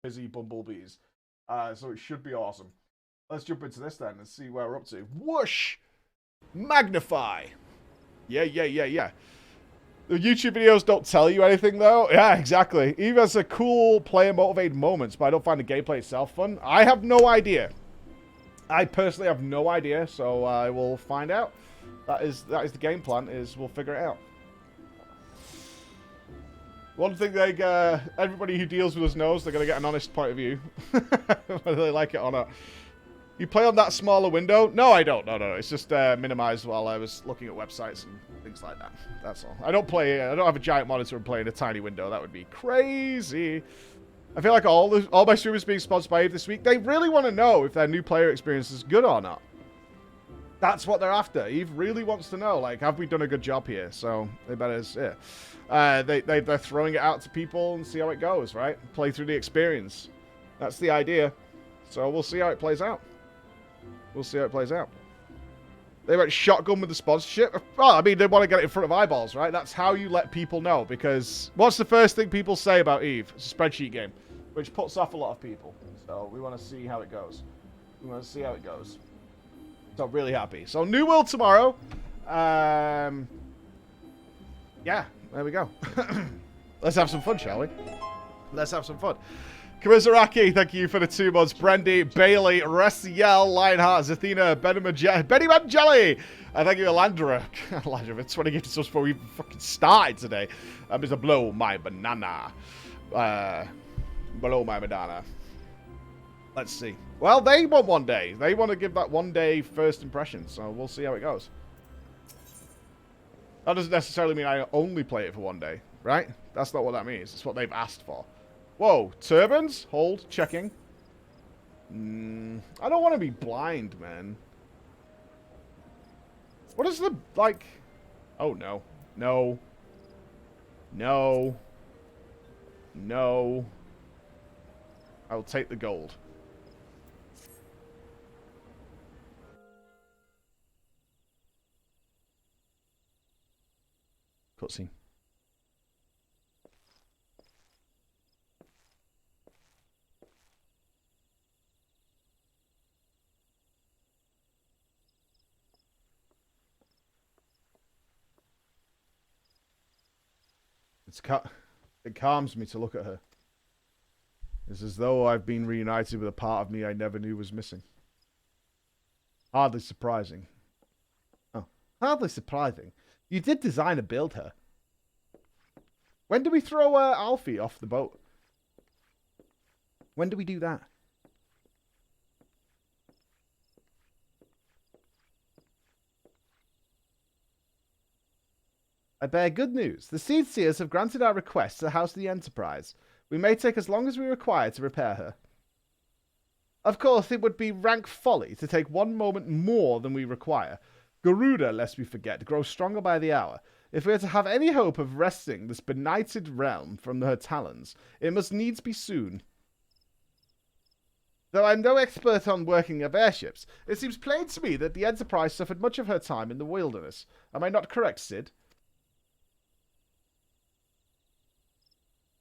busy bumblebees. So it should be awesome. Let's jump into this then and see where we're up to. Whoosh! Magnify! Yeah. The YouTube videos don't tell you anything, though. Yeah, exactly. Eve has a cool player-motivated moments, but I don't find the gameplay itself fun. I have no idea. I personally have no idea, so I will find out. That is the game plan, is we'll figure it out. One thing everybody who deals with us knows, they're going to get an honest point of view. Whether they like it or not. You play on that smaller window? No, I don't. No. It's just minimized while I was looking at websites and things like that. That's all. I don't have a giant monitor and play in a tiny window. That would be crazy. I feel like all my streamers being sponsored by Eve this week, they really want to know if their new player experience is good or not. That's what they're after. Eve really wants to know, like, have we done a good job here? So they better, yeah. They're throwing it out to people and see how it goes, right? Play through the experience. That's the idea. So we'll see how it plays out. We'll see how it plays out. They went shotgun with the sponsorship. Well, I mean, they want to get it in front of eyeballs, right? That's how you let people know. Because what's the first thing people say about Eve? It's a spreadsheet game, which puts off a lot of people. So we want to see how it goes. So really happy. So new world tomorrow. Yeah, there we go. Let's have some fun, shall we? Let's have some fun. Karizaraki, thank you for the 2 months. Brendy, Bailey, Resiel, Lionheart, Zathina, Benny Mangelli. Thank you, Alandra. Alandra, for 20 gifted subs before we fucking started today. Mr. Blow My Banana. Blow My Banana. Let's see. Well, they want 1 day. They want to give that 1 day first impression, so we'll see how it goes. That doesn't necessarily mean I only play it for 1 day, right? That's not what that means. It's what they've asked for. Whoa, turbans? Hold, checking. I don't want to be blind, man. What is the, like... Oh, no. No. No. No. I will take the gold. Cutscene. It calms me to look at her. It's as though I've been reunited with a part of me I never knew was missing. Hardly surprising. Oh, hardly surprising. You did design and build her. When do we throw Alfie off the boat? When do we do that? I bear good news. The Seed Seers have granted our request to house the Enterprise. We may take as long as we require to repair her. Of course, it would be rank folly to take 1 moment more than we require. Garuda, lest we forget, grows stronger by the hour. If we are to have any hope of wresting this benighted realm from her talons, it must needs be soon. Though I'm no expert on working of airships, it seems plain to me that the Enterprise suffered much of her time in the wilderness. Am I not correct, Sid?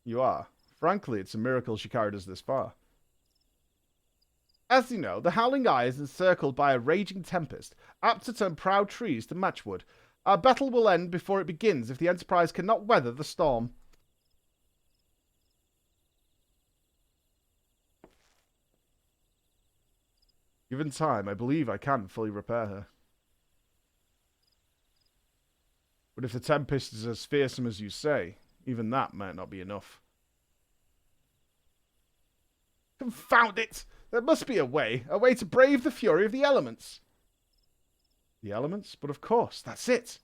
You are. Frankly, it's a miracle she carried us this far. As you know, the Howling Eye is encircled by a raging tempest, apt to turn proud trees to matchwood. Our battle will end before it begins if the Enterprise cannot weather the storm. Given time, I believe I can fully repair her. But if the tempest is as fearsome as you say, even that might not be enough. Confound it! There must be a way to brave the fury of the elements. The elements? But of course, that's it.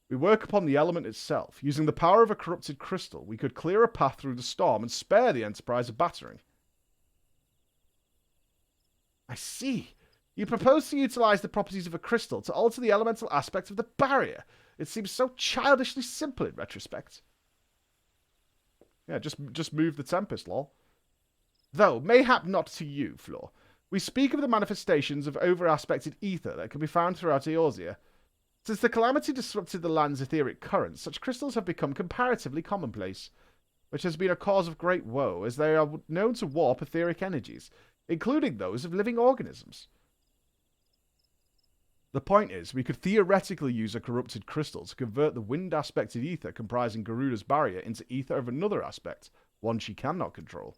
We work upon the element itself. Using the power of a corrupted crystal, we could clear a path through the storm and spare the Enterprise a battering. I see. You propose to utilize the properties of a crystal to alter the elemental aspect of the barrier. It seems so childishly simple in retrospect. Yeah, just move the Tempest, lol. Though, mayhap not to you, Floor. We speak of the manifestations of over-aspected ether that can be found throughout Eorzea. Since the calamity disrupted the land's etheric currents, such crystals have become comparatively commonplace. which has been a cause of great woe, as they are known to warp etheric energies, including those of living organisms. The point is, we could theoretically use a corrupted crystal to convert the wind aspect of ether comprising Garuda's barrier into ether of another aspect, one she cannot control.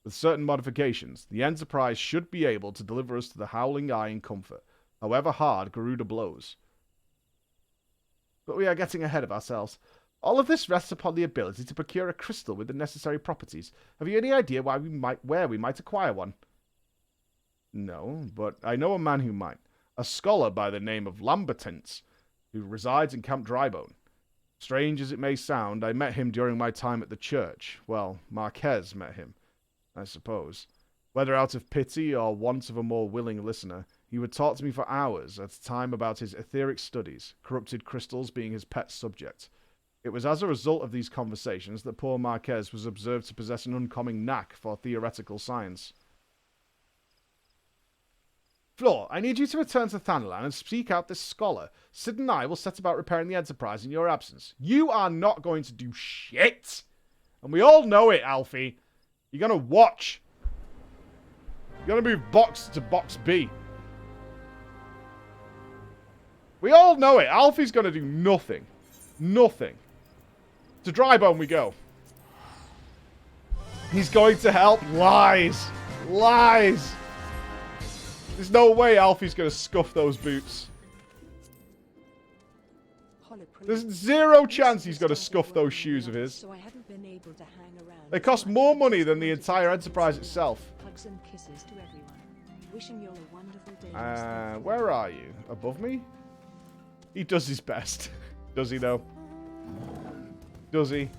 With certain modifications, the Enterprise should be able to deliver us to the Howling Eye in comfort, however hard Garuda blows. But we are getting ahead of ourselves. All of this rests upon the ability to procure a crystal with the necessary properties. Have you any idea where we might acquire one? No, but I know a man who might. A scholar by the name of Lambertins, who resides in Camp Drybone. Strange as it may sound, I met him during my time at the church. Well, Marquez met him, I suppose. Whether out of pity or want of a more willing listener, he would talk to me for hours at a time about his etheric studies, corrupted crystals being his pet subject. It was as a result of these conversations that poor Marquez was observed to possess an uncommon knack for theoretical science. Floor, I need you to return to Thanalan and seek out this scholar. Sid and I will set about repairing the Enterprise in your absence. You are not going to do shit! And we all know it, Alfie. You're going to watch. You're going to move box to box B. We all know it. Alfie's going to do nothing. Nothing. To Drybone we go. He's going to help. Lies. Lies. There's no way Alfie's going to scuff those boots. There's zero chance he's going to scuff those shoes of his. They cost more money than the entire Enterprise itself. Where are you? Above me? He does his best. Does he, though? Does he?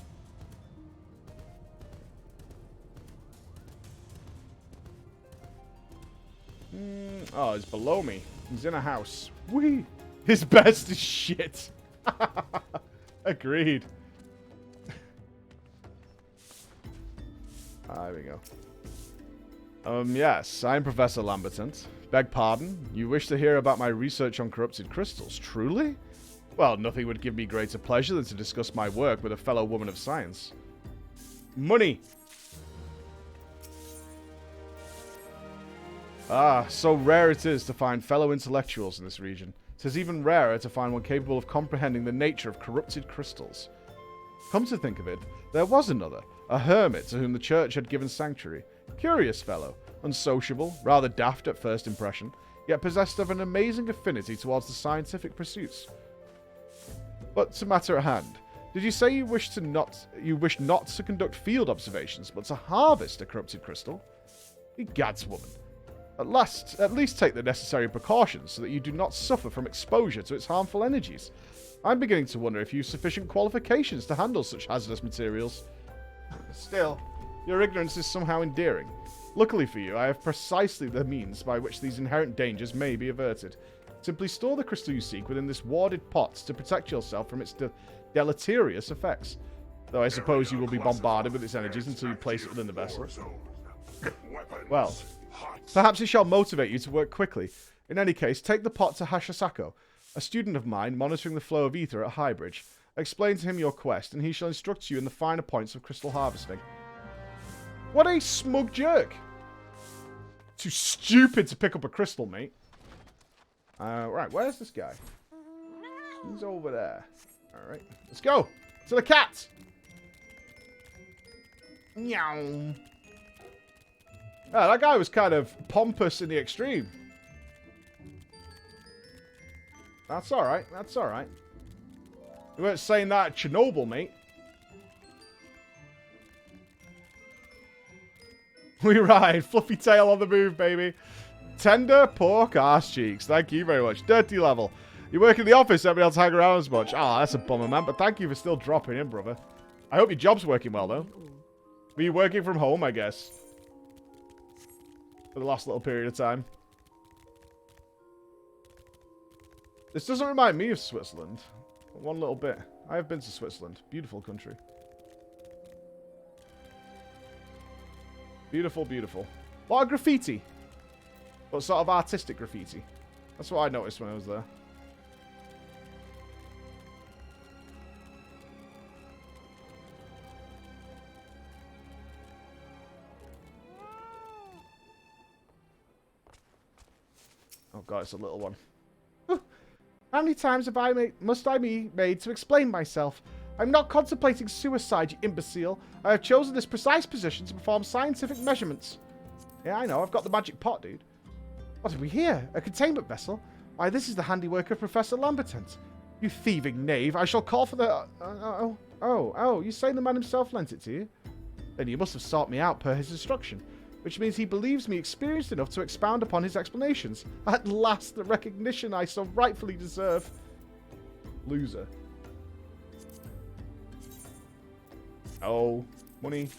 Oh, he's below me. He's in a house. Whee! His best is shit. Agreed. There we go. Yes, I'm Professor Lamberton. Beg pardon? You wish to hear about my research on corrupted crystals, truly? Well, nothing would give me greater pleasure than to discuss my work with a fellow woman of science. Money! Ah, so rare it is to find fellow intellectuals in this region. It is even rarer to find one capable of comprehending the nature of corrupted crystals. Come to think of it, there was another, a hermit to whom the church had given sanctuary. Curious fellow, unsociable, rather daft at first impression, yet possessed of an amazing affinity towards the scientific pursuits. But to matter at hand, did you say you wish not to conduct field observations, but to harvest a corrupted crystal? Egads, woman. At least take the necessary precautions so that you do not suffer from exposure to its harmful energies. I'm beginning to wonder if you have sufficient qualifications to handle such hazardous materials. Still, your ignorance is somehow endearing. Luckily for you, I have precisely the means by which these inherent dangers may be averted. Simply store the crystal you seek within this warded pot to protect yourself from its deleterious effects. Though I suppose you will be bombarded with its energies until you place it within the vessel. Well, perhaps it shall motivate you to work quickly. In any case, take the pot to Hashasako, a student of mine monitoring the flow of ether at Highbridge. Explain to him your quest, and he shall instruct you in the finer points of crystal harvesting. What a smug jerk! Too stupid to pick up a crystal, mate. Right, where's this guy? He's over there. Alright, let's go! To the cat! Meow. Oh, that guy was kind of pompous in the extreme. That's alright, that's alright. You weren't saying that at Chernobyl, mate. We ride. Fluffy tail on the move, baby. Tender pork arse cheeks. Thank you very much. Dirty level. You work in the office, haven't been able to hang around as much. Ah, that's a bummer, man. But thank you for still dropping in, brother. I hope your job's working well, though. Were you working from home, I guess? For the last little period of time. This doesn't remind me of Switzerland. One little bit. I have been to Switzerland. Beautiful country. Beautiful, beautiful. A lot of graffiti. But sort of artistic graffiti. That's what I noticed when I was there. Oh god, it's a little one. How many times must I be made to explain myself? I'm not contemplating suicide, you imbecile. I have chosen this precise position to perform scientific measurements. Yeah, I know. I've got the magic pot, dude. What have we here? A containment vessel? Why, this is the handiwork of Professor Lamberton. You thieving knave. I shall call for the... you say the man himself lent it to you? Then you must have sought me out per his instruction, which means he believes me experienced enough to expound upon his explanations. At last, the recognition I so rightfully deserve. Loser. Oh, money.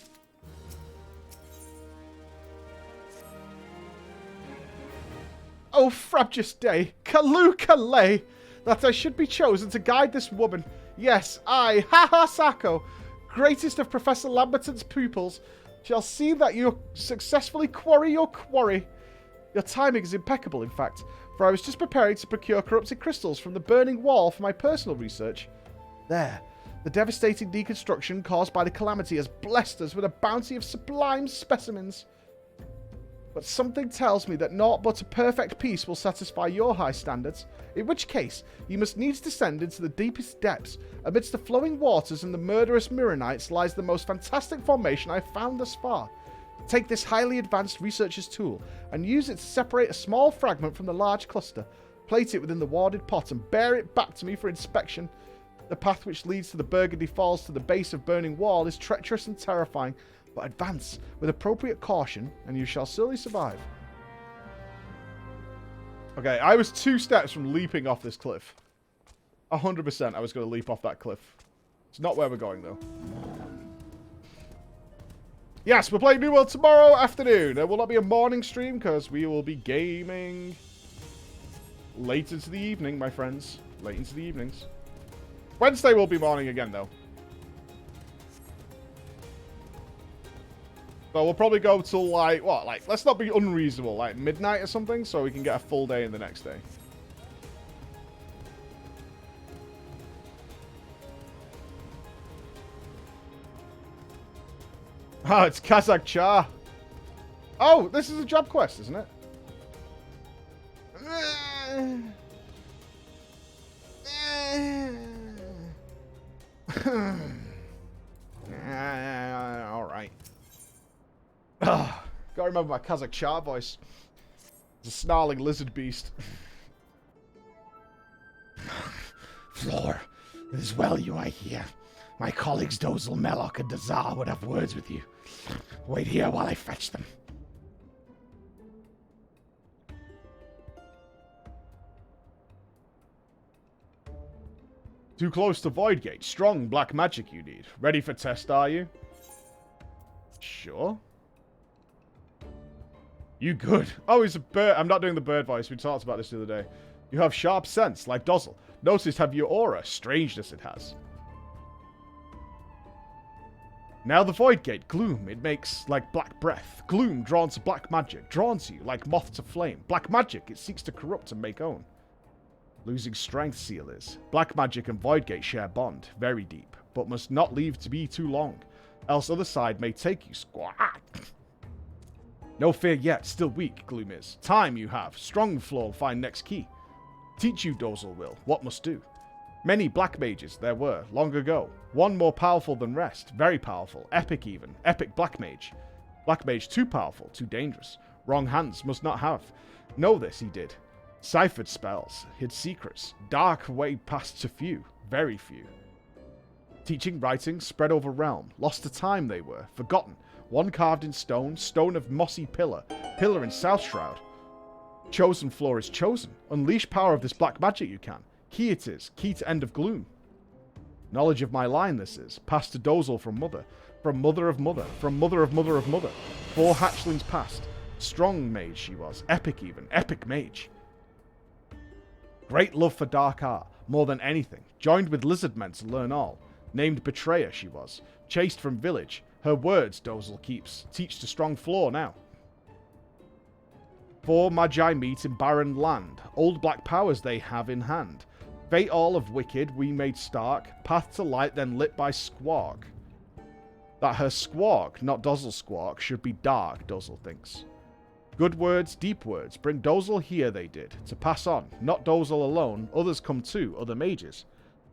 Oh, frabjous day, Kalu Kalay, that I should be chosen to guide this woman. Yes, I, Haha Sako, greatest of Professor Lamberton's pupils, shall see that you successfully quarry your quarry. Your timing is impeccable, in fact, for I was just preparing to procure corrupted crystals from the burning wall for my personal research. There, the devastating deconstruction caused by the calamity has blessed us with a bounty of sublime specimens. But something tells me that naught but a perfect peace will satisfy your high standards, in which case you must needs descend into the deepest depths. Amidst the flowing waters and the murderous Mirrorites lies the most fantastic formation I have found thus far. Take this highly advanced researcher's tool and use it to separate a small fragment from the large cluster. Plate it within the warded pot and bear it back to me for inspection. The path which leads to the Burgundy Falls to the base of Burning Wall is treacherous and terrifying, but advance with appropriate caution, and you shall surely survive. Okay, I was 2 steps from leaping off this cliff. 100% I was going to leap off that cliff. It's not where we're going, though. Yes, we're playing New World tomorrow afternoon. There will not be a morning stream, because we will be gaming late into the evening, my friends. Late into the evenings. Wednesday will be morning again, though. So we'll probably go till, like, what? Like, let's not be unreasonable. Like, midnight or something, so we can get a full day in the next day. Oh, it's Kazakh Char. Oh, this is a job quest, isn't it? Alright. Gotta remember my Kazakh Char voice. It's a snarling lizard beast. Floor, it is well you are here. My colleagues Dozel, Melok, and Dazar would have words with you. Wait here while I fetch them. Too close to Void Gate. Strong black magic you need. Ready for test, are you? Sure. You good. Oh, he's a bird. I'm not doing the bird voice. We talked about this the other day. You have sharp sense, like Dozel. Notice have your aura. Strangeness it has. Now the Void Gate. Gloom. It makes like black breath. Gloom drawn to black magic. Drawn to you like moth to flame. Black magic. It seeks to corrupt and make own. Losing strength seal is. Black magic and Void Gate share bond. Very deep. But must not leave to be too long. Else other side may take you. Squat. No fear yet, still weak, Gloom is. Time you have. Strong floor find next key. Teach you, Dozel will, what must do. Many black mages there were, long ago. One more powerful than rest. Very powerful. Epic even. Epic black mage. Black mage too powerful, too dangerous. Wrong hands must not have. Know this he did. Ciphered spells. Hid secrets. Dark way past to few. Very few. Teaching, writing, spread over realm. Lost to time they were. Forgotten. One carved in stone, stone of mossy pillar, pillar in South Shroud. Chosen floor is chosen. Unleash power of this black magic you can. Key it is, key to end of gloom. Knowledge of my line this is, passed to Dozel from mother of mother, from mother of mother of mother. 4 hatchlings past. Strong mage she was, epic even, epic mage. Great love for dark art, more than anything. Joined with lizard men to learn all. Named betrayer she was, chased from village. Her words Dozel keeps. Teach to strong floor now. 4 magi meet in barren land. Old black powers they have in hand. Fate all of wicked we made stark. Path to light then lit by squawk. That her squawk, not Dozel squawk, should be dark, Dozel thinks. Good words, deep words. Bring Dozle here, they did. To pass on. Not Dozle alone. Others come too. Other mages.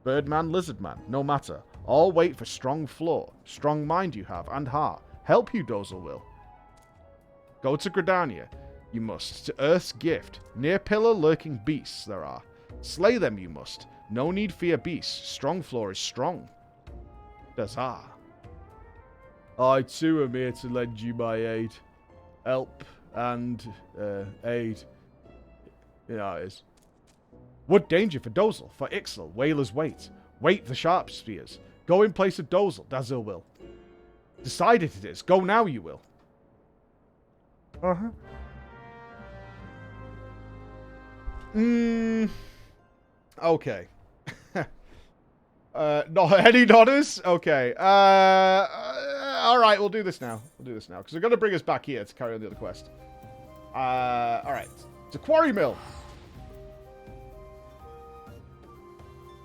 Birdman, Lizardman. No matter. All wait for strong floor. Strong mind you have, and heart. Help you, Dozle will. Go to Gridania. You must. To Earth's gift. Near pillar lurking beasts there are. Slay them you must. No need fear beasts. Strong floor is strong. Dazar. I too am here to lend you my aid. Help and aid. You know how it is. What danger for Dozle? For Ixal, whalers wait. Wait the sharp spears. Go in place of Dozle, Dazil will. Decided it is. Go now you will. Uh-huh. Okay. Not any nodders? Okay. Alright, we'll do this now. We'll do this now. Because we're going to bring us back here to carry on the other quest. Alright. It's a quarry mill.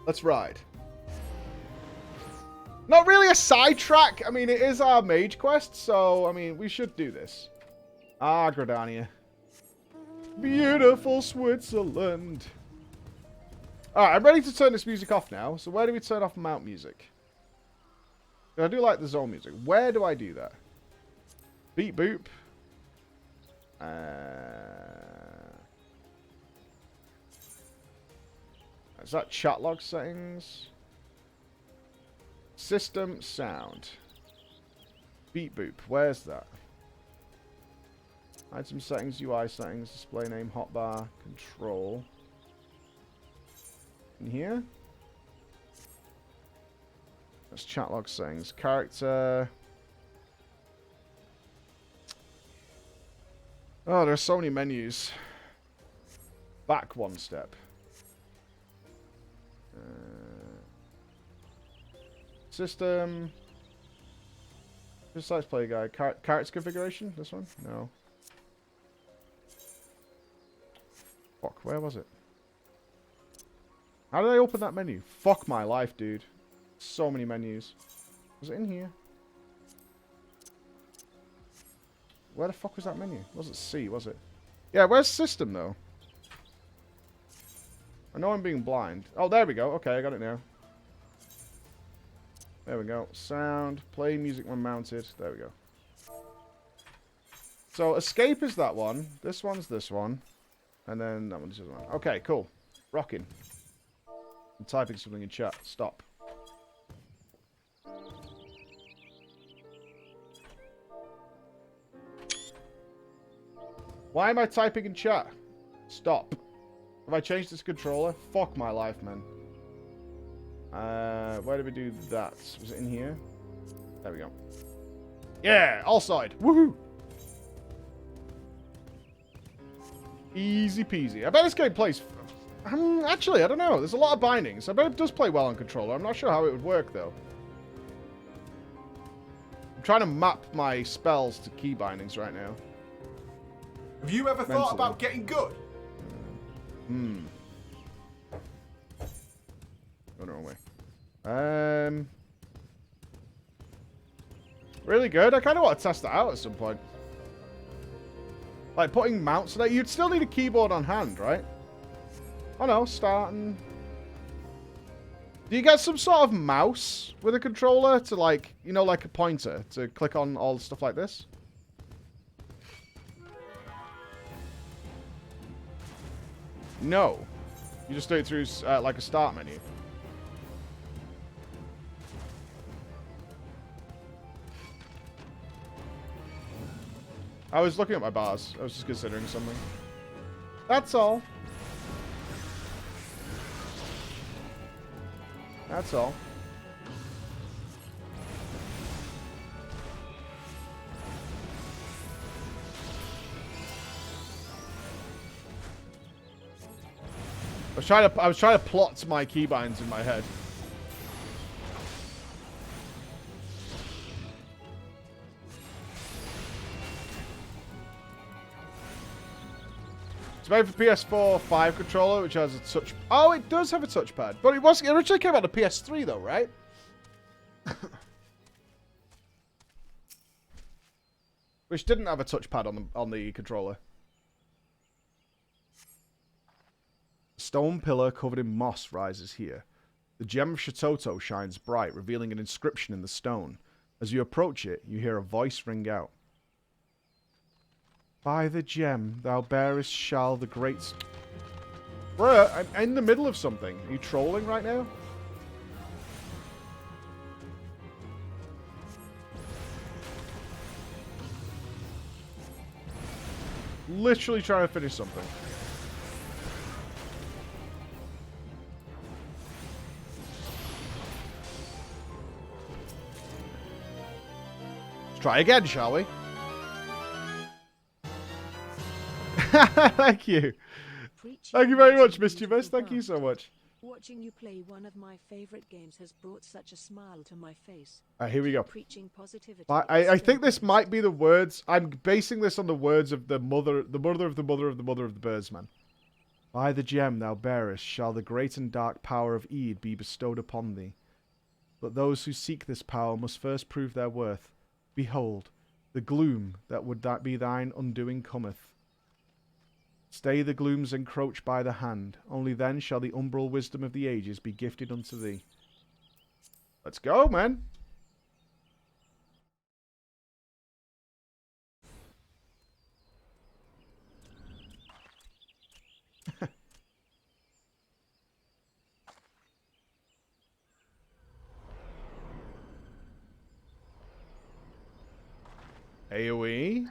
Let's ride. Not really a sidetrack. I mean, it is our mage quest, so, I mean, we should do this. Ah, Gridania. Beautiful Switzerland. Alright, I'm ready to turn this music off now. So where do we turn off mount music? I do like the zone music. Where do I do that? Beat boop. Is that chat log settings? System sound. Beat boop. Where's that? Item settings, UI settings, display name, hotbar, control. In here? That's chat log settings. Character. Oh, there's so many menus. Back one step. System. Just let's play guide. Character configuration? This one? No. Fuck, where was it? How did I open that menu? Fuck my life, dude. So many menus. Was it in here? Where the fuck was that menu? It wasn't C, was it? Yeah, where's system, though? I know I'm being blind. Oh, there we go. Okay, I got it now. There we go. Sound. Play music when mounted. There we go. So, escape is that one. This one's this one. And then that one's this one. Okay, cool. Rocking. I'm typing something in chat. Stop. Why am I typing in chat? Stop. Have I changed this controller? Fuck my life, man. Where did we do that? Was it in here? There we go. Yeah! All side. Woohoo! Easy peasy. I bet this game plays... actually, I don't know. There's a lot of bindings. I bet it does play well on controller. I'm not sure how it would work, though. I'm trying to map my spells to key bindings right now. Have you ever thought about getting good? Going the wrong way. Really good. I kind of want to test that out at some point. Like putting mounts there. You'd still need a keyboard on hand, right? Oh no, starting. Do you get some sort of mouse with a controller to like, you know, like a pointer to click on all stuff like this? No. You just do it through like a start menu. I was looking at my bars. I was just considering something. That's all. That's all. I was trying to plot my keybinds in my head. It's made for PS4 5 controller, which has a touch... Oh, it does have a touchpad. But it originally came out the PS3, though, right? Which didn't have a touchpad on the controller. stone pillar covered in moss rises here. The gem of Shatoto shines bright, revealing an inscription in the stone. As you approach it, you hear a voice ring out. By the gem thou bearest shall the great... Bruh, I'm in the middle of something. Are you trolling right now? Literally trying to finish something. Let's try again, shall we? Thank you. Thank you very much, Mischievous. Thank you so much. Watching you play one of my favorite games has brought such a smile to my face. Here we go. Preaching positivity. I think this might be the words. I'm basing this on the words of the mother of the mother of the mother of the birdsman. By the gem thou bearest shall the great and dark power of Eid be bestowed upon thee. But those who seek this power must first prove their worth. Behold, the gloom that would that be thine undoing cometh. Stay the glooms encroach by the hand. Only then shall the umbral wisdom of the ages be gifted unto thee. Let's go, man. AoE.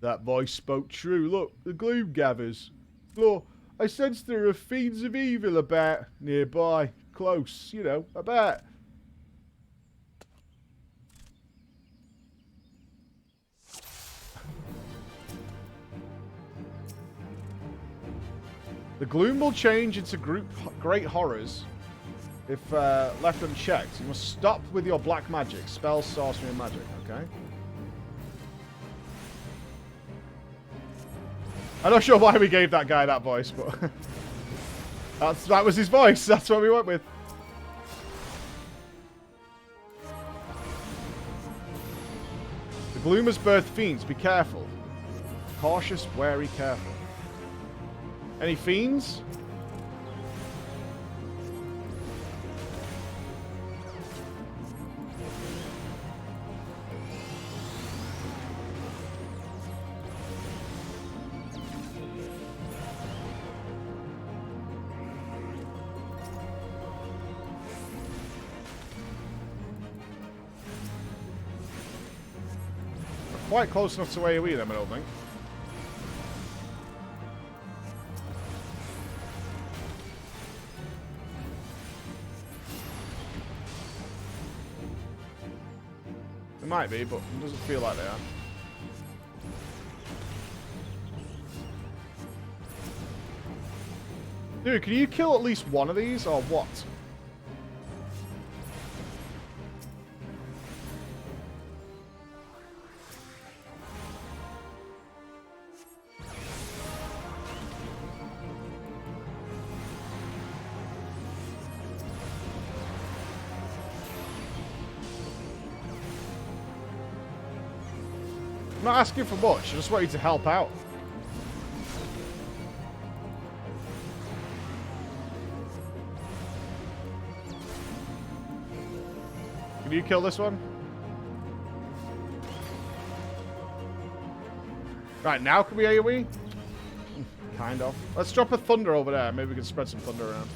That voice spoke true. Look, the gloom gathers. Look, I sense there are fiends of evil about nearby. Close, you know, about. The gloom will change into great horrors if left unchecked. You must stop with your black magic. Spells, sorcery, and magic, okay? I'm not sure why we gave that guy that voice, but that was his voice. That's what we went with. The gloom has birthed fiends. Be careful. Cautious, wary, careful. Any fiends? Quite close enough to AoE them, I don't think. It might be, but it doesn't feel like they are. Dude, can you kill at least one of these, or what? I'm not asking for much, I just want you to help out. Can you kill this one? Right, now can we AoE? Kind of. Let's drop a thunder over there. Maybe we can spread some thunder around.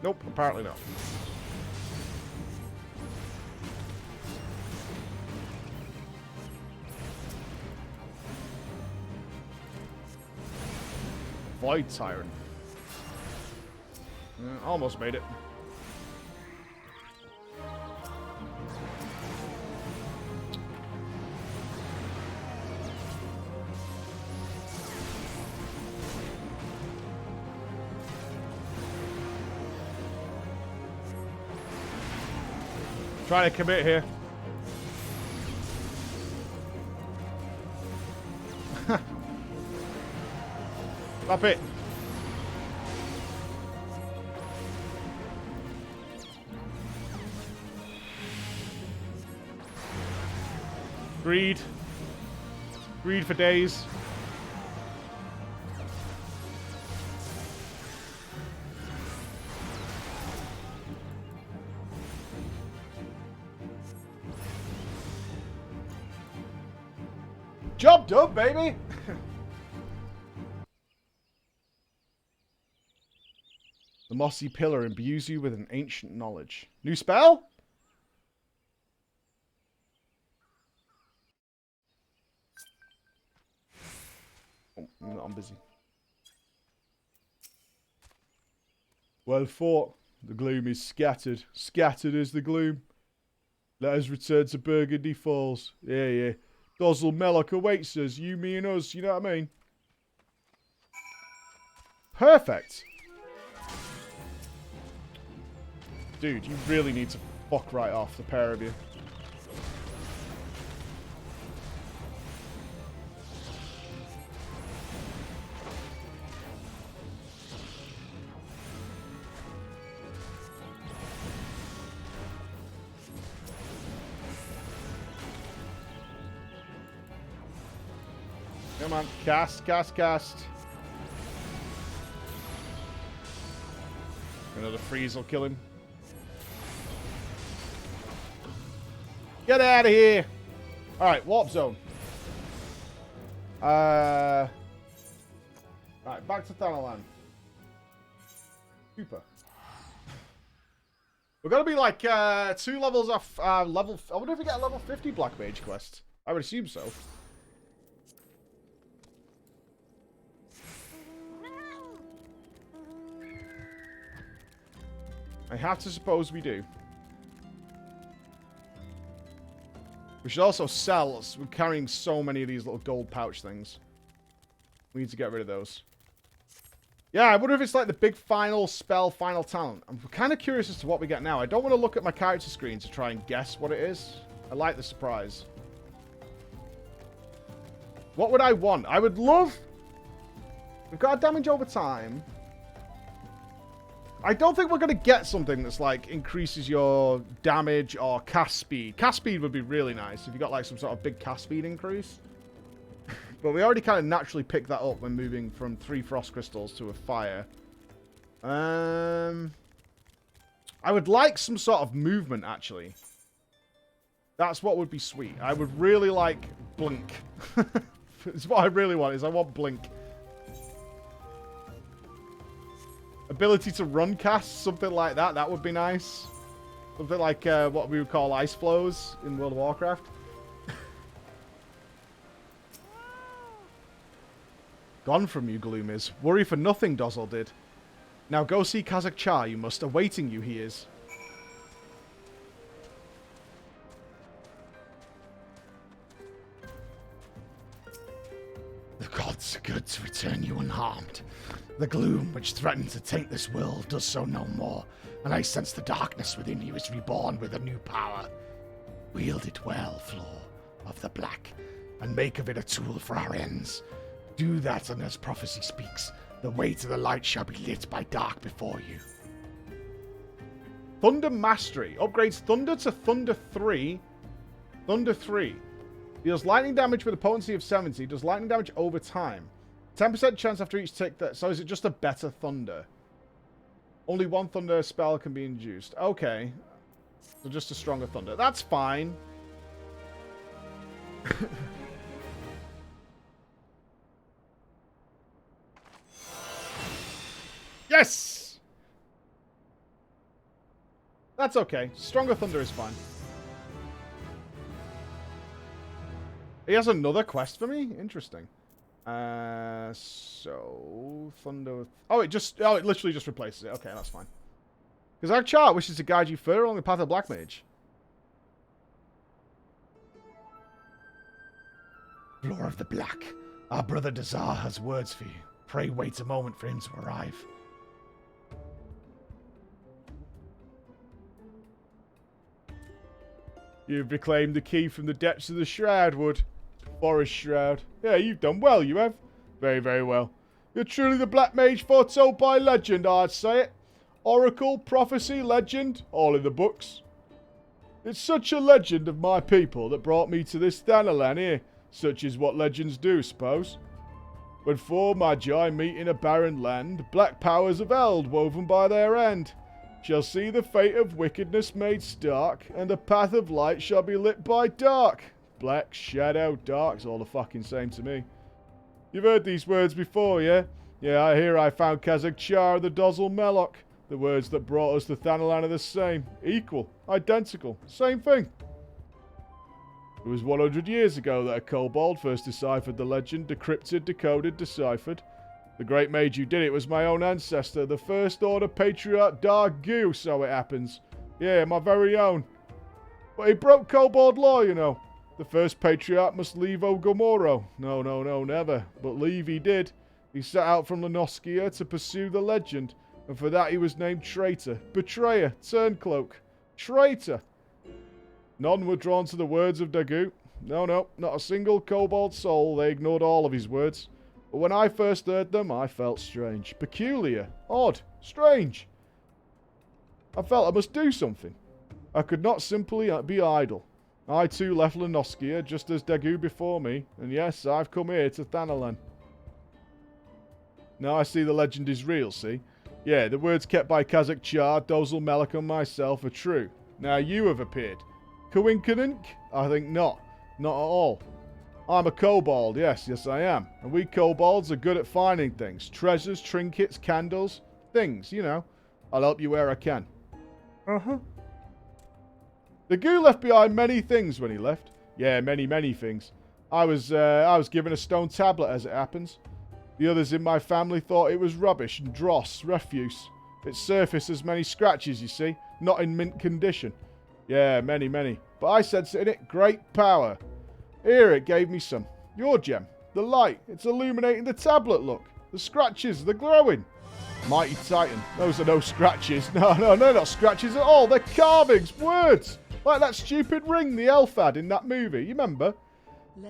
Nope, apparently not. Void Tyrant. Almost made it. Trying to commit here. Stop it. Greed. Greed for days. Job done, baby! The mossy pillar imbues you with an ancient knowledge. New spell? Oh, I'm busy. Well fought. The gloom is scattered. Scattered is the gloom. Let us return to Burgundy Falls. Yeah, yeah. Dozzle Mellock awaits us. You, me, and us. You know what I mean? Perfect. Dude, you really need to fuck right off, the pair of you. Come on, cast, cast, cast. Another freeze will kill him. Get out of here! Alright, warp zone. Alright, back to Thanalan. Super. We're gonna be like 2 levels off level. I wonder if we get a level 50 Black Mage quest. I would assume so. I have to suppose we do. We should also sell. We're carrying so many of these little gold pouch things. We need to get rid of those. Yeah, I wonder if it's like the big final spell, final talent. I'm kind of curious as to what we get now. I don't want to look at my character screen to try and guess what it is. I like the surprise. What would I want? I would love... We've got a damage over time. I don't think we're going to get something that's like increases your damage or cast speed. Cast speed would be really nice if you got like some sort of big cast speed increase. But we already kind of naturally picked that up when moving from 3 frost crystals to a fire. I would like some sort of movement, actually. That's what would be sweet. I would really like blink. It's what I really want, is I want blink. Ability to run cast, something like that. That would be nice. Something like what we would call ice flows in World of Warcraft. Gone from you, Gloom is. Worry for nothing, Dozzle did. Now go see Kazakh Char, you must. Awaiting you he is. The gods are good to return you unharmed. The gloom which threatened to taint this world does so no more, and I sense the darkness within you is reborn with a new power. Wield it well, Floor of the Black, and make of it a tool for our ends. Do that, and as prophecy speaks, the way to the light shall be lit by dark before you. Thunder Mastery. Upgrades Thunder to Thunder 3. Thunder 3. Deals lightning damage with a potency of 70. Does lightning damage over time. 10% chance after each tick that... So is it just a better Thunder? Only 1 Thunder spell can be induced. Okay. So just a stronger Thunder. That's fine. Yes! That's okay. Stronger Thunder is fine. He has another quest for me? Interesting. So... Thunder... Oh, it literally just replaces it. Okay, that's fine. Because our chart wishes to guide you further along the path of Black Mage. Floor of the Black, our brother Dazar has words for you. Pray wait a moment for him to arrive. You've reclaimed the key from the depths of the Shroud Wood. Forest Shroud. Yeah, you've done well, you have. Very, very well. You're truly the Black Mage foretold by legend, I'd say it. Oracle, prophecy, legend, all in the books. It's such a legend of my people that brought me to this Thanalan here. Such is what legends do, suppose. When four magi meet in a barren land, black powers of eld woven by their end shall see the fate of wickedness made stark, and the path of light shall be lit by dark. Black, shadow, dark's all the fucking same to me. You've heard these words before, yeah? Yeah, I hear I found Kazakh Char the Dozzle Melloc. The words that brought us to Thanalan are the same. Equal. Identical. Same thing. It was 100 years ago that a kobold first deciphered the legend, decrypted, decoded, deciphered. The great mage who did it was my own ancestor, the First Order Patriarch Dargu, so it happens. Yeah, my very own. But he broke kobold law, you know. The first Patriarch must leave Ogomoro. No, never. But leave he did. He set out from Lenoskia to pursue the legend, and for that he was named traitor, betrayer, turncloak. Traitor! None were drawn to the words of Dagu. No, not a single kobold soul. They ignored all of his words. But when I first heard them, I felt strange. Peculiar. Odd. Strange. I felt I must do something. I could not simply be idle. I too left Lenoskia, just as Dagu before me, and yes, I've come here to Thanalan. Now I see the legend is real, see? Yeah, the words kept by Kazakh Char, Dozzle Melloc and myself are true. Now you have appeared. Coincident? I think not. Not at all. I'm a kobold, yes I am. And we kobolds are good at finding things. Treasures, trinkets, candles, things, you know. I'll help you where I can. Uh-huh. The goo left behind many things when he left. Yeah, many things. I was given a stone tablet as it happens. The others in my family thought it was rubbish and dross, refuse. Its surface has many scratches, you see. Not in mint condition. Yeah, many. But I sensed in it great power. Here it gave me some. Your gem. The light. It's illuminating the tablet, look. The scratches, they're glowing. Mighty Titan. Those are no scratches. No, they're not scratches at all. They're carvings, words. Like that stupid ring the elf had in that movie. You remember?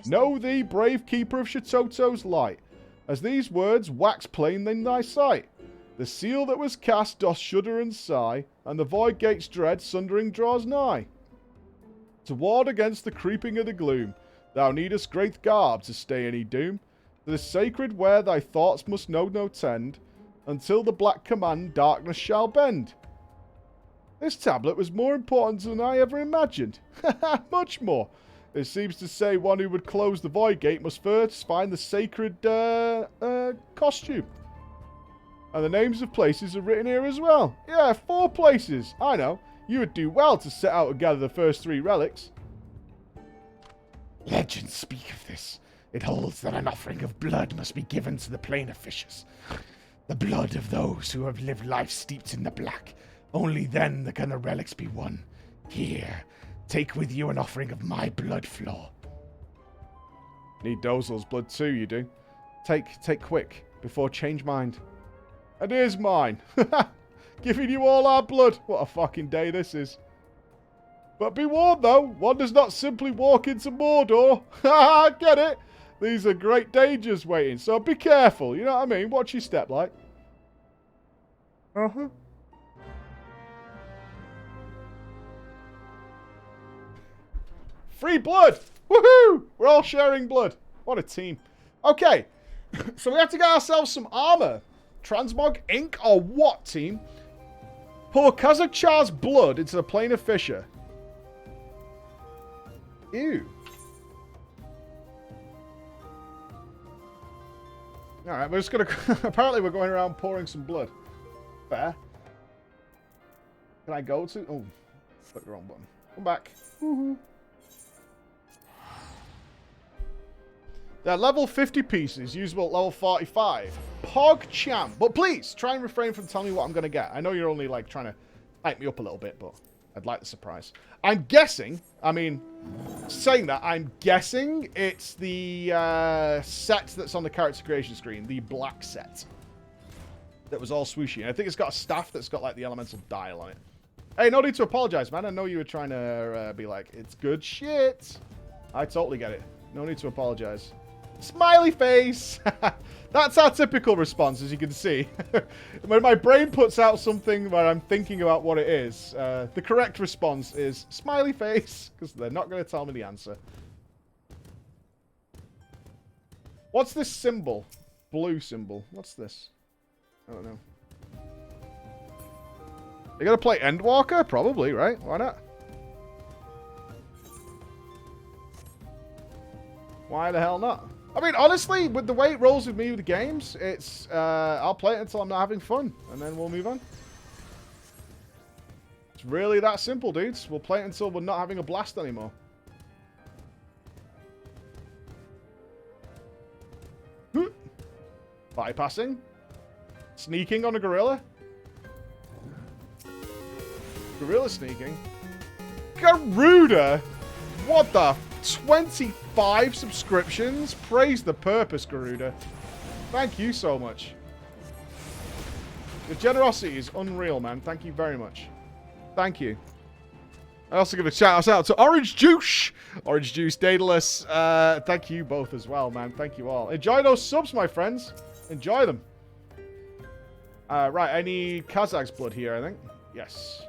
Know thee, brave keeper of Shatoto's light. As these words wax plain in thy sight. The seal that was cast doth shudder and sigh, and the void gate's dread sundering draws nigh. To ward against the creeping of the gloom, thou needest great garb to stay any doom. The sacred where thy thoughts must know no tend, until the black command darkness shall bend. This tablet was more important than I ever imagined. Much more. It seems to say one who would close the void gate must first find the sacred costume. And the names of places are written here as well. Yeah, 4 places. I know. You would do well to set out and gather the first 3 relics. Legends speak of this. It holds that an offering of blood must be given to the planar fishers. The blood of those who have lived life steeped in the black. Only then can the relics be won. Here, take with you an offering of my blood flow. Need Dozzle's blood too, you do. Take quick, before change mind. And here's mine. Giving you all our blood. What a fucking day this is. But be warned though, one does not simply walk into Mordor. Get it? These are great dangers waiting, so be careful, you know what I mean? Watch your step, like. Uh-huh. Free blood! Woohoo! We're all sharing blood. What a team. Okay, so we have to get ourselves some armor. Transmog ink or what, team? Pour Kazakh Char's blood into the planar fissure. Ew. Alright, we're just gonna... Apparently we're going around pouring some blood. Fair. Can I go to... Oh, click the wrong button. Come back. Woohoo. They're level 50 pieces, usable at level 45. Pog champ. But please, try and refrain from telling me what I'm going to get. I know you're only, like, trying to hype me up a little bit, but I'd like the surprise. I'm guessing, I mean, saying that, I'm guessing it's the set that's on the character creation screen, the black set. That was all swooshy. And I think it's got a staff that's got, like, the elemental dial on it. Hey, no need to apologize, man. I know you were trying to be like, it's good shit. I totally get it. No need to apologize. Smiley face! That's our typical response, as you can see. When my brain puts out something where I'm thinking about what it is, the correct response is smiley face, because they're not going to tell me the answer. What's this symbol? Blue symbol. What's this? I don't know. You gonna play Endwalker? Probably, right? Why not? Why the hell not? I mean, honestly, with the way it rolls with me with the games, it's, I'll play it until I'm not having fun, and then we'll move on. It's really that simple, dudes. We'll play it until we're not having a blast anymore. Bypassing. Sneaking on a gorilla. Gorilla sneaking. Garuda! What the? 25 subscriptions? Praise the purpose, Garuda. Thank you so much. The generosity is unreal, man. Thank you very much. Thank you. I also give a shout out to Orange Juice. Orange Juice, Daedalus. Thank you both as well, man. Thank you all. Enjoy those subs, my friends. Enjoy them. Right, I need Kazak's blood here, I think. Yes.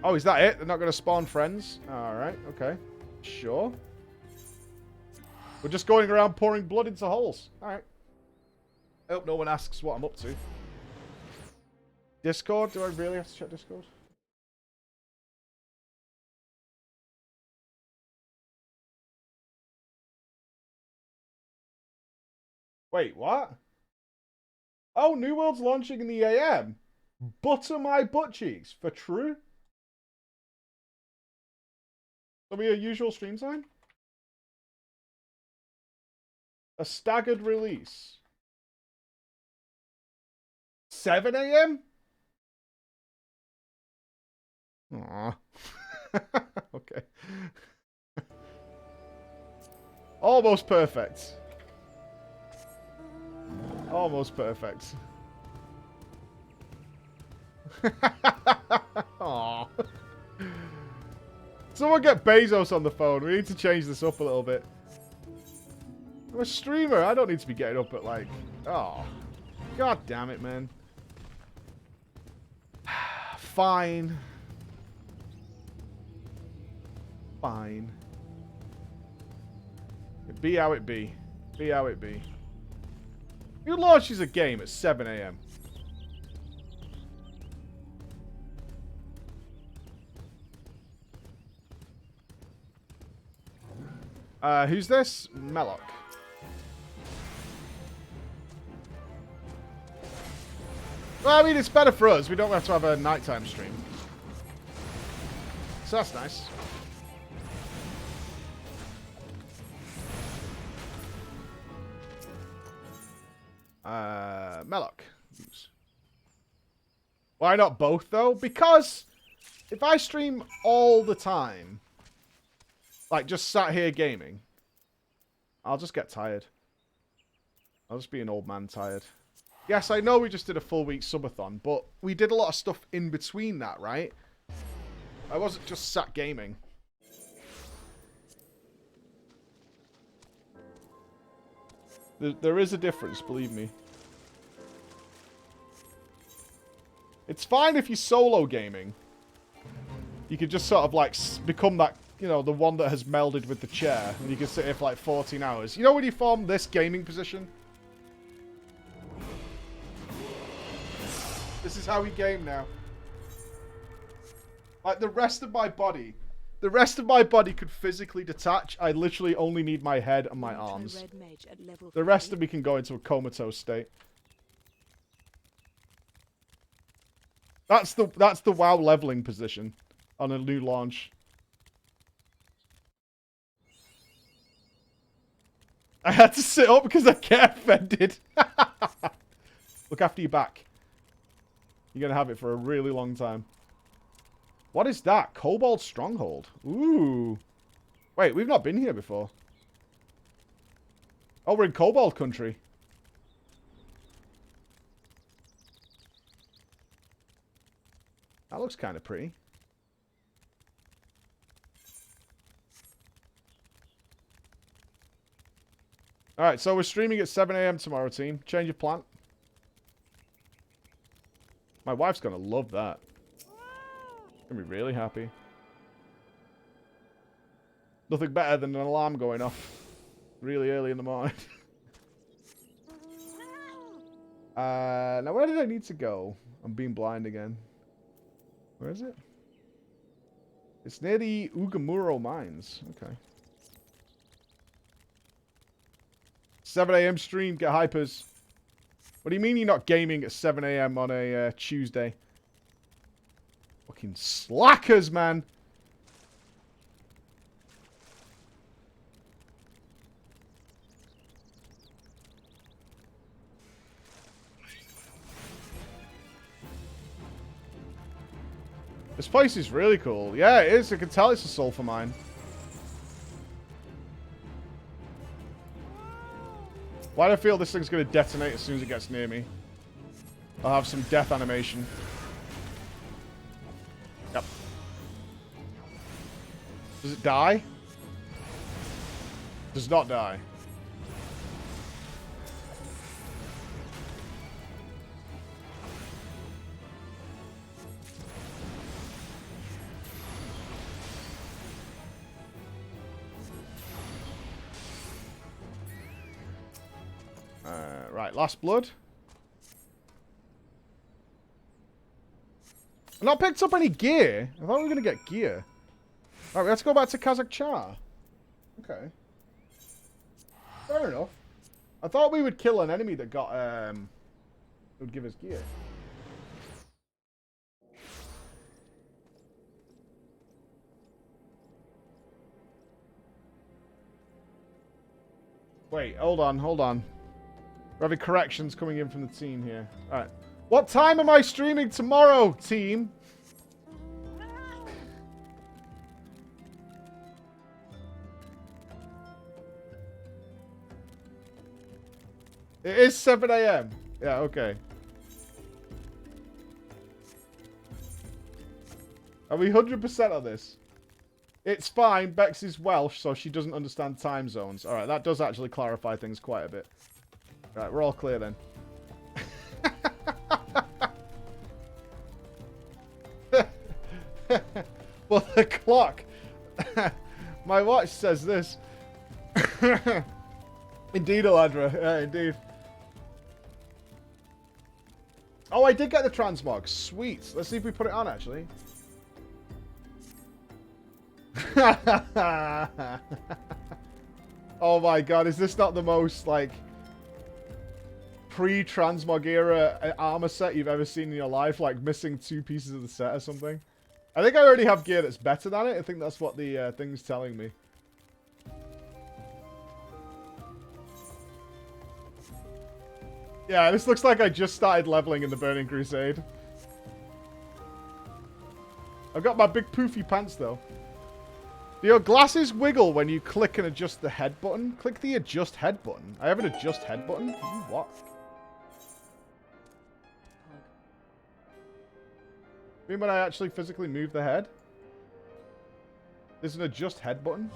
Oh, is that it? They're not going to spawn friends? Alright, okay. Sure. We're just going around pouring blood into holes. Alright. I hope no one asks what I'm up to. Discord? Do I really have to check Discord? Wait, what? Oh, New World's launching in the AM. Butter my butt cheeks. For true? That'll be a usual stream time? A staggered release. 7 AM? Aww. Okay. Almost perfect. Almost perfect. Aww. Someone get Bezos on the phone. We need to change this up a little bit. I'm a streamer. I don't need to be getting up at like... Oh. God damn it, man. Fine. Fine. It be how it be. Be how it be. Who launches a game at 7 AM? Who's this? Meloc. Well, I mean, it's better for us. We don't have to have a nighttime stream. So that's nice. Meloc. Why not both, though? Because if I stream all the time, like just sat here gaming, I'll just get tired. I'll just be an old man tired. Yes, I know we just did a full week subathon, but we did a lot of stuff in between that, right? I wasn't just sat gaming. There is a difference, believe me. It's fine if you're solo gaming. You could just sort of like become that, you know, the one that has melded with the chair. And you can sit here for like 14 hours. You know when you form this gaming position? This is how we game now. Like the rest of my body. The rest of my body could physically detach. I literally only need my head and my arms. The rest of me can go into a comatose state. That's the WoW leveling position on a new launch. I had to sit up because I get offended. Look after your back. You're going to have it for a really long time. What is that? Kobold Stronghold. Ooh. Wait, we've not been here before. Oh, we're in Kobold country. That looks kind of pretty. Alright, so we're streaming at 7 a.m. tomorrow, team. Change of plan. My wife's going to love that. Gonna be really happy. Nothing better than an alarm going off really early in the morning. Now where did I need to go? I'm being blind again. Where is it? It's near the Ugamuro mines. Okay. 7 a.m. stream, get hypers. What do you mean you're not gaming at 7 a.m. on a Tuesday? Fucking slackers, man. This place is really cool. Yeah, it is. I can tell it's a sulfur mine. Why do I feel this thing's going to detonate as soon as it gets near me? I'll have some death animation. Yep. Does it die? Does not die. Right, last blood. I've not picked up any gear. I thought we were going to get gear. Alright, let's go back to Kazakh. Okay. Fair enough. I thought we would kill an enemy that got, would give us gear. Wait, hold on. We're having corrections coming in from the team here. Alright. What time am I streaming tomorrow, team? It is 7 a.m. Yeah, okay. Are we 100% on this? It's fine. Bex is Welsh, so she doesn't understand time zones. Alright, that does actually clarify things quite a bit. Right, we're all clear then. Well, the clock. My watch says this. Indeed, Aladra. Yeah, indeed. Oh, I did get the transmog. Sweet. Let's see if we put it on, actually. Oh my god, is this not the most, like, pre-transmog era armor set you've ever seen in your life? Like, missing 2 pieces of the set or something? I think I already have gear that's better than it. I think that's what the thing's telling me. Yeah, this looks like I just started leveling in the Burning Crusade. I've got my big poofy pants, though. Do your glasses wiggle when you click and adjust the head button? Click the adjust head button. I have an adjust head button? What? You mean when I actually physically move the head? There's an adjust head button?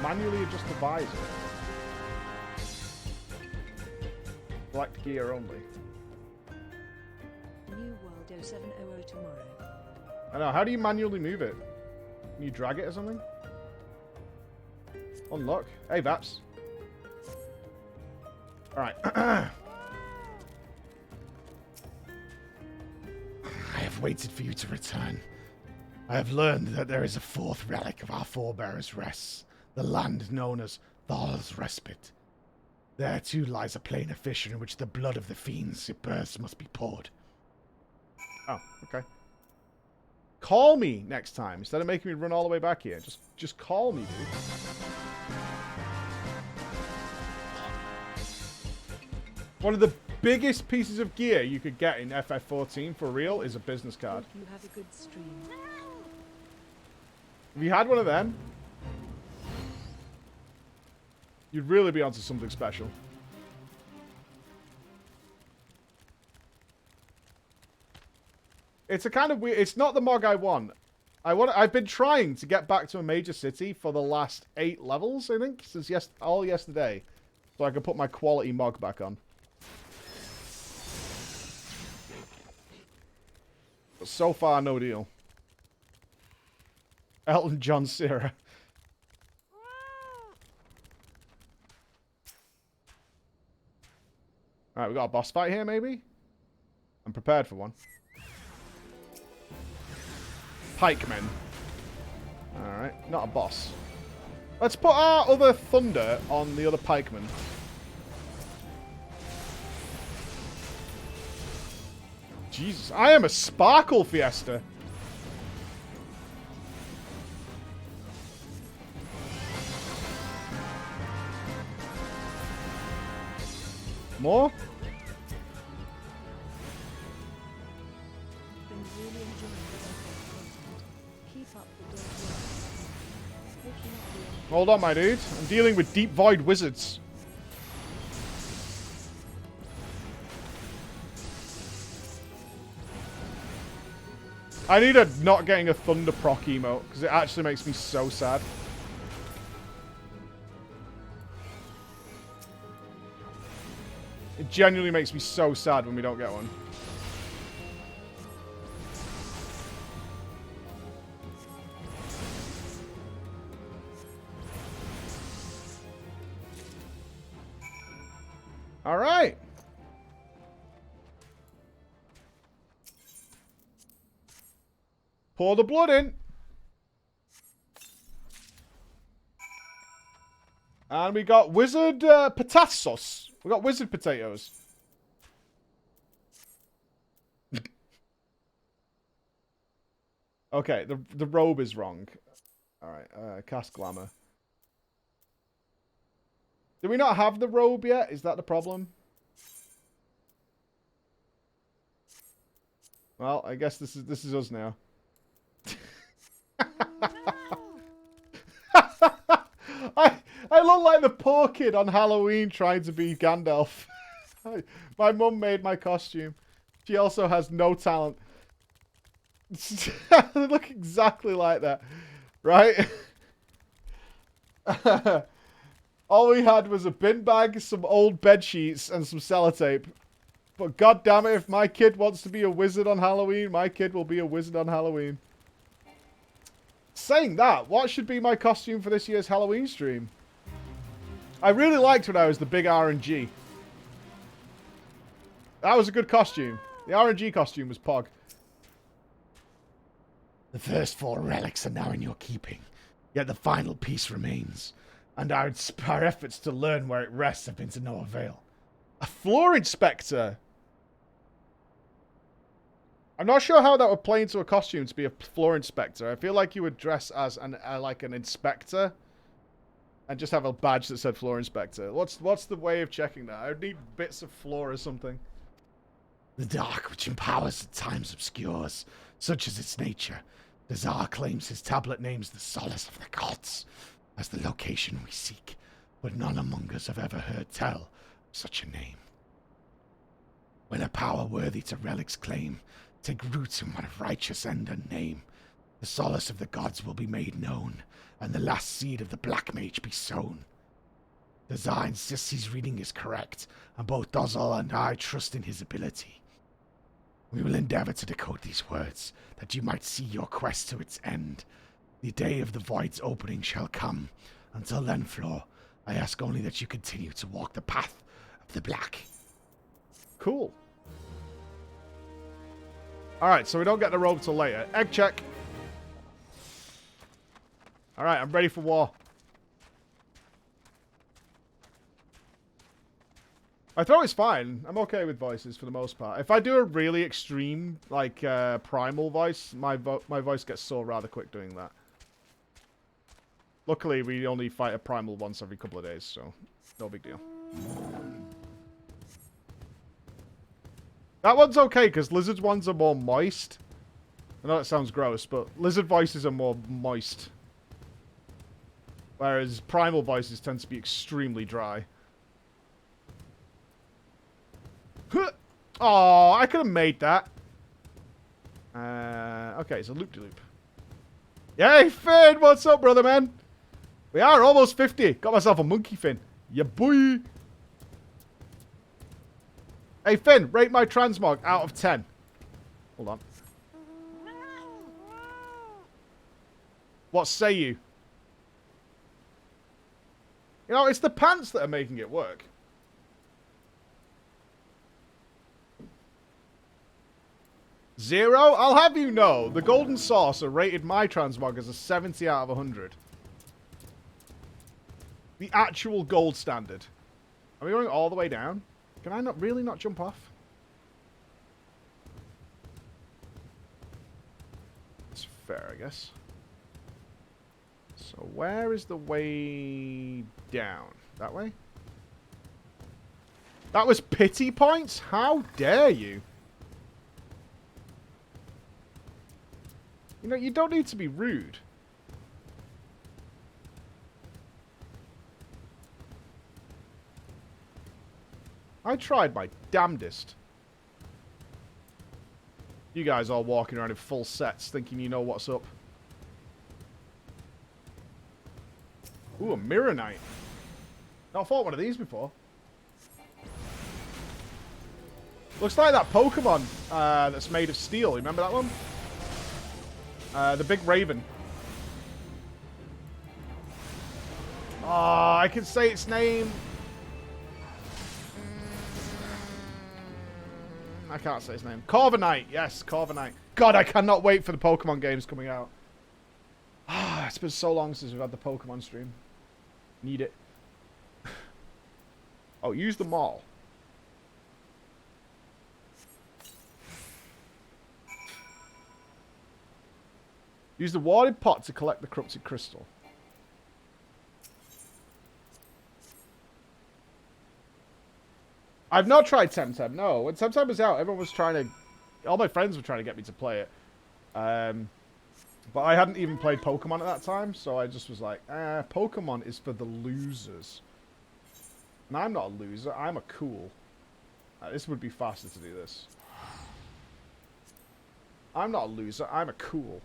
Manually adjust the visor. Select gear only. New World 0700 tomorrow. I know, how do you manually move it? Can you drag it or something? Unlock. Hey, Vaps. Alright. I have waited for you to return. I have learned that there is a 4th relic of our forebears' rests, the land known as Thal's Respite. There too lies a plain of fissure in which the blood of the fiends it births must be poured. Oh, okay. Call me next time instead of making me run all the way back here. Just call me, dude. One of the biggest pieces of gear you could get in FF14 for real is a business card. Hope you have a good stream. If you had one of them, you'd really be onto something special. It's a kind of weird... It's not the Mog I want. I've been trying to get back to a major city for the last 8 levels, I think, since all yesterday. So I can put my quality mog back on. But so far, no deal. Elton John Sierra. Alright, we got a boss fight here, maybe? I'm prepared for one. Pikemen. Alright, not a boss. Let's put our other thunder on the other pikemen. Jesus, I am a sparkle fiesta. More? Been really enjoying the content. Keep up the good work. Picking up the Hold on, my dude. I'm dealing with deep void wizards. I need a not getting a thunder proc emote, because it actually makes me so sad. It genuinely makes me so sad when we don't get one. All right. Pour the blood in. And we got wizard potatoes. We got wizard potatoes. Okay, the robe is wrong. Alright, cast glamour. Do we not have the robe yet? Is that the problem? Well, I guess this is us now. I look like the poor kid on Halloween trying to be Gandalf. My mum made my costume. She also has no talent. They look exactly like that. Right? All we had was a bin bag, some old bed sheets, and some sellotape. But god damn it, if my kid wants to be a wizard on Halloween, my kid will be a wizard on Halloween. Saying that, what should be my costume for this year's Halloween stream? I really liked when I was the big RNG. That was a good costume. The RNG costume was pog. The first 4 relics are now in your keeping, yet the final piece remains, and our efforts to learn where it rests have been to no avail. A floor inspector? I'm not sure how that would play into a costume to be a floor inspector. I feel like you would dress as like an inspector and just have a badge that said floor inspector. What's the way of checking that? I would need bits of floor or something. The dark, which empowers at times obscures, such as its nature. The Tsar claims his tablet names the Solace of the Gods as the location we seek, but none among us have ever heard tell of such a name. When a power worthy to relic's claim take root in what a righteous end and name, the Solace of the Gods will be made known, and the last seed of the Black Mage be sown. The Tsar insists his reading is correct, and both Dozal and I trust in his ability. We will endeavor to decode these words, that you might see your quest to its end. The day of the Void's opening shall come. Until then, Floor, I ask only that you continue to walk the path of the Black. Cool. Alright, so we don't get the robe till later. Egg check. Alright, I'm ready for war. My throat is fine. I'm okay with voices for the most part. If I do a really extreme, like, primal voice, my voice gets sore rather quick doing that. Luckily, we only fight a primal once every couple of days, so no big deal. That one's okay, because lizard ones are more moist. I know that sounds gross, but lizard voices are more moist. Whereas primal voices tend to be extremely dry. Oh, I could have made that. Okay, it's a loop-de-loop. Hey, Finn, what's up, brother, man? We are almost 50. Got myself a monkey fin. Yeah, boy. Hey, Finn, rate my transmog out of 10. Hold on. What say you? You know, it's the pants that are making it work. Zero? I'll have you know, the Golden Saucer rated my transmog as a 70 out of 100. The actual gold standard. Are we going all the way down? Can I not really not jump off? It's fair, I guess. So where is the way down? That way? That was pity points? How dare you? You know, you don't need to be rude. I tried my damnedest. You guys all walking around in full sets thinking you know what's up. Ooh, a Mirror Knight. Not fought one of these before. Looks like that Pokemon that's made of steel. Remember that one? The big raven. Oh, I can say its name. I can't say its name. Corviknight. Yes, Corviknight. God, I cannot wait for the Pokemon games coming out. Ah, it's been so long since we've had the Pokemon stream. Need it. Oh, use them all. Use the warded pot to collect the corrupted crystal. I've not tried Temtem, no. When Temtem was out, everyone was trying to... All my friends were trying to get me to play it. But I hadn't even played Pokemon at that time, so I just was like, Pokemon is for the losers. And I'm not a loser, I'm a cool. This would be faster to do this. I'm not a loser, I'm a cool.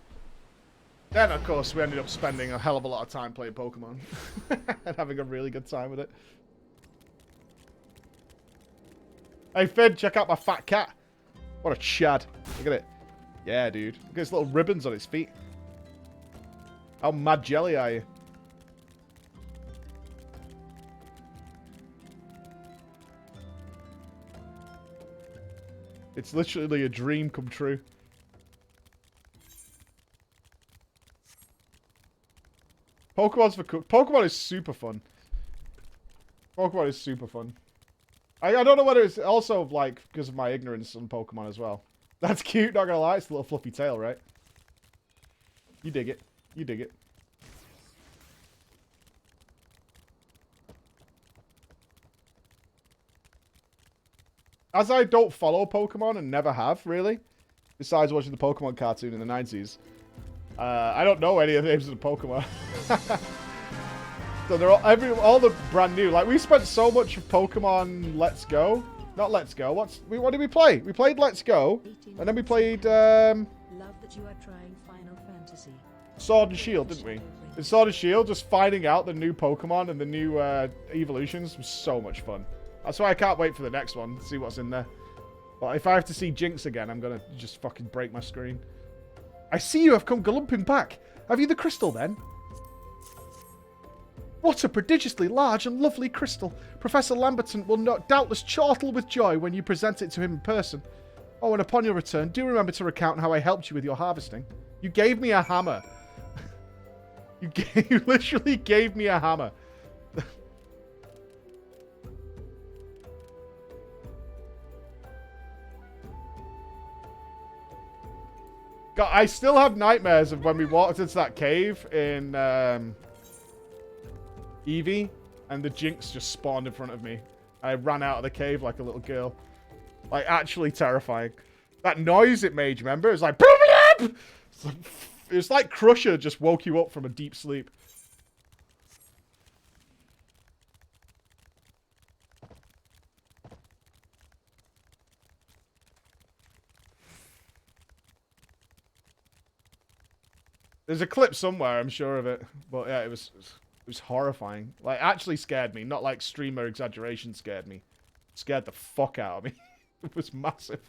Then, of course, we ended up spending a hell of a lot of time playing Pokemon. And having a really good time with it. Hey, Finn, check out my fat cat. What a chad. Look at it. Yeah, dude. Look at his little ribbons on his feet. How mad jelly are you? It's literally a dream come true. Pokemon is super fun. Pokemon is super fun. I don't know whether it's also, like, because of my ignorance on Pokemon as well. That's cute, not gonna lie. It's a little fluffy tail, right? You dig it. You dig it. As I don't follow Pokemon and never have, really, besides watching the Pokemon cartoon in the 90s, I don't know any of the names of the Pokemon. So they're all the brand new. Like, we spent so much of Pokemon Let's Go. Not Let's Go. What did we play? We played Let's Go, and then we played Love that you are trying Final Fantasy. Sword and Shield, didn't we? In Sword and Shield, just finding out the new Pokemon and the new evolutions was so much fun. That's why I can't wait for the next one to see what's in there. But if I have to see Jinx again, I'm gonna just fucking break my screen. I see you have come galumping back. Have you the crystal then? What a prodigiously large and lovely crystal. Professor Lamberton will doubtless chortle with joy when you present it to him in person. Oh, and upon your return, do remember to recount how I helped you with your harvesting. You gave me a hammer. You literally gave me a hammer. God, I still have nightmares of when we walked into that cave in Eevee, and the Jinx just spawned in front of me. I ran out of the cave like a little girl. Like, actually terrifying. That noise it made, remember? It was like... It was like Crusher just woke you up from a deep sleep. There's a clip somewhere, I'm sure of it. But yeah, it was horrifying. Like, actually scared me. Not like streamer exaggeration scared me. It scared the fuck out of me. It was massive.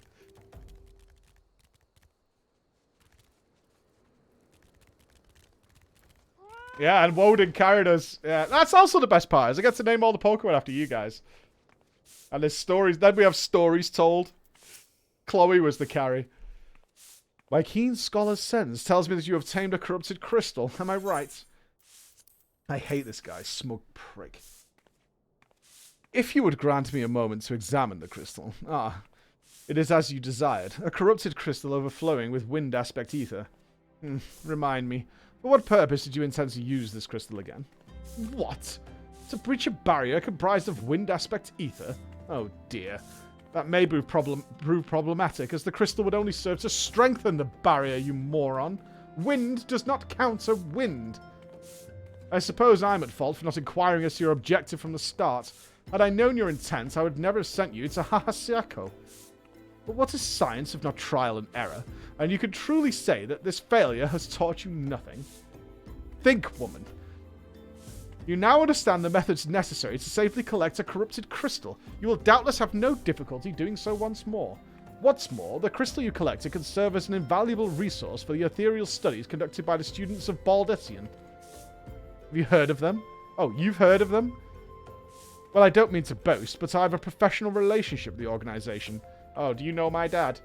Yeah, and Woden carried us. Yeah, that's also the best part, is I get to name all the Pokemon after you guys. And there's stories. Then we have stories told. Chloe was the carry. My keen scholar's sense tells me that you have tamed a corrupted crystal. Am I right? I hate this guy, smug prick. If you would grant me a moment to examine the crystal. Ah, it is as you desired. A corrupted crystal overflowing with wind aspect ether. Remind me. For what purpose did you intend to use this crystal again? What? To breach a barrier comprised of wind aspect ether? Oh dear. That may prove problematic, as the crystal would only serve to strengthen the barrier, you moron. Wind does not counter wind. I suppose I'm at fault for not inquiring as to your objective from the start. Had I known your intent, I would never have sent you to Hahasiako. But what is science if not trial and error? And you can truly say that this failure has taught you nothing. Think, woman. You now understand the methods necessary to safely collect a corrupted crystal. You will doubtless have no difficulty doing so once more. What's more, the crystal you collected can serve as an invaluable resource for the ethereal studies conducted by the students of Baldessian. Have you heard of them? Oh, you've heard of them? Well, I don't mean to boast, but I have a professional relationship with the organization. Oh, do you know my dad?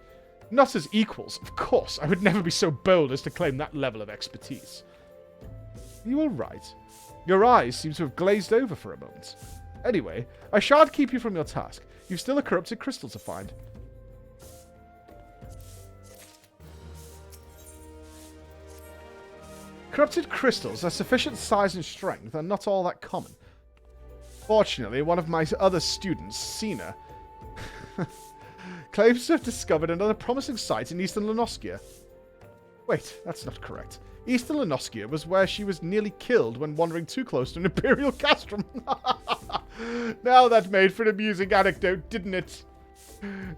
Not as equals, of course. I would never be so bold as to claim that level of expertise. You are right. Your eyes seem to have glazed over for a moment. Anyway, I shan't keep you from your task. You've still a corrupted crystal to find. Corrupted crystals of sufficient size and strength are not all that common. Fortunately, one of my other students, Sina, claims to have discovered another promising site in Eastern Lenoskia. Wait, that's not correct. Eastern Lenoskia was where she was nearly killed when wandering too close to an Imperial castrum. Now that made for an amusing anecdote, didn't it?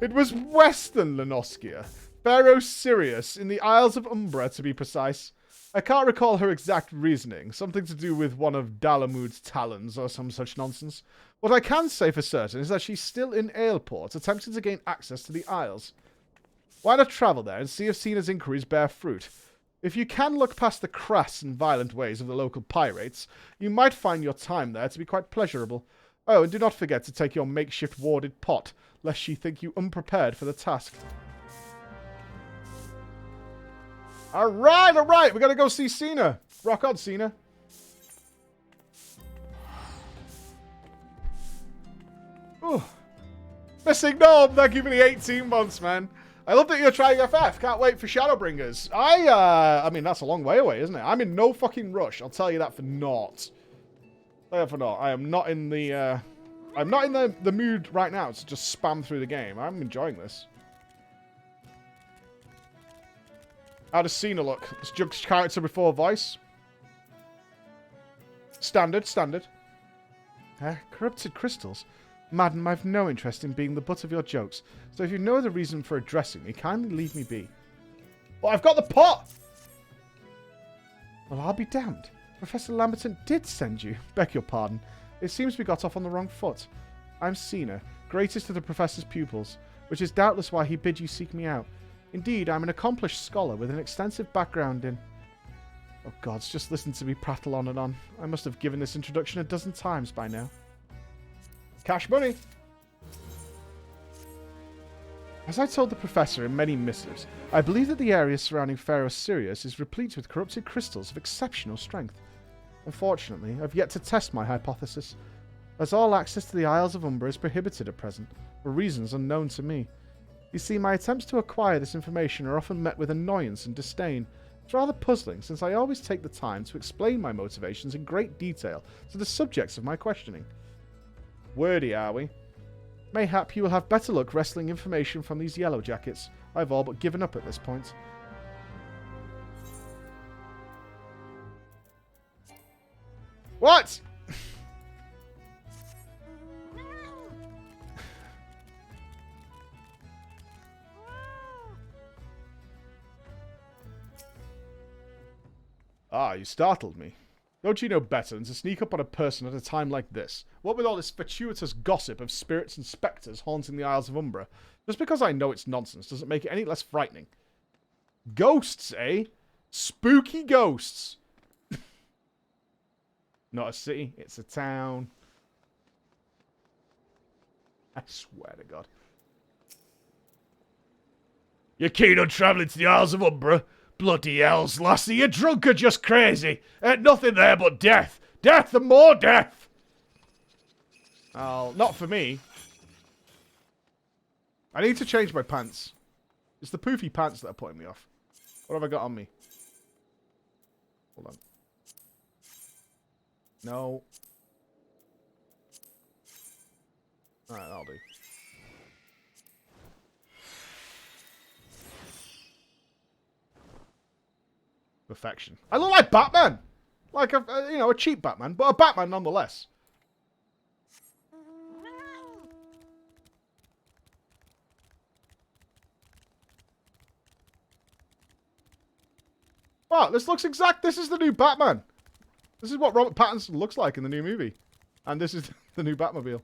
It was Western Lenoskia. Pharaoh Sirius, in the Isles of Umbra, to be precise. I can't recall her exact reasoning. Something to do with one of Dalamud's talons or some such nonsense. What I can say for certain is that she's still in Aleport, attempting to gain access to the Isles. Why not travel there and see if Sina's inquiries bear fruit? If you can look past the crass and violent ways of the local pirates, you might find your time there to be quite pleasurable. Oh, and do not forget to take your makeshift warded pot, lest she think you unprepared for the task. Alright, we gotta go see Sina. Rock on, Sina. Ooh. Missing Gnome, thank you for the 18 months, man. I love that you're trying FF. Can't wait for Shadowbringers. I mean, that's a long way away, isn't it? I'm in no fucking rush. I'll tell you that for naught. I am not in the, I'm not in the mood right now to just spam through the game. I'm enjoying this. How does Cena look? It's just character before voice. Standard. Corrupted crystals. Madam, I've no interest in being the butt of your jokes, so if you know the reason for addressing me, kindly leave me be. Well, I've got the pot! Well, I'll be damned. Professor Lamberton did send you. Beg your pardon. It seems we got off on the wrong foot. I'm Sina, greatest of the Professor's pupils, which is doubtless why he bid you seek me out. Indeed, I'm an accomplished scholar with an extensive background in... Oh gods, just listen to me prattle on and on. I must have given this introduction a dozen times by now. Cash money! As I told the Professor in many missives, I believe that the area surrounding Pharaoh Sirius is replete with corrupted crystals of exceptional strength. Unfortunately, I've yet to test my hypothesis, as all access to the Isles of Umbra is prohibited at present, for reasons unknown to me. You see, my attempts to acquire this information are often met with annoyance and disdain. It's rather puzzling, since I always take the time to explain my motivations in great detail to the subjects of my questioning. Wordy, are we? Mayhap you will have better luck wresting information from these yellow jackets. I've all but given up at this point. What? Ah, you startled me. Don't you know better than to sneak up on a person at a time like this? What with all this fortuitous gossip of spirits and spectres haunting the Isles of Umbra? Just because I know it's nonsense doesn't make it any less frightening. Ghosts, eh? Spooky ghosts. Not a city, it's a town. I swear to God. You're keen on travelling to the Isles of Umbra? Bloody hells, lassie, you're drunk or just crazy. Ain't nothing there but death. Death and more death. Oh, not for me. I need to change my pants. It's the poofy pants that are putting me off. What have I got on me? Hold on. No. Alright, that'll do. Perfection. I look like Batman! Like a cheap Batman, but a Batman nonetheless. Wow, this looks exact. This is the new Batman. This is what Robert Pattinson looks like in the new movie. And this is the new Batmobile.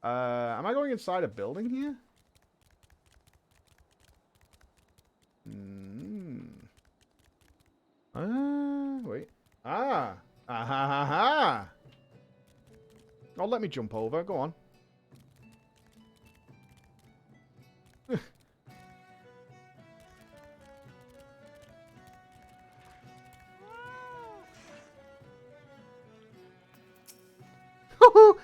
Am I going inside a building here? Wait. Ah ha ha ha. Oh, let me jump over. Go on.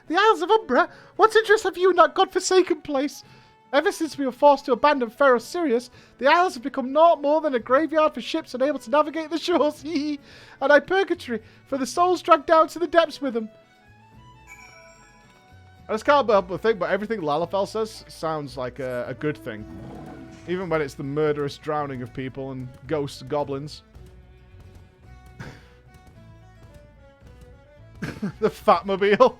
The Isles of Umbra? What interest have you in that godforsaken place? Ever since we were forced to abandon Pharaoh Sirius, the Isles have become naught more than a graveyard for ships unable to navigate the shores. And a purgatory for the souls dragged down to the depths with them. I just can't help but think, but everything Lalafell says sounds like a good thing. Even when it's the murderous drowning of people and ghosts and goblins. The Fatmobile.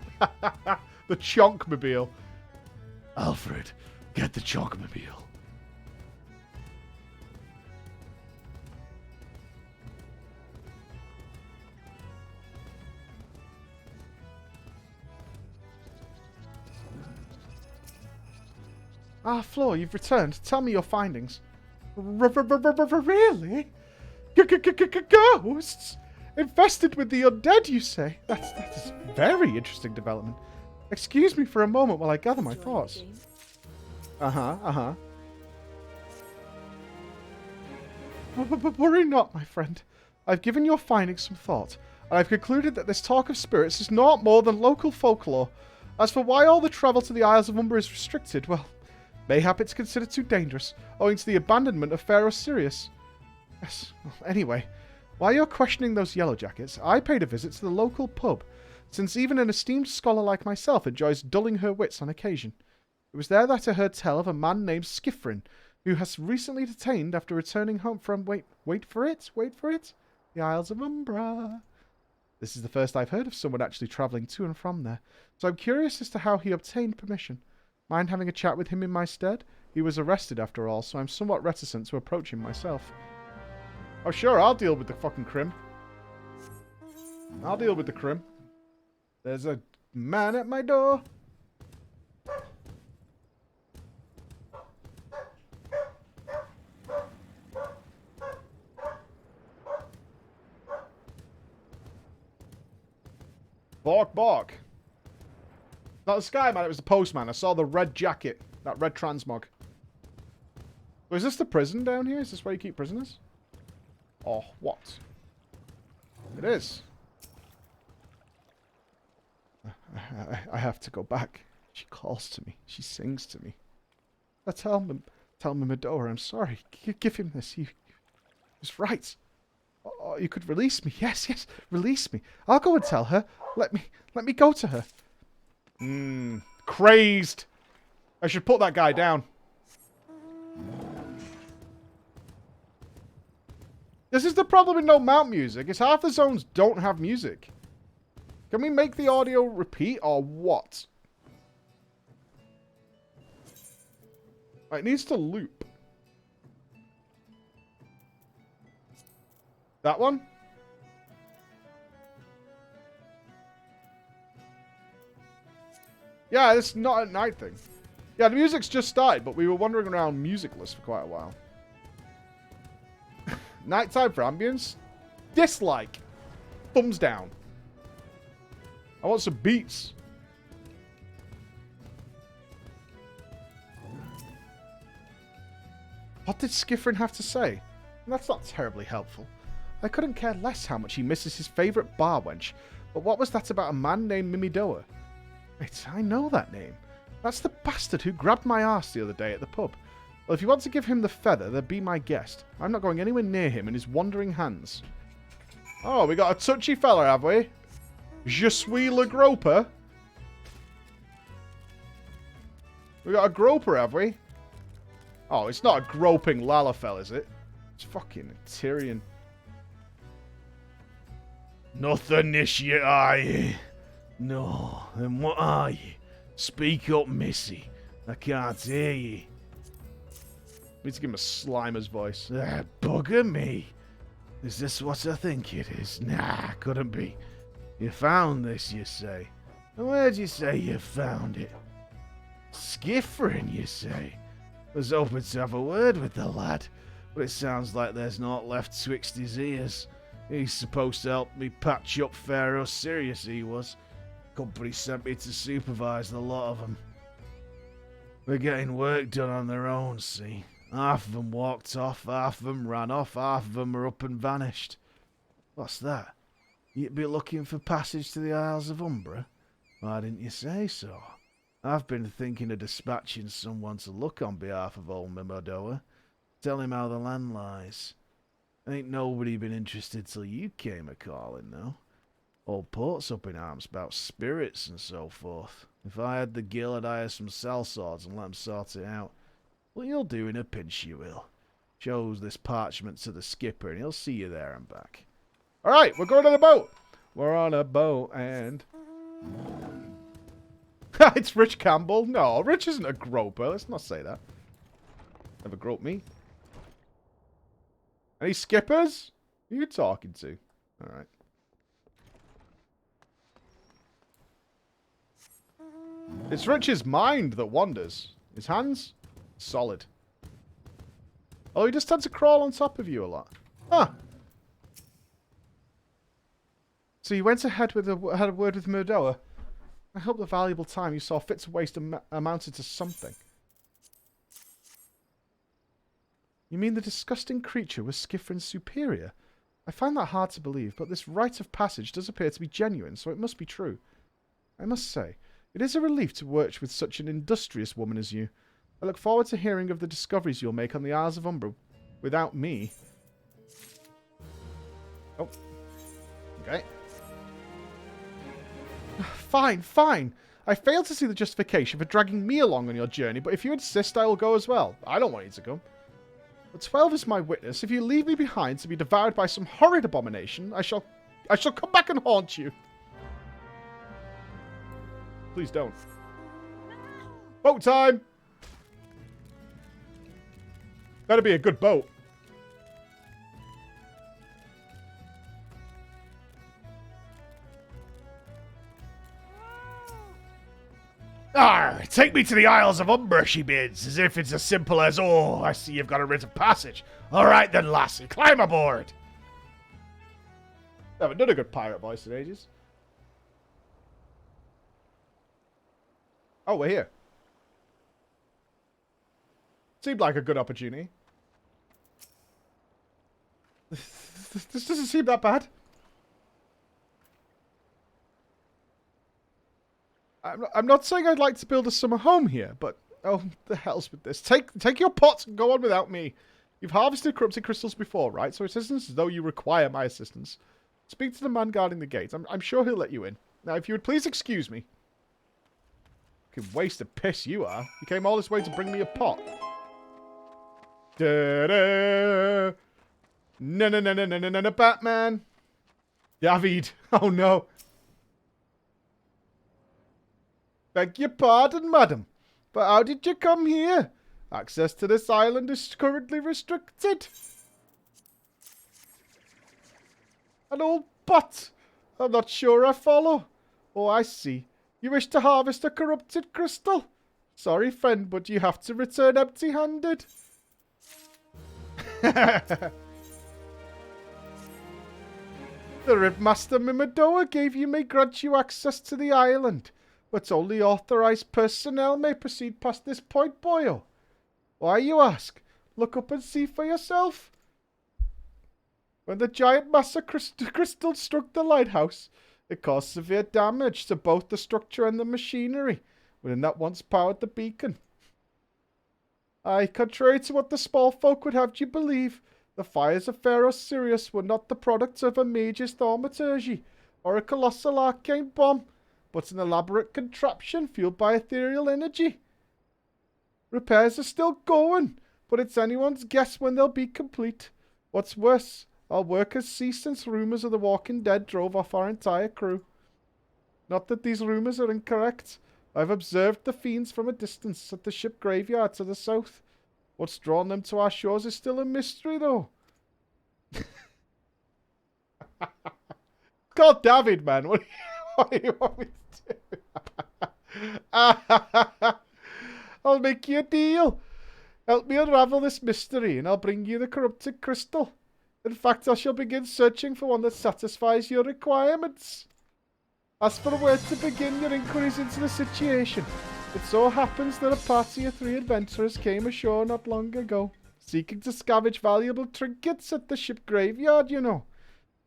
The Chonkmobile. Alfred, get the Chonkmobile. Ah, Flo, you've returned. Tell me your findings. Really? Ghosts? Infested with the undead, you say? That is a very interesting development. Excuse me for a moment while I gather my thoughts. Worry not, my friend. I've given your findings some thought, and I've concluded that this talk of spirits is naught more than local folklore. As for why all the travel to the Isles of Umbra is restricted, well, mayhap it's considered too dangerous, owing to the abandonment of Pharaoh Sirius. Yes, well, anyway, while you're questioning those yellow jackets, I paid a visit to the local pub, since even an esteemed scholar like myself enjoys dulling her wits on occasion. It was there that I heard tell of a man named Skifrin, who has recently detained after returning home from, wait for it, the Isles of Umbra. This is the first I've heard of someone actually travelling to and from there, so I'm curious as to how he obtained permission. Mind having a chat with him in my stead? He was arrested after all, so I'm somewhat reticent to approach him myself. Oh sure, I'll deal with the fucking crim. I'll deal with the crim. There's a man at my door. Bark, bark. Not the sky man, it was the postman. I saw the red jacket. That red transmog. So is this the prison down here? Is this where you keep prisoners? Or what? It is. I have to go back. She calls to me. She sings to me. I tell him, Medora, I'm sorry. Give him this. He was right. Oh, you could release me. Yes, yes, release me. I'll go and tell her. Let me go to her. Crazed. I should put that guy down. This is the problem with no mount music. Is half the zones don't have music. Can we make the audio repeat or what? It needs to loop. That one? Yeah, it's not at night thing. Yeah, the music's just started, but we were wandering around musicless for quite a while. Nighttime for ambience? Dislike. Thumbs down. I want some beats. What did Skiffrin have to say? That's not terribly helpful. I couldn't care less how much he misses his favourite bar wench, but what was that about a man named Mimidoa? Wait, I know that name. That's the bastard who grabbed my arse the other day at the pub. Well, if you want to give him the feather, then be my guest. I'm not going anywhere near him and his wandering hands. Oh, we got a touchy fella, have we? Je suis le groper. We got a groper, have we? Oh, it's not a groping Lalafell, is it? It's fucking Tyrion. Nothing this yet, are you? No, then what are you? Speak up, missy. I can't hear you. Need to give him a Slimer's voice. Bugger me. Is this what I think it is? Nah, couldn't be. You found this, you say? And where'd you say you found it? Skiffrin, you say? Was hoping to have a word with the lad, but it sounds like there's naught left twixt his ears. He's supposed to help me patch up Pharaoh Sirius, he was. Company sent me to supervise the lot of them. They're getting work done on their own, see? Half of them walked off, half of them ran off, half of them are up and vanished. What's that? You'd be looking for passage to the Isles of Umbra? Why didn't you say so? I've been thinking of dispatching someone to look on behalf of old Mimidoa. Tell him how the land lies. Ain't nobody been interested till you came a-calling, though. Old Port's up in arms about spirits and so forth. If I had the gill, I'd hire some sellswords and let 'em sort it out. Well, you'll do in a pinch, you will. Shows this parchment to the skipper, and he'll see you there and back. Alright, we're going on a boat. We're on a boat, and... It's Rich Campbell. No, Rich isn't a groper. Let's not say that. Never groped me. Any skippers? Who are you talking to? Alright. It's Rich's mind that wanders. His hands? Solid. Oh, he just tends to crawl on top of you a lot. Huh. So you went ahead with had a word with Mimidoa. I hope the valuable time you saw fit to waste amounted to something. You mean the disgusting creature was Skiffrin's superior? I find that hard to believe, but this rite of passage does appear to be genuine, so it must be true. I must say, it is a relief to work with such an industrious woman as you. I look forward to hearing of the discoveries you'll make on the Isles of Umbra without me. Oh. Okay. Fine, fine. I failed to see the justification for dragging me along on your journey, but if you insist, I will go as well. I don't want you to come. But 12 is my witness. If you leave me behind to be devoured by some horrid abomination, I shall come back and haunt you. Please don't. Boat time! Better be a good boat. Arr, take me to the Isles of Umbra, she bids, as if it's as simple as, oh, I see you've got a writ of passage. All right then, lassie, climb aboard. I haven't done a good pirate voice in ages. Oh, we're here. Seemed like a good opportunity. This doesn't seem that bad. I'm not saying I'd like to build a summer home here, but oh, the hell's with this. Take your pots and go on without me. You've harvested corrupted crystals before, right? So it isn't as though you require my assistance. Speak to the man guarding the gate. I'm sure he'll let you in. Now, if you would please excuse me. Fucking waste of piss you are. You came all this way to bring me a pot. Da-da. No, Batman. David. Oh, no. Beg your pardon, madam, but how did you come here? Access to this island is currently restricted. An old butt. I'm not sure I follow. Oh, I see. You wish to harvest a corrupted crystal? Sorry, friend, but you have to return empty-handed. The Ripmaster Mimidoa gave you may grant you access to the island, but only authorized personnel may proceed past this point, boyo. Why, you ask? Look up and see for yourself. When the giant mass of crystal struck the lighthouse, it caused severe damage to both the structure and the machinery within that once powered the beacon. Aye, contrary to what the small folk would have you believe, the fires of Pharaoh Sirius were not the product of a mage's thaumaturgy or a colossal arcane bomb, but an elaborate contraption fueled by ethereal energy. Repairs are still going, but it's anyone's guess when they'll be complete. What's worse, our work has ceased since rumours of the Walking Dead drove off our entire crew. Not that these rumours are incorrect. I've observed the fiends from a distance at the ship graveyard to the south. What's drawn them to our shores is still a mystery, though. God, David, man. What do you want me to do? I'll make you a deal. Help me unravel this mystery, and I'll bring you the corrupted crystal. In fact, I shall begin searching for one that satisfies your requirements. As for where to begin your inquiries into the situation, it so happens that a party of 3 adventurers came ashore not long ago, seeking to scavenge valuable trinkets at the ship graveyard, you know.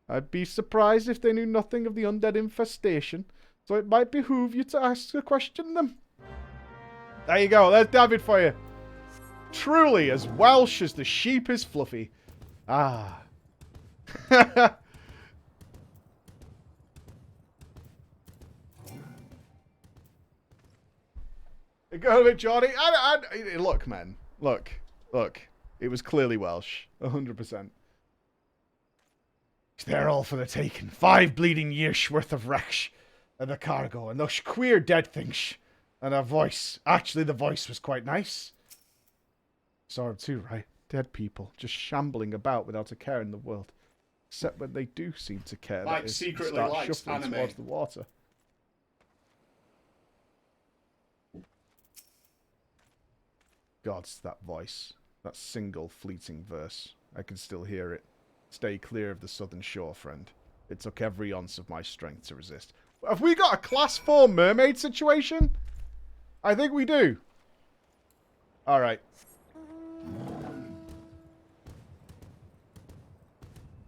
I'd be surprised if they knew nothing of the undead infestation, so it might behoove you to ask or question them. There you go, there's David for you. Truly as Welsh as the sheep is fluffy. Ah. Go with Johnny. Look, man. Look. It was clearly Welsh. 100%. They're all for the taking. 5 bleeding years worth of wrecks and the cargo and those queer dead things. And her voice. Actually, the voice was quite nice. Saw him too, right? Dead people just shambling about without a care in the world. Except when they do seem to care. Mike secretly start likes shuffling anime. towards the water. Gods, that voice. That single fleeting verse. I can still hear it. Stay clear of the southern shore, friend. It took every ounce of my strength to resist. Have we got a class 4 mermaid situation? I think we do. Alright.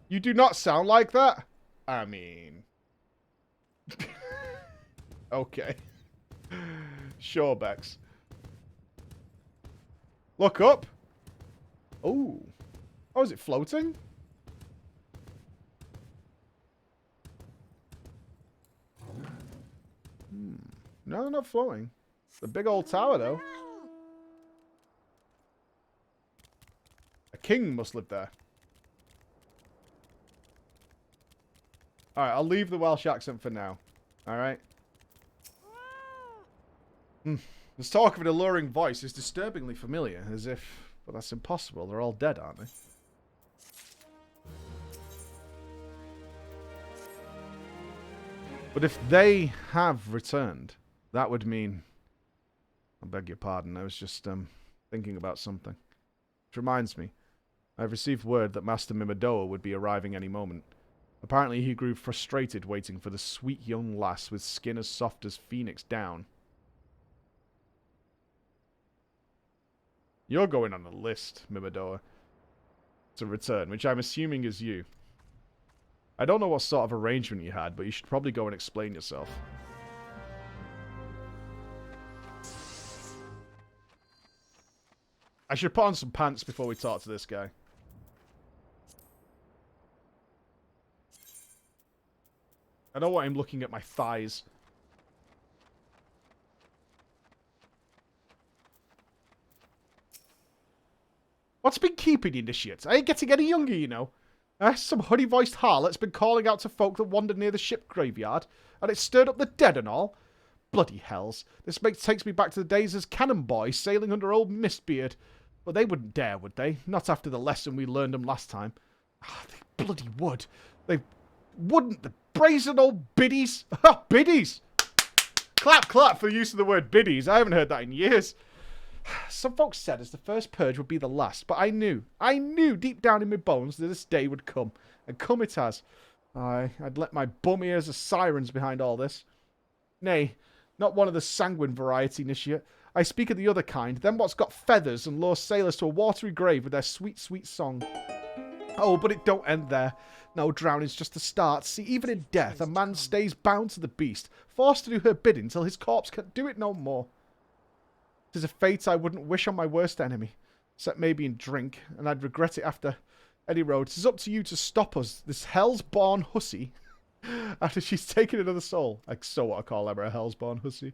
You do not sound like that? I mean... okay. Sure, Bex. Look up. Oh. Oh, is it floating? No, not floating. The big old tower, though. A king must live there. Alright, I'll leave the Welsh accent for now. Alright? This talk of an alluring voice is disturbingly familiar, as if... But that's impossible. They're all dead, aren't they? But if they have returned, that would mean... I beg your pardon, I was just thinking about something. Which reminds me, I've received word that Master Mimidoa would be arriving any moment. Apparently he grew frustrated waiting for the sweet young lass with skin as soft as phoenix down. You're going on the list, Mimidoa, to return, which I'm assuming is you. I don't know what sort of arrangement you had, but you should probably go and explain yourself. I should put on some pants before we talk to this guy. I don't want him looking at my thighs. What's been keeping you, initiates? I ain't getting any younger, you know. Some honey-voiced harlot's been calling out to folk that wandered near the ship graveyard, and it stirred up the dead and all. Bloody hells. This takes me back to the days as cannon boys sailing under old Mistbeard. But they wouldn't dare, would they? Not after the lesson we learned them last time. They bloody would. wouldn't the brazen old biddies? Oh, biddies! Clap, clap for the use of the word biddies. I haven't heard that in years. Some folks said as the first purge would be the last, but I knew deep down in my bones that this day would come. And come it has. I'd let my bum ears as sirens behind all this. Nay, not one of the sanguine variety, Initiate. I speak of the other kind, them what's got feathers and lure sailors to a watery grave with their sweet, sweet song. Oh, but it don't end there. No, drowning's just the start. See, even in death, a man stays bound to the beast, forced to do her bidding till his corpse can't do it no more. 'Tis a fate I wouldn't wish on my worst enemy, except maybe in drink, and I'd regret it after any road. 'Tis up to you to stop us, this hell's-born hussy, after she's taken another soul. I so want to call Emma a hell's-born hussy.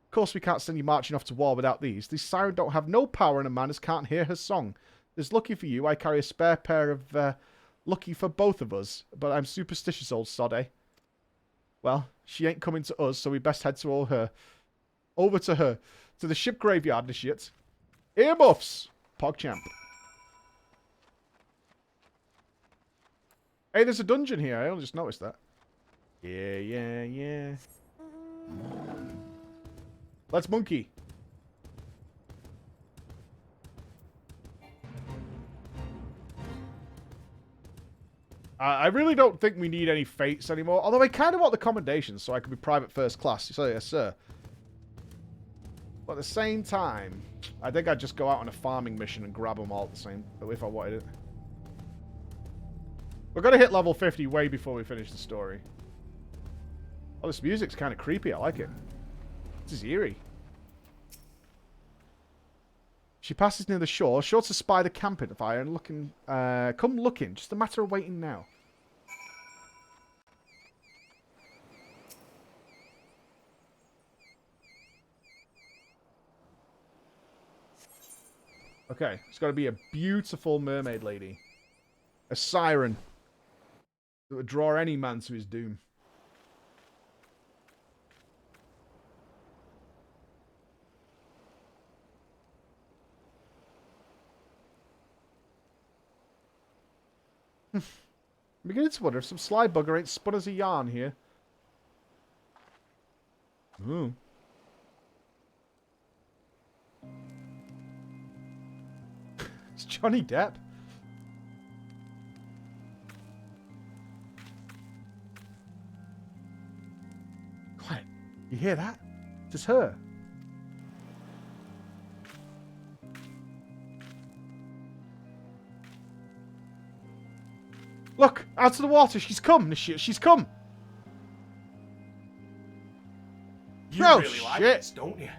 Of course we can't send you marching off to war without these. These siren don't have no power in a man as can't hear her song. There's lucky for you, I carry a spare pair of, lucky for both of us, but I'm superstitious, old sod, eh? Well, she ain't coming to us, so we best head to her. Over to her. To the ship graveyard and shit. Earmuffs! PogChamp. Hey, there's a dungeon here. I only just noticed that. Yeah. Let's monkey. I really don't think we need any fates anymore. Although I kind of want the commendations so I can be private first class. So, yes, sir. But at the same time, I think I'd just go out on a farming mission and grab them all at the same, if I wanted it. We're going to hit level 50 way before we finish the story. Oh, this music's kind of creepy. I like it. This is eerie. She passes near the shore, sure to spy the campfire and looking, come looking. Just a matter of waiting now. Okay, it's got to be a beautiful mermaid lady. A siren. That would draw any man to his doom. I'm beginning to wonder if some sly bugger ain't spun us a yarn here. Ooh. It's Johnny Depp. Quiet. You hear that? It's her. Look! Out of the water! She's come! She's come! You No really like shit. this, don't you?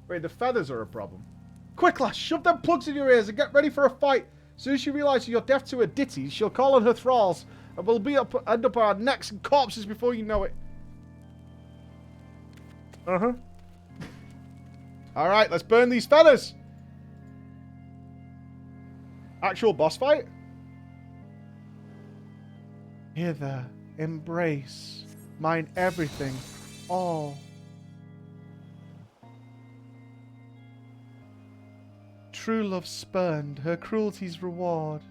Wait, the feathers are a problem. Quick, lass! Shove them plugs in your ears and get ready for a fight! As soon as she realises you're deaf to her ditties, she'll call on her thralls, and we'll end up on our necks and corpses before you know it. Uh-huh. Alright, let's burn these feathers! Actual boss fight? Hither, embrace, mine everything, all. True love spurned, her cruelty's reward.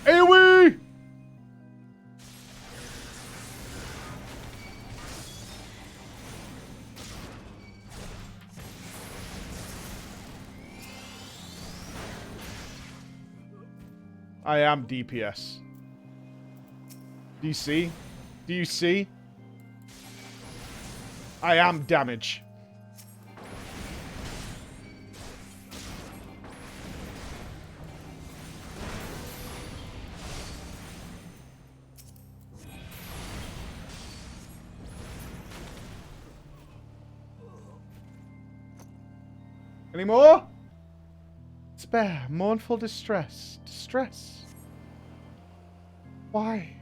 AoE! I am DPS. Do you see? Do you see? I am damage. Any more? Despair, mournful distress. Distress? Why?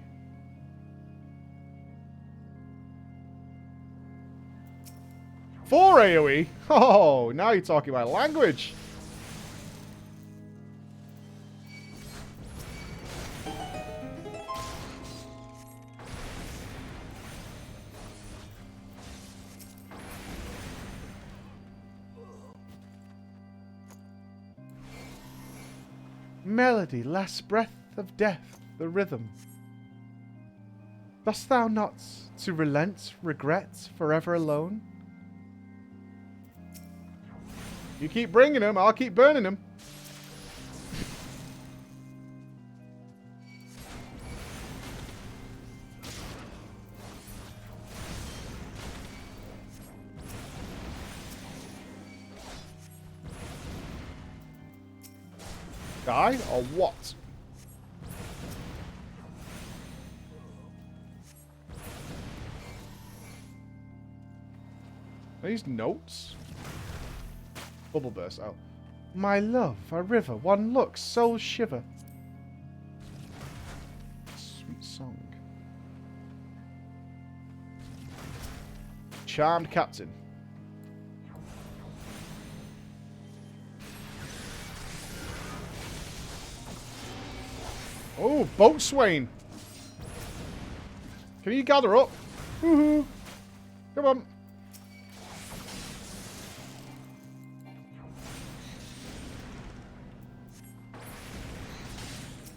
For AoE? Oh, now you're talking my language. Melody, last breath of death, the rhythm. Dost thou not to relent, regret, forever alone? You keep bringing them, I'll keep burning them. Die or what? Are these notes? Bubble burst out. My love, a river, one look, soul shiver. Sweet song. Charmed captain. Oh, boatswain. Can you gather up? Woohoo. Come on.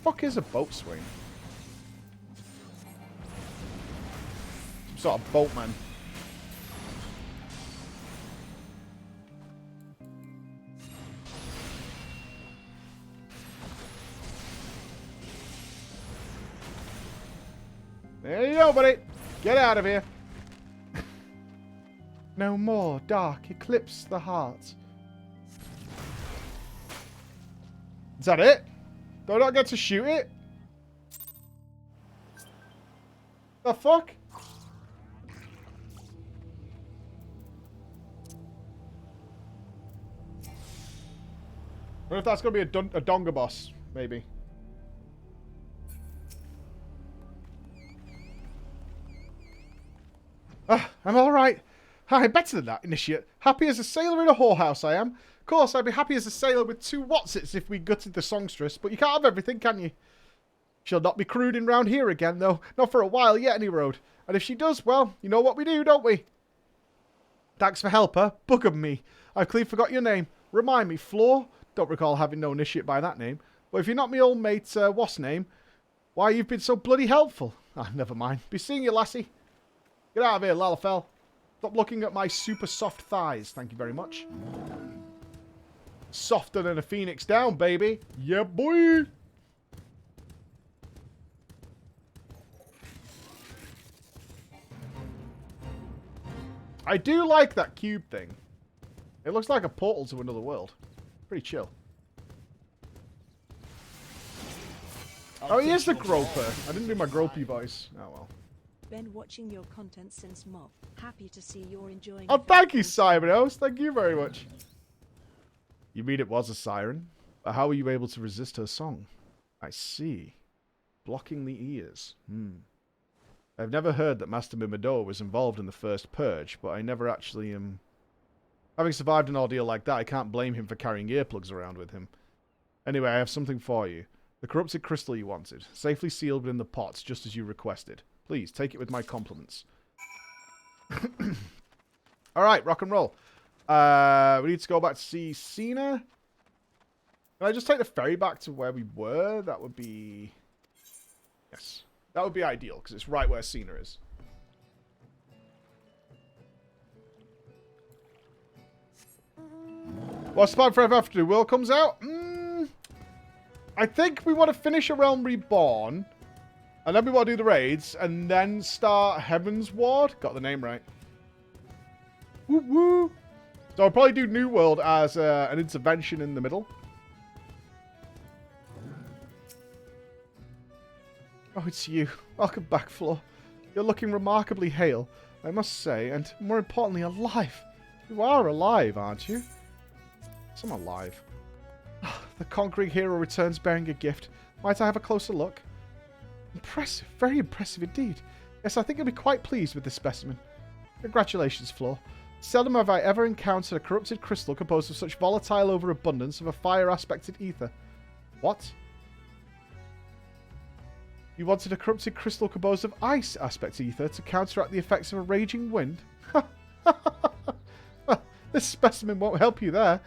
Fuck is a boatswain? Some sort of boatman. There you go, buddy. Get out of here. No more dark eclipse the heart. Is that it? Do I not get to shoot it? The fuck? I wonder if that's going to be a Donga boss, maybe. I'm alright. I'm better than that, initiate. Happy as a sailor in a whorehouse, I am. Of course, I'd be happy as a sailor with 2 Watsits if we gutted the songstress, but you can't have everything, can you? She'll not be cruding round here again, though. Not for a while yet, any road. And if she does, well, you know what we do, don't we? Thanks for helper. Bugger me. I've clean forgot your name. Remind me, Floor? Don't recall having no initiate by that name. But if you're not me old mate, what's name? Why, you've been so bloody helpful. Ah, never mind. Be seeing you, lassie. Get out of here, Lalafell. Stop looking at my super soft thighs. Thank you very much. Softer than a phoenix down, baby. Yeah, boy. I do like that cube thing. It looks like a portal to another world. Pretty chill. Oh, he is the groper. I didn't do my gropey voice. Oh, well. Been watching your content since Mob. Happy to see you're enjoying Oh, thank you, Cybernos. Thank you very much. You mean it was a siren? But how were you able to resist her song? I see. Blocking the ears. I've never heard that Master Mimidor was involved in the first purge, but I never actually Having survived an ordeal like that, I can't blame him for carrying earplugs around with him. Anyway, I have something for you. The corrupted crystal you wanted. Safely sealed within the pots, just as you requested. Please, take it with my compliments. Alright, rock and roll. We need to go back to see Cena. Can I just take the ferry back to where we were? That would be... Yes. That would be ideal, because it's right where Cena is. What's the plan for FF2? Will comes out? I think we want to finish A Realm Reborn. And then we want to do the raids. And then start Heaven's Ward. Got the name right. Woo woo. So I'll probably do New World as an intervention in the middle. Oh, it's you. Welcome back, Flo. You're looking remarkably hale, I must say, and more importantly, alive. You are alive, aren't you? Yes, I'm alive. The conquering hero returns bearing a gift. Might I have a closer look? Impressive. Very impressive indeed. Yes, I think you'll be quite pleased with this specimen. Congratulations, Flo. Seldom have I ever encountered a corrupted crystal composed of such volatile overabundance of a fire-aspected ether. What? You wanted a corrupted crystal composed of ice-aspect ether to counteract the effects of a raging wind? This specimen won't help you there.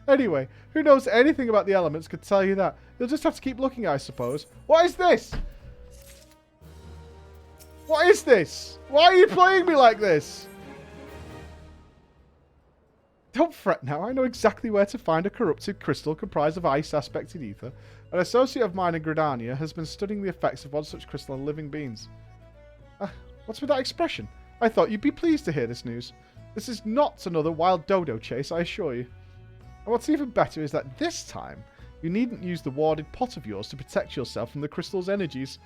Anyway, who knows anything about the elements could tell you that. You'll just have to keep looking, I suppose. What is this? What is this? Why are you playing me like this? Don't fret now. I know exactly where to find a corrupted crystal comprised of ice-aspected ether. An associate of mine in Gridania has been studying the effects of one such crystal on living beings. What's with that expression? I thought you'd be pleased to hear this news. This is not another wild dodo chase, I assure you. And what's even better is that this time, you needn't use the warded pot of yours to protect yourself from the crystal's energies.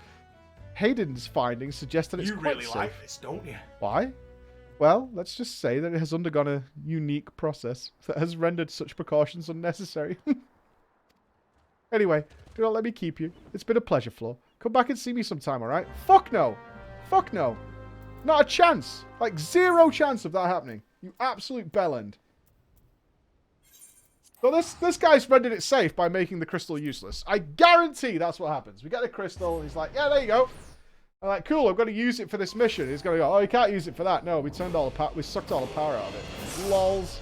Hayden's findings suggest that it's quite really safe. like this, don't you? Why? Well, let's just say that it has undergone a unique process that has rendered such precautions unnecessary. Anyway, do not let me keep you. It's been a pleasure, Flo. Come back and see me sometime, alright? Fuck no! Fuck no! Not a chance! Like, 0 chance of that happening. You absolute bellend. So this guy's rendered it safe by making the crystal useless. I guarantee that's what happens. We get the crystal, and he's like, yeah, there you go. I'm like, cool, I've got to use it for this mission. He's going to go, oh, you can't use it for that. No, we sucked all the power out of it. Lols.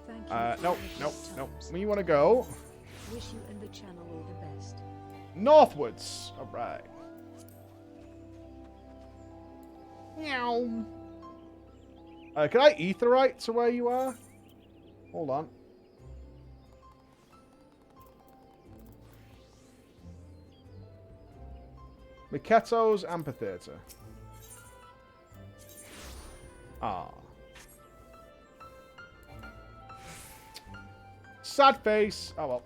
Thank you. Nope. When you want to go? Wish you and the channel all the best. Northwards. All right. Meow. Can I etherite to where you are? Hold on. Miketo's Amphitheater. Ah. Sad face. Oh well.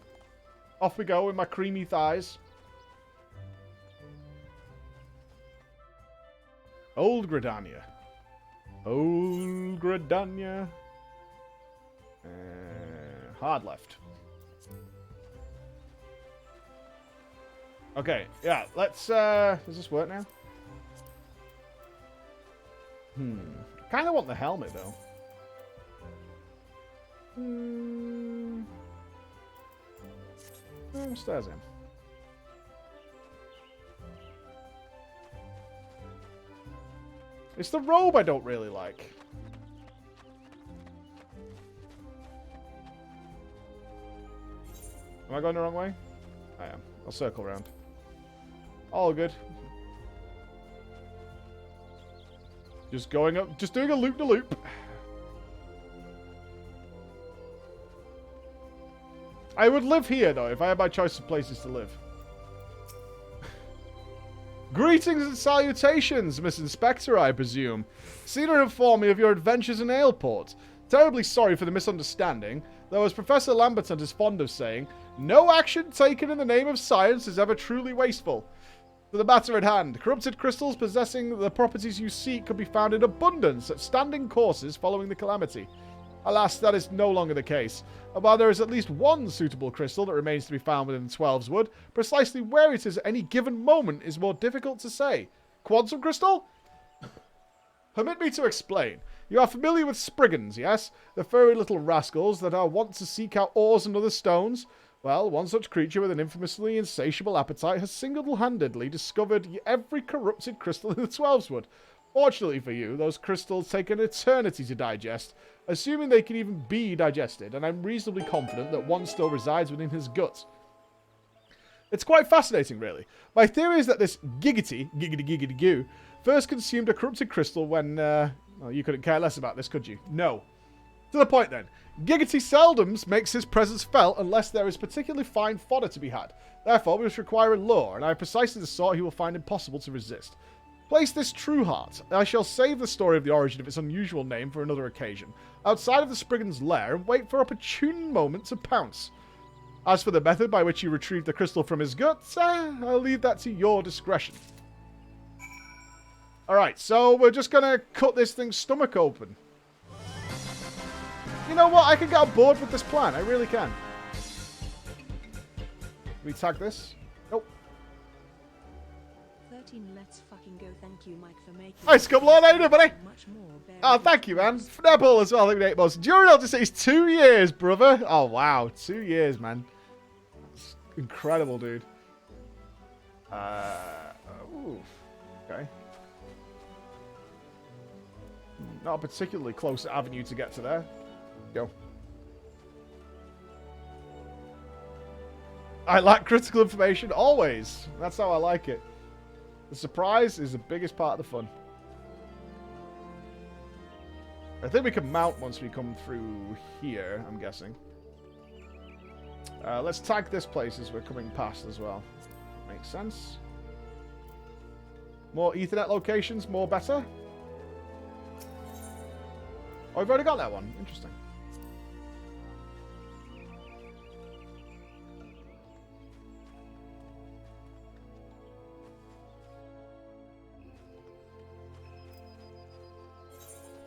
Off we go with my creamy thighs. Old Gridania. Old Gridania. Hard left. Okay, yeah, let's, does this work now? Kind of want the helmet, though. Stairs in. It's the robe I don't really like. Am I going the wrong way? I am. I'll circle around. All good. Just going up, just doing a loop-de-loop. I would live here, though, if I had my choice of places to live. Greetings and salutations, Miss Inspector, I presume. Cena informed me of your adventures in Aleport. Terribly sorry for the misunderstanding, though as Professor Lamberton is fond of saying, no action taken in the name of science is ever truly wasteful. To the matter at hand, corrupted crystals possessing the properties you seek could be found in abundance at standing courses following the calamity. Alas, that is no longer the case. And while there is at least one suitable crystal that remains to be found within 12's Wood, precisely where it is at any given moment is more difficult to say. Quantum crystal? Permit me to explain. You are familiar with Spriggans, yes? The furry little rascals that are wont to seek out ores and other stones? Well, one such creature with an infamously insatiable appetite has single-handedly discovered every corrupted crystal in the 12's Wood. Fortunately for you, those crystals take an eternity to digest, assuming they can even be digested, and I'm reasonably confident that one still resides within his gut. It's quite fascinating, really. My theory is that this giggity-goo, first consumed a corrupted crystal when, well, you couldn't care less about this, could you? No. To the point, then. Giggity seldom makes his presence felt unless there is particularly fine fodder to be had. Therefore, we must require a lure, and I have precisely the sort he will find impossible to resist. Place this true heart. I shall save the story of the origin of its unusual name for another occasion, outside of the Spriggan's lair, and wait for opportune moment to pounce. As for the method by which you retrieve the crystal from his guts, I'll leave that to your discretion. Alright, so we're just gonna cut this thing's stomach open. You know what? I can get on board with this plan. I really can. We tag this? Nope. 13, let's fucking go. Thank you, Mike, for making. Hi, Scublord. How you doing, buddy? Much more. Oh, thank you, man. Fnebble as well. Thank you, 8 months. Durell just says 2 years, brother. Oh, wow. 2 years, man. That's incredible, dude. Ooh. Okay. Not a particularly close avenue to get to there. Go. I lack critical information always. That's how I like it. The surprise is the biggest part of the fun. I think we can mount once we come through here, I'm guessing. Let's tag this place as we're coming past as well. Makes sense. More Ethernet locations, more better. Oh, we've already got that one. Interesting.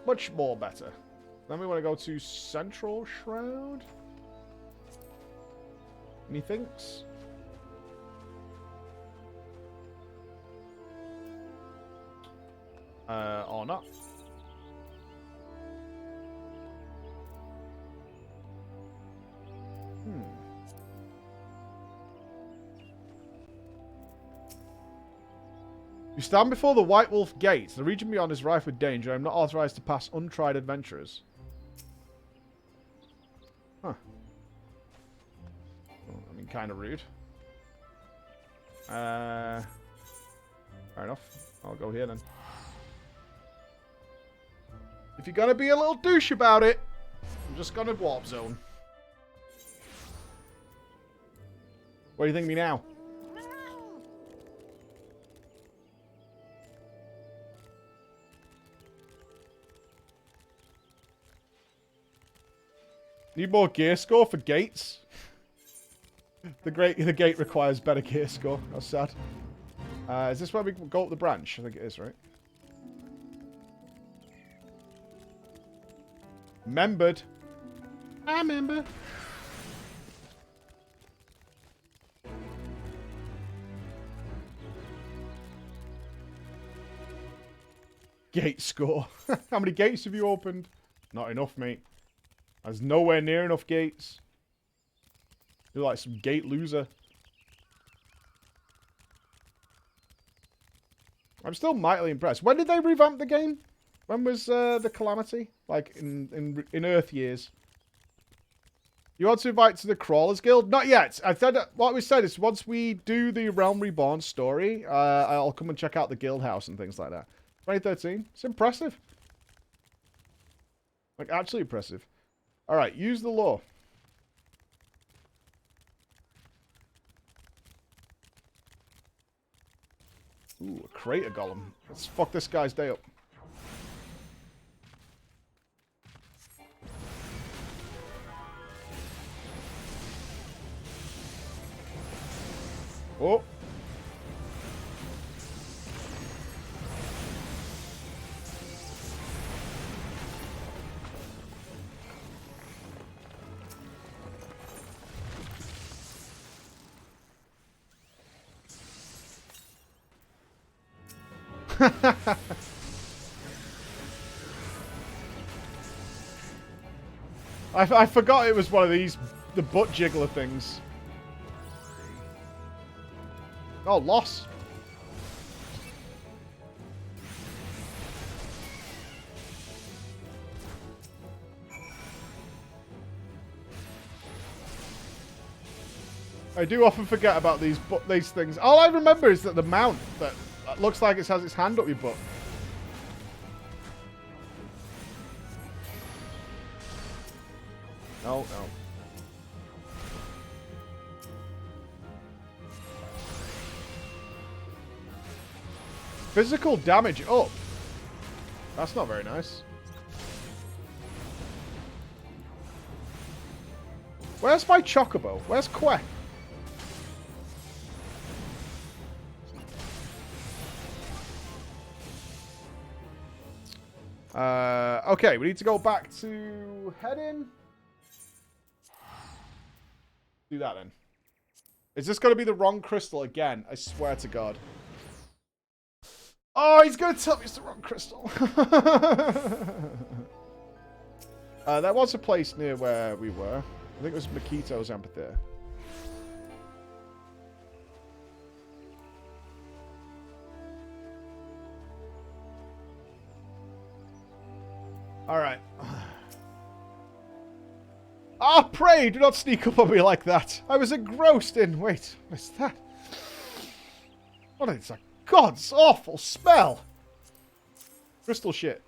Much more better. Then we want to go to Central Shroud. Methinks. Or not. You stand before the White Wolf Gate. The region beyond is rife with danger. I am not authorized to pass untried adventurers. Huh. Well, I mean, kind of rude. Fair enough. I'll go here then. If you're gonna be a little douche about it, I'm just gonna warp zone. What do you think of me now? Need more gear score for gates? The gate requires better gear score. That's sad. Is this where we go up the branch? I think it is, right? Remembered. I remember. Gate score. How many gates have you opened? Not enough, mate. There's nowhere near enough gates. You're like some gate loser. I'm still mightily impressed. When did they revamp the game? When was the Calamity? Like in Earth years. You want to invite to the Crawlers Guild? Not yet. I said what we said is once we do the Realm Reborn story, I'll come and check out the guild house and things like that. 2013. It's impressive. Like actually impressive. All right, use the law. Ooh, a crater golem. Let's fuck this guy's day up. Oh. I forgot it was one of these, the butt jiggler things. Oh, loss. I do often forget about these things. All I remember is that the mount that looks like it has its hand up your butt. No, no. Physical damage up. That's not very nice. Where's my Chocobo? Where's Quack? Okay, we need to go back to head in. Do that then. Is this going to be the wrong crystal again? I swear to God. Oh, he's going to tell me it's the wrong crystal. There was a place near where we were. I think it was Makito's Amphitheater. Alright. Ah, pray, do not sneak up on me like that. I was engrossed in... Wait, what's that? What is that? God's awful smell. Crystal shit.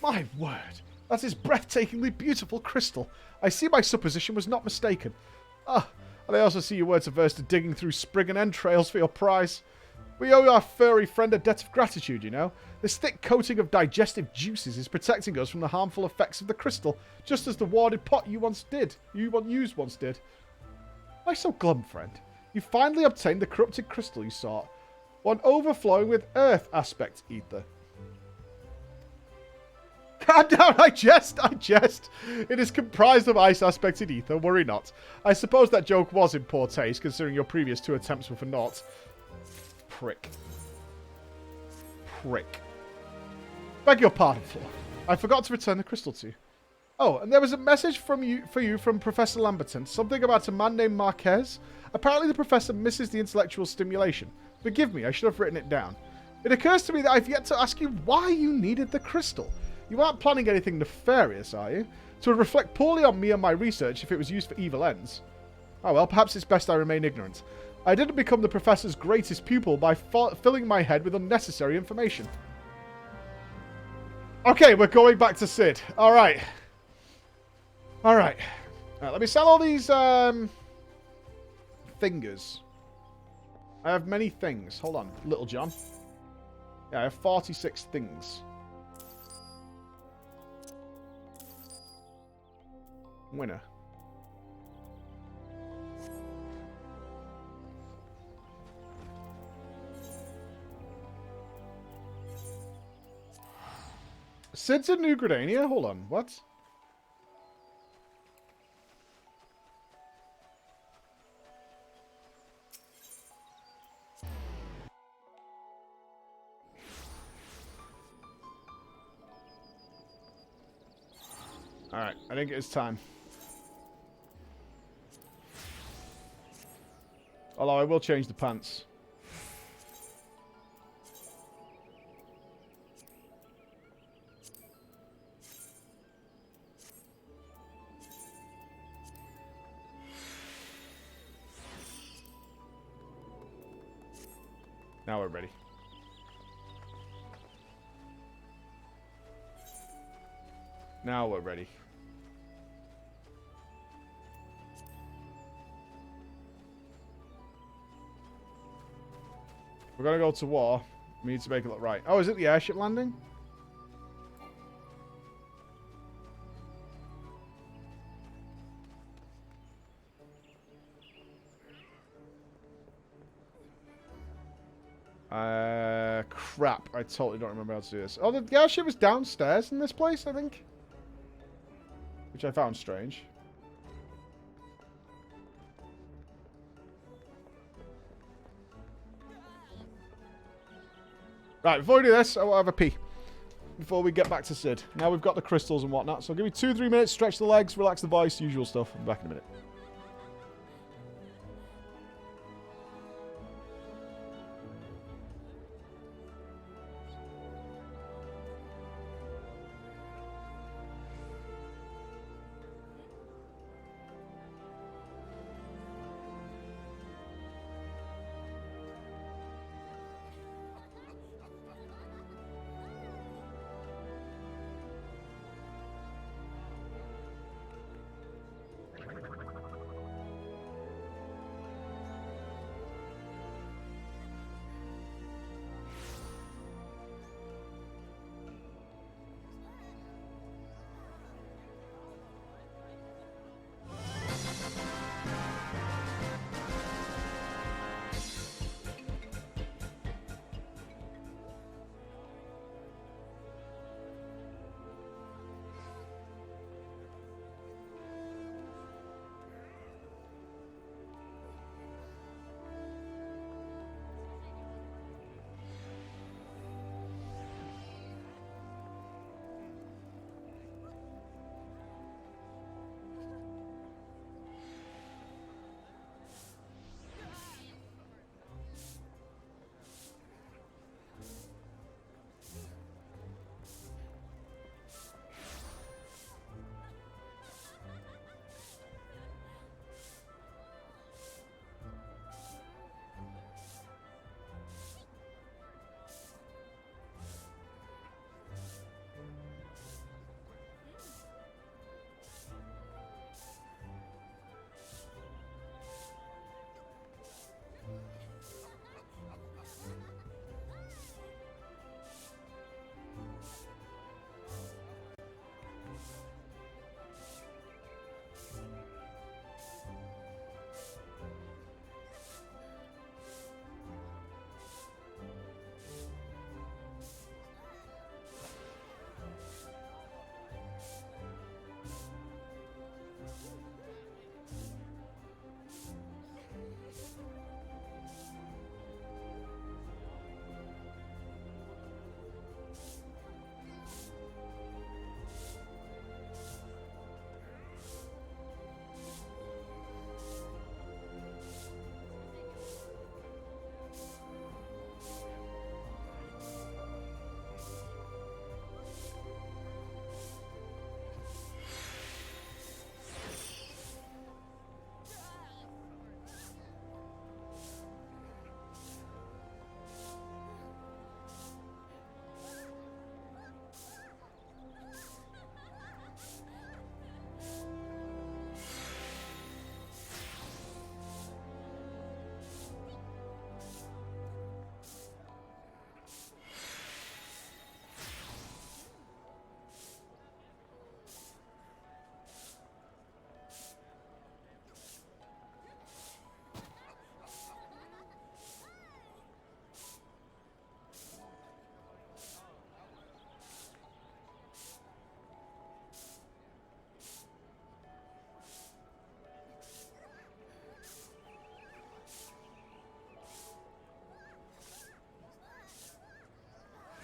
My word. That is breathtakingly beautiful crystal. I see my supposition was not mistaken. Ah, and I also see your words averse to digging through sprig and entrails for your prize. We owe our furry friend a debt of gratitude, you know. This thick coating of digestive juices is protecting us from the harmful effects of the crystal, just as the warded pot you once did. Why so glum, friend? You finally obtained the corrupted crystal you sought. One overflowing with earth aspect ether. Calm down, I jest. It is comprised of ice aspected ether, worry not. I suppose that joke was in poor taste, considering your previous 2 attempts were for naught. Prick. Beg your pardon, Flor. I forgot to return the crystal to you. Oh, and there was a message for you from Professor Lamberton. Something about a man named Marquez. Apparently the professor misses the intellectual stimulation. Forgive me, I should have written it down. It occurs to me that I've yet to ask you why you needed the crystal. You aren't planning anything nefarious, are you? It would reflect poorly on me and my research if it was used for evil ends. Oh well, perhaps it's best I remain ignorant. I didn't become the professor's greatest pupil by filling my head with unnecessary information. Okay, we're going back to Sid. Alright. Alright, let me sell all these, fingers. I have many things. Hold on, Little John. Yeah, I have 46 things. Winner. Sid's in New Gradania? Hold on, what? Alright, I think it's time. Although I will change the pants. Now we're ready. Now we're ready. We're gonna go to war. We need to make it look right. Oh, is it the airship landing? Crap. I totally don't remember how to do this. Oh, the airship was downstairs in this place, I think. Which I found strange. Right, before we do this, I will have a pee. Before we get back to Sid. Now we've got the crystals and whatnot. So give me 2-3 minutes, stretch the legs, relax the voice, usual stuff. I'm back in a minute.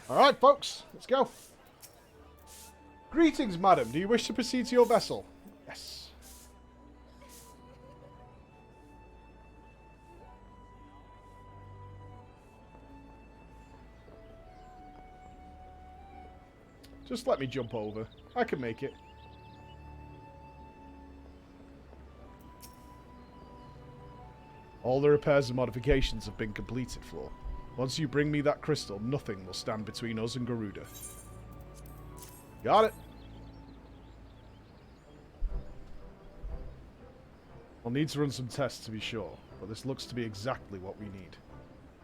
Alright, folks, let's go. Greetings, madam. Do you wish to proceed to your vessel? Yes. Just let me jump over. I can make it. All the repairs and modifications have been completed, Floor. Once you bring me that crystal, nothing will stand between us and Garuda. Got it. I'll need to run some tests to be sure, but this looks to be exactly what we need.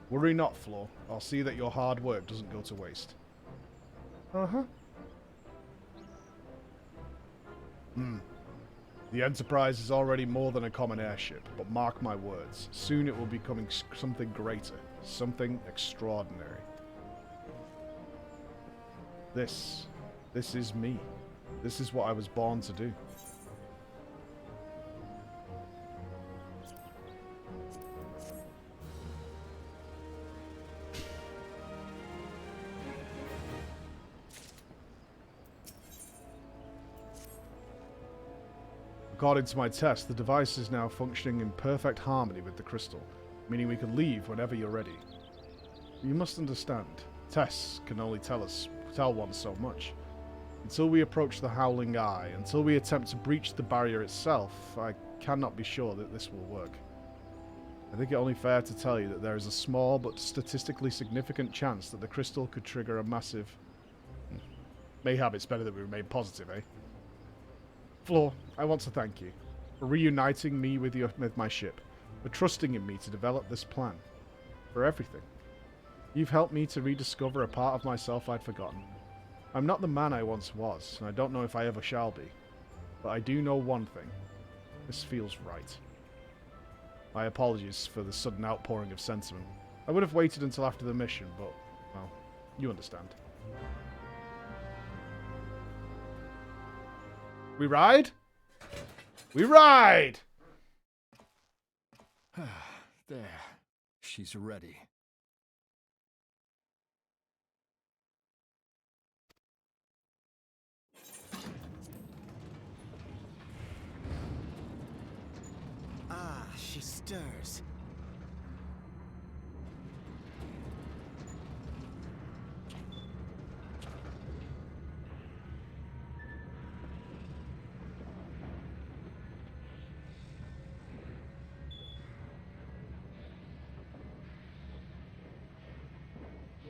Worry not, Floor. I'll see that your hard work doesn't go to waste. Uh-huh. The Enterprise is already more than a common airship, but mark my words, soon it will be becoming something greater, something extraordinary. This is me. This is what I was born to do. According to my test, the device is now functioning in perfect harmony with the crystal, meaning we can leave whenever you're ready. You must understand, tests can only tell one so much. Until we approach the Howling Eye, until we attempt to breach the barrier itself, I cannot be sure that this will work. I think it only fair to tell you that there is a small but statistically significant chance that the crystal could trigger a massive... Mayhap it's better that we remain positive, eh? Floor, I want to thank you for reuniting me with my ship, for trusting in me to develop this plan, for everything. You've helped me to rediscover a part of myself I'd forgotten. I'm not the man I once was, and I don't know if I ever shall be, but I do know one thing. This feels right. My apologies for the sudden outpouring of sentiment. I would have waited until after the mission, but, well, you understand. We ride? We ride! There. She's ready. Ah, she stirs.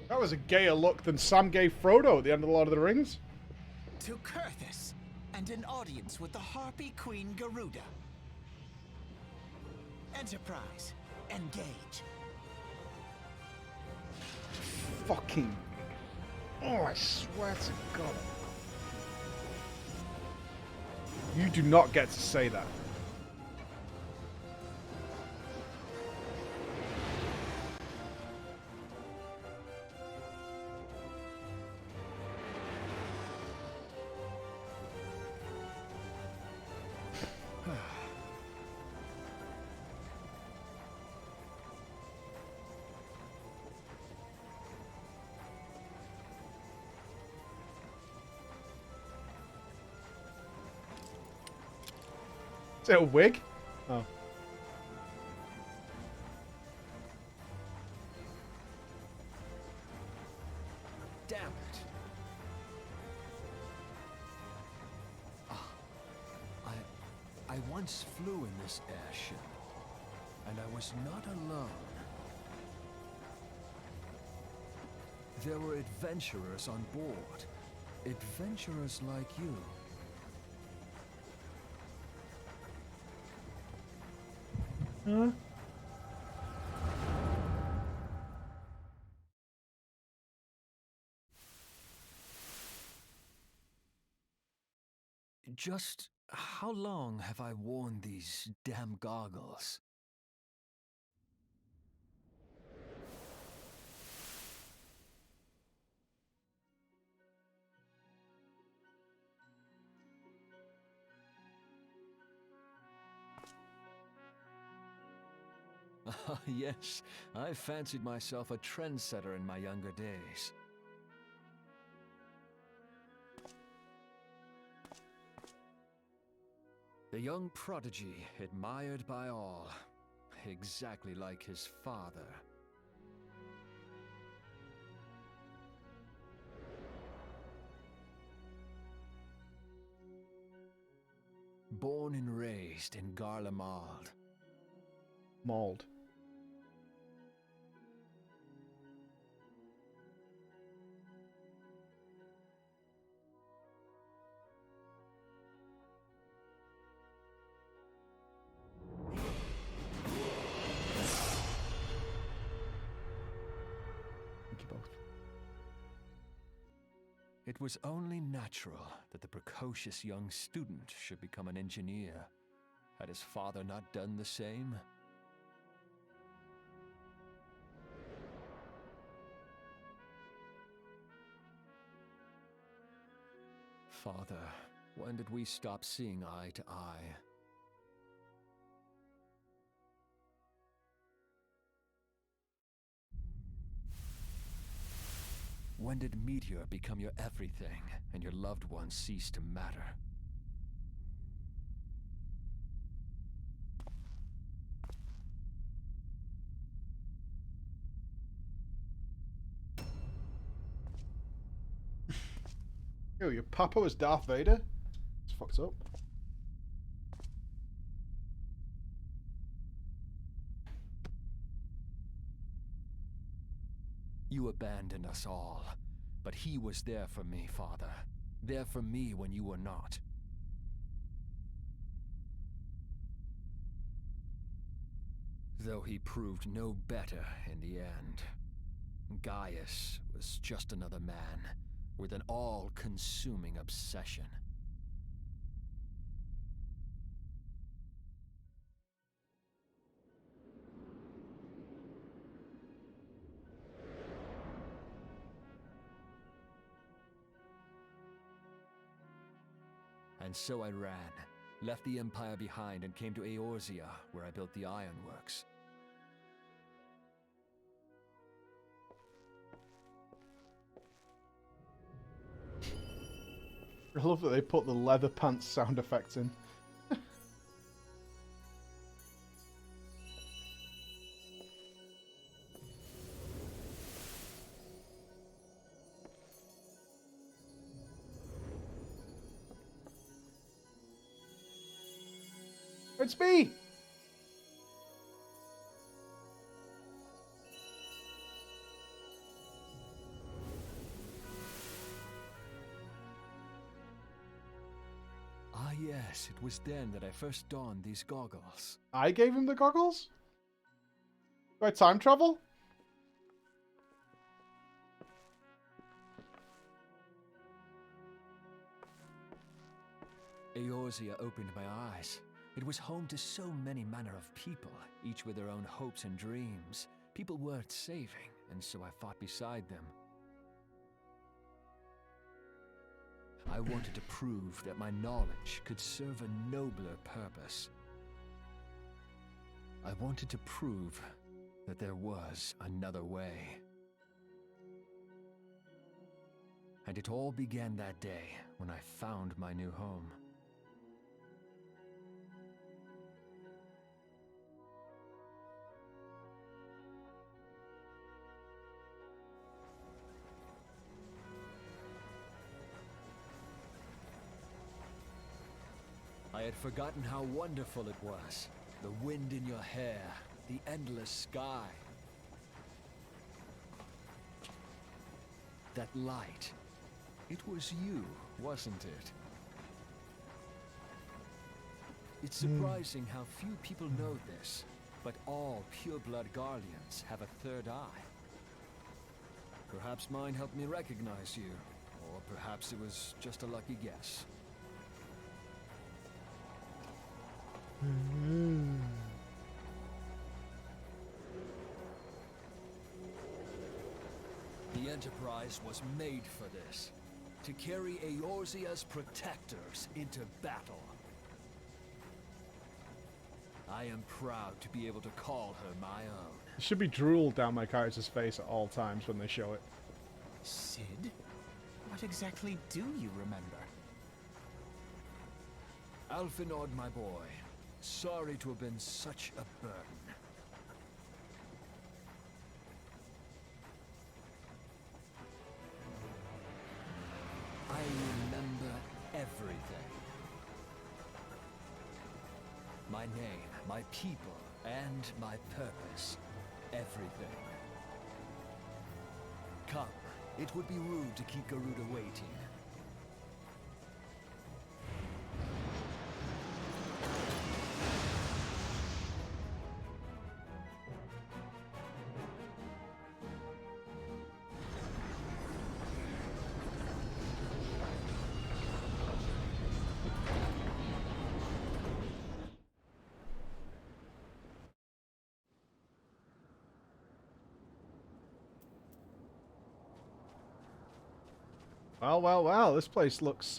That was a gayer look than Sam gave Frodo at the end of The Lord of the Rings. To Kurthus, and an audience with the Harpy Queen Garuda. Enterprise, engage. Fucking... Oh, I swear to God. You do not get to say that. Is it a wig? Oh. Damn it. I once flew in this airship, and I was not alone. There were adventurers on board. Adventurers like you. Huh? Just how long have I worn these damn goggles? Ah, yes, I fancied myself a trendsetter in my younger days. The young prodigy, admired by all, exactly like his father. Born and raised in Garlemald. Mauled. Thank you both. It was only natural that the precocious young student should become an engineer. Had his father not done the same? Father, when did we stop seeing eye to eye? When did Meteor become your everything, and your loved ones cease to matter? Yo, your papa was Darth Vader? It's fucked up. You abandoned us all, but he was there for me, Father. There for me when you were not. Though he proved no better in the end. Gaius was just another man, with an all-consuming obsession. And so I ran, left the Empire behind and came to Eorzea, where I built the ironworks. I love that they put the leather pants sound effects in. It's me! Ah yes, it was then that I first donned these goggles. I gave him the goggles? Do I time travel? Eorzea opened my eyes. It was home to so many manner of people, each with their own hopes and dreams. People worth saving, and so I fought beside them. I wanted to prove that my knowledge could serve a nobler purpose. I wanted to prove that there was another way. And it all began that day when I found my new home. I had forgotten how wonderful it was. The wind in your hair, the endless sky. That light. It was you, wasn't it? It's surprising how few people know this, but all pure-blood Garleans have a third eye. Perhaps mine helped me recognize you, or perhaps it was just a lucky guess. The Enterprise was made for this, to carry Eorzea's protectors into battle. I am proud to be able to call her my own. It should be drool down my character's face at all times when they show it. Sid? What exactly do you remember? Alfinod, my boy. Sorry to have been such a burden. I remember everything. My name, my people, and my purpose. Everything. Come. It would be rude to keep Garuda waiting. Well, well, well. This place looks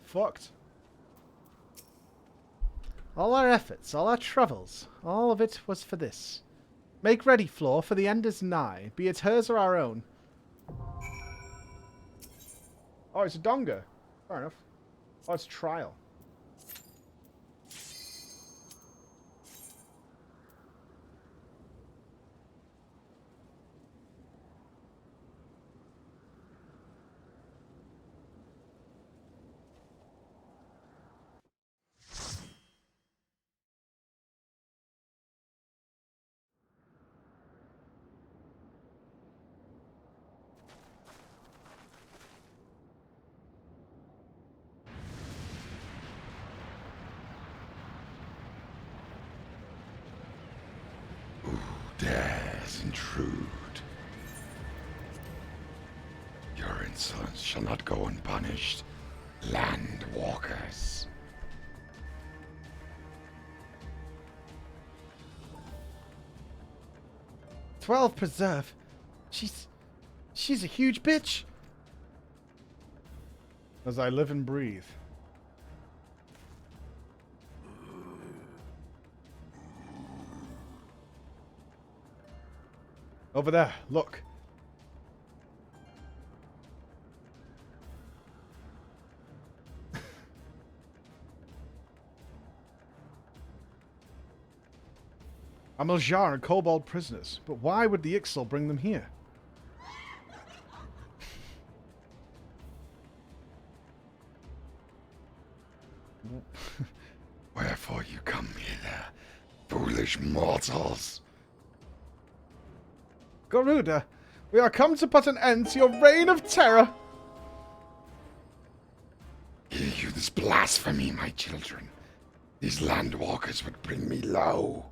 fucked. All our efforts, all our troubles, all of it was for this. Make ready, Floor, for the end is nigh, be it hers or our own. Oh, it's a Donga. Fair enough. Oh, it's Trial. Dares intrude. Your insolence shall not go unpunished, land walkers. "12 preserve. She's a huge bitch." As I live and breathe. Over there, look. Ameljar and Kobold prisoners, but why would the Ixal bring them here? Wherefore you come hither, foolish mortals? Garuda, we are come to put an end to your reign of terror. Hear you this blasphemy, my children? These landwalkers would bring me low.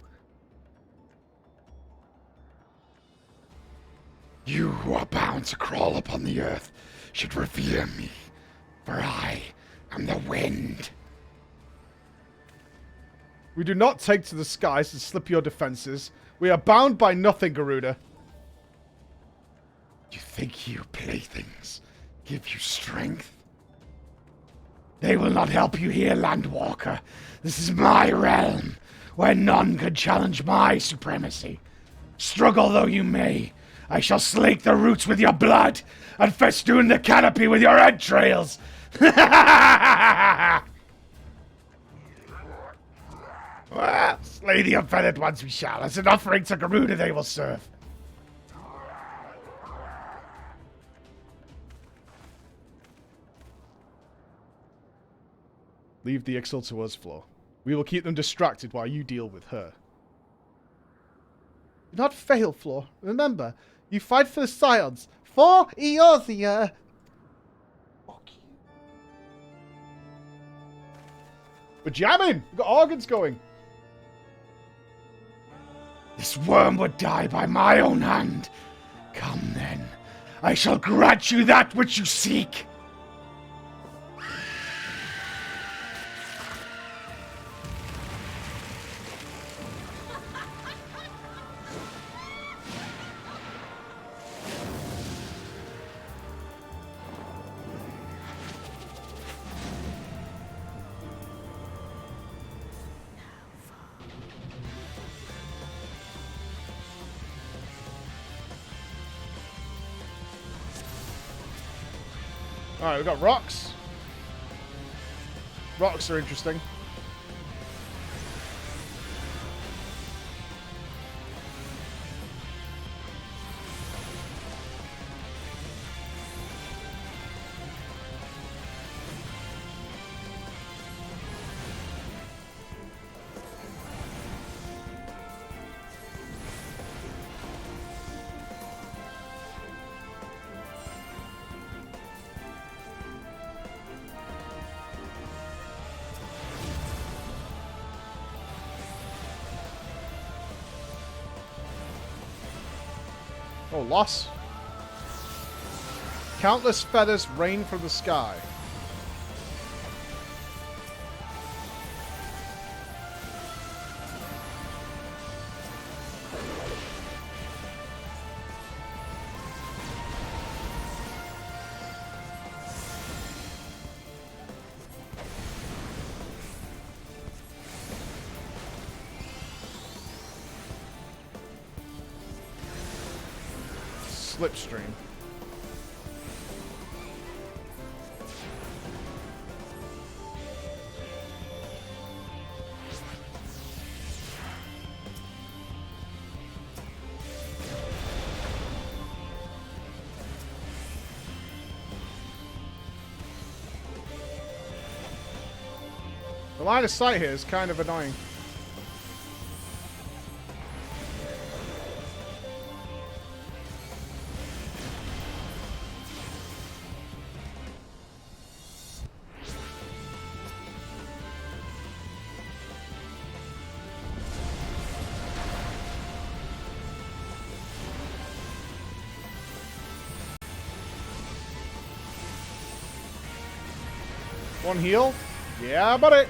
You who are bound to crawl upon the earth should revere me, for I am the wind. We do not take to the skies to slip your defenses. We are bound by nothing, Garuda. You think you playthings give you strength? They will not help you here, Landwalker. This is my realm, where none could challenge my supremacy. Struggle though you may, I shall slake the roots with your blood, and festoon the canopy with your entrails. Well, slay the unfeathered ones we shall. As an offering to Garuda they will serve. Leave the Ixal to us, Flo. We will keep them distracted while you deal with her. Do not fail, Floor. Remember, you fight for the Scions, for Eorzea. Fuck you. We're jamming! We've got organs going. This worm would die by my own hand. Come then, I shall grant you that which you seek. Alright, we've got rocks. Rocks are interesting. Oh, loss. Countless feathers rain from the sky. Slipstream. The line of sight here is kind of annoying. One heal? Yeah, buddy.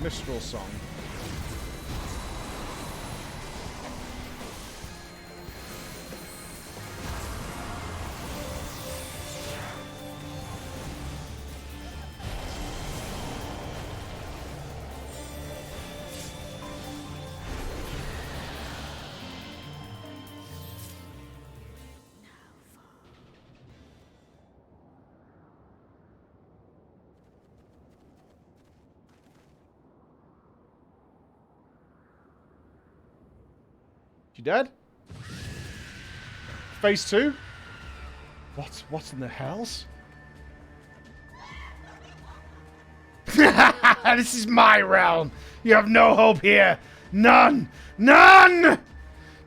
Mistral song. You dead? Phase 2? What's in the hells? This is my realm. You have no hope here. None. None!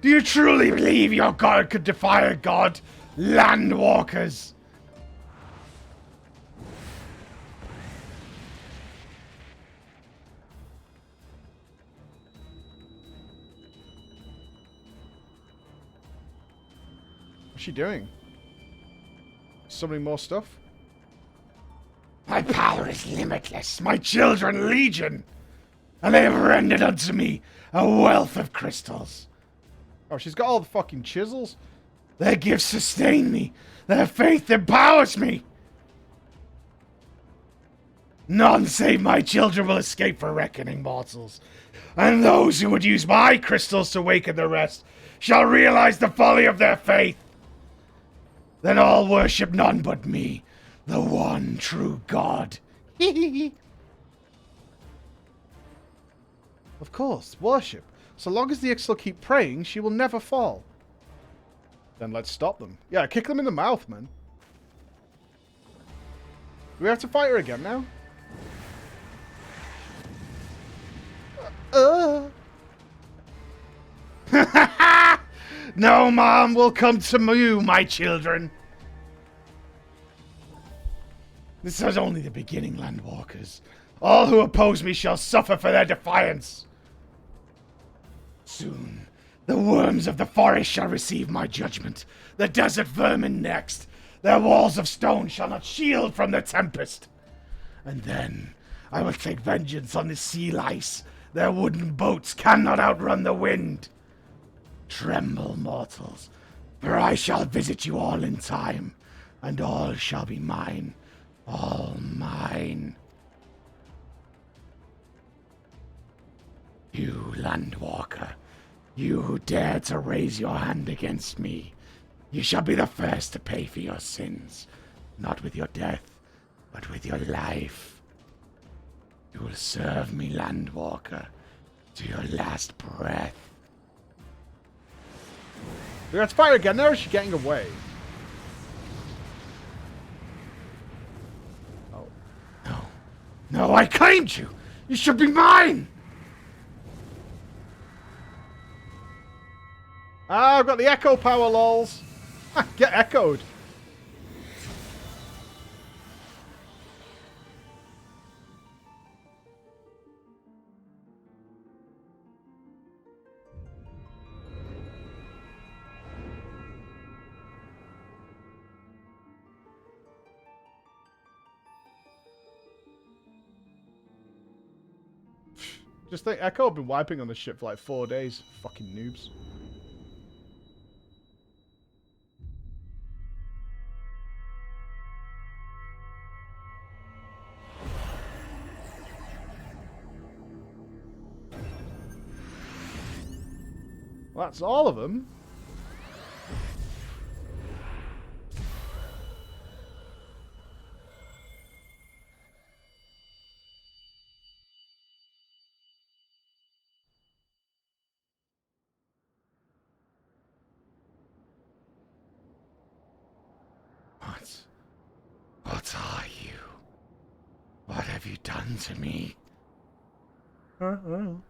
Do you truly believe your god could defy a god? Landwalkers. What's she doing? Summoning more stuff? My power is limitless, my children legion, and they have rendered unto me a wealth of crystals. Oh, she's got all the fucking chisels. Their gifts sustain me, their faith empowers me. None save my children will escape for reckoning, mortals, and those who would use my crystals to waken the rest shall realize the folly of their faith. Then all worship none but me, the one true God. Of course, worship. So long as the Ixtal keep praying, she will never fall. Then let's stop them. Yeah, kick them in the mouth, man. Do we have to fight her again now? No harm will come to you, my children. This is only the beginning, Landwalkers. All who oppose me shall suffer for their defiance. Soon, the worms of the forest shall receive my judgment. The desert vermin next. Their walls of stone shall not shield from the tempest. And then I will take vengeance on the sea lice. Their wooden boats cannot outrun the wind. Tremble, mortals, for I shall visit you all in time, and all shall be mine, all mine. You, Landwalker, you who dare to raise your hand against me, you shall be the first to pay for your sins, not with your death, but with your life. You will serve me, Landwalker, to your last breath. Do we have to fight her again now, or is she getting away? No, I claimed you! You should be mine! Ah, I've got the echo power, lols. Get echoed. Just think, Echo have been wiping on this ship for like 4 days. Fucking noobs. Well, that's all of them. What are you? What have you done to me? No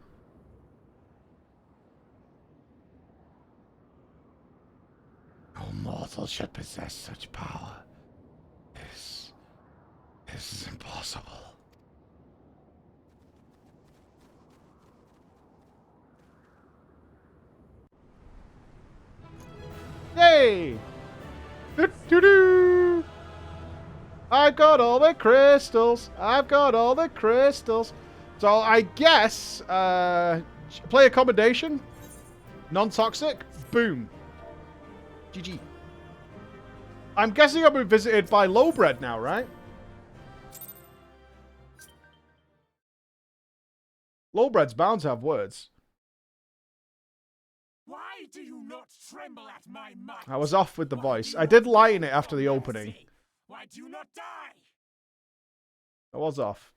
mortal should possess such power. This is impossible. Yay! Do-do-do! I've got all the crystals. I've got all the crystals. So I guess play accommodation, non-toxic. Boom. GG. I'm guessing I'll be visited by Lowbred now, right? Lowbred's bound to have words. Why do you not tremble at my might? I was off with the voice. I did lighten it after the opening. Why do you not die? I was off.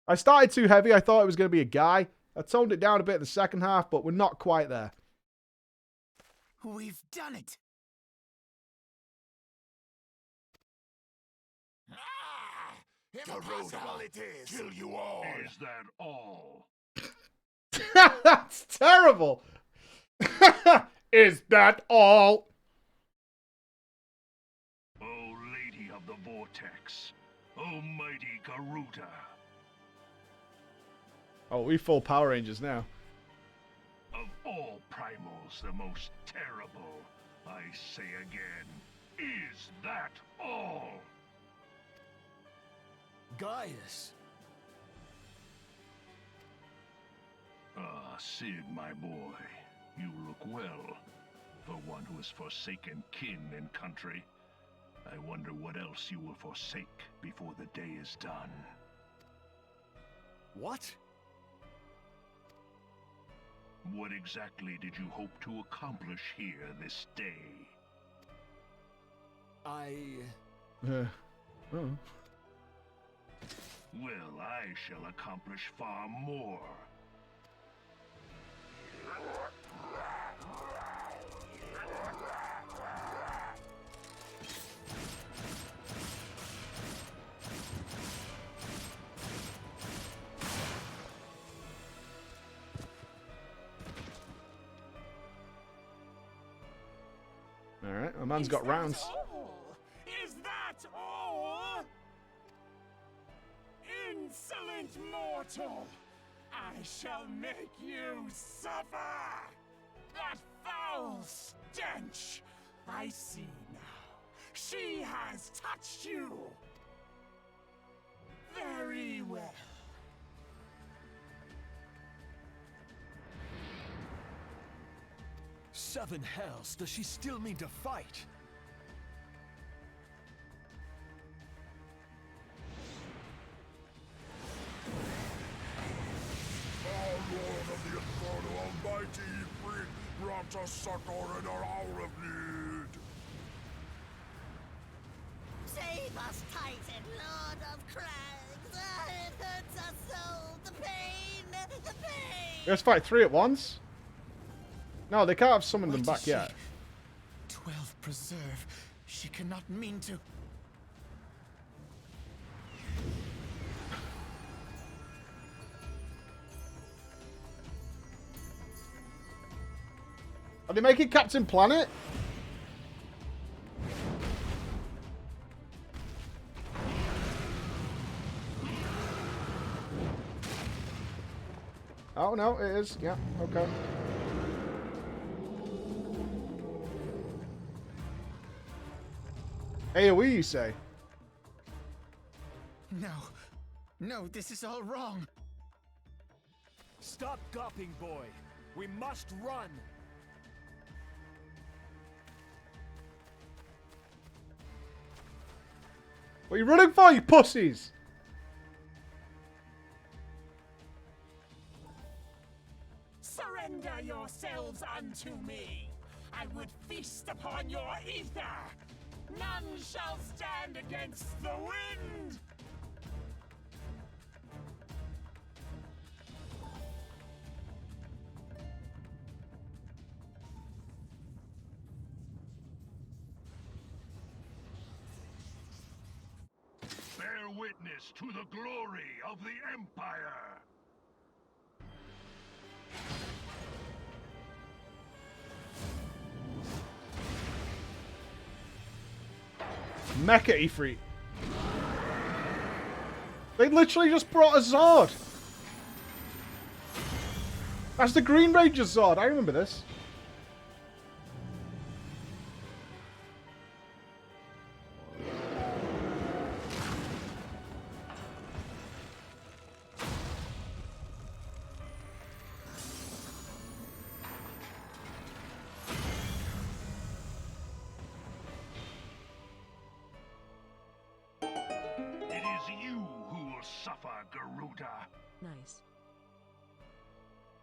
I started too heavy. I thought it was going to be a guy. I toned it down a bit in the second half, but we're not quite there. We've done it. Impossible it is. Kill you all. Is that all? That's terrible. Is that all? O Lady of the Vortex, O mighty Garuda. Oh, we full Power Rangers now. Of all primals, the most terrible, I say again, is that all? Gaius! Ah, Sid, my boy, you look well. For one who has forsaken kin and country, I wonder what else you will forsake before the day is done. What? What exactly did you hope to accomplish here this day? Oh. Well, I shall accomplish far more. Alright, my man's got rounds. Is that all? Insolent mortal! I shall make you suffer! That foul stench! I see now. She has touched you! Very well. Seven hells, does she still mean to fight? Lord of the Inferno Almighty, bring grant us succor in our hour of need. Save us, Titan, Lord of Crags! It hurts us so! The pain! The pain! Let's fight 3 at once. No, they can't have summoned them back yet. 12 preserve. She cannot mean to. Are they making Captain Planet? Oh, no, it is. Yeah, okay. AoE, you say? No. No, this is all wrong. Stop gawping, boy. We must run. What are you running for, you pussies? Surrender yourselves unto me. I would feast upon your ether. None shall stand against the wind. Bear witness to the glory of the Empire! Mecha Ifrit. They literally just brought a Zord. That's the Green Ranger Zord. I remember this. It is you who will suffer, Garuda. Nice.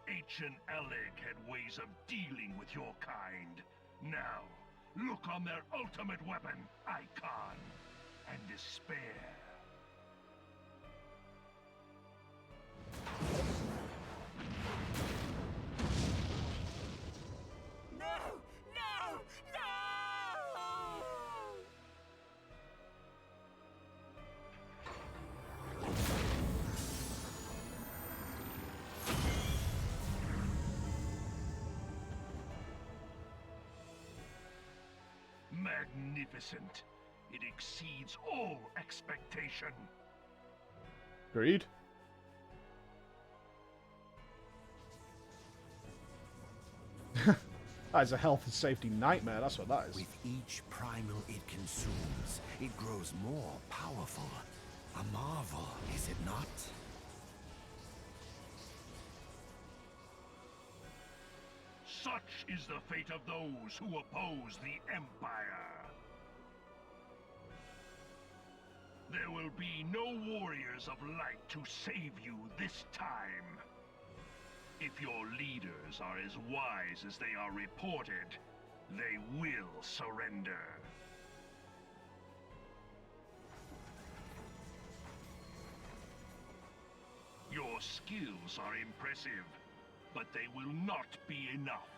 Ancient Alec had ways of dealing with your kind. Now, look on their ultimate weapon, Icon, and despair. No! No! No! Magnificent. It exceeds all expectation. Agreed. That is a health and safety nightmare, that's what that is. With each primal it consumes, it grows more powerful. A marvel, is it not? Such is the fate of those who oppose the Empire. There will be no warriors of light to save you this time. If your leaders are as wise as they are reported, they will surrender. Your skills are impressive, but they will not be enough.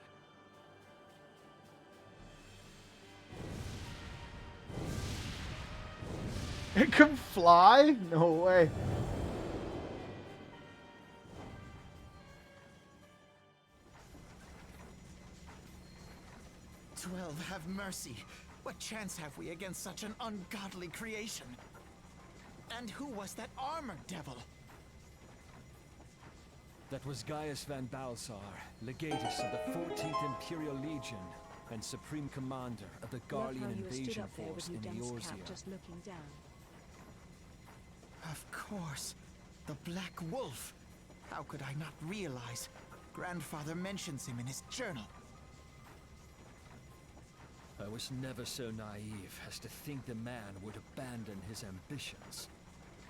It can fly? No way. Have mercy. What chance have we against such an ungodly creation? And who was that armored devil? That was Gaius van Balsar, legatus of the 14th Imperial Legion and Supreme Commander of the Love Garlean how you stood invasion up there force with in your dense cap Eorzea. just looking down. Of course. The Black Wolf. How could I not realize? Grandfather mentions him in his journal. I was never so naive as to think the man would abandon his ambitions.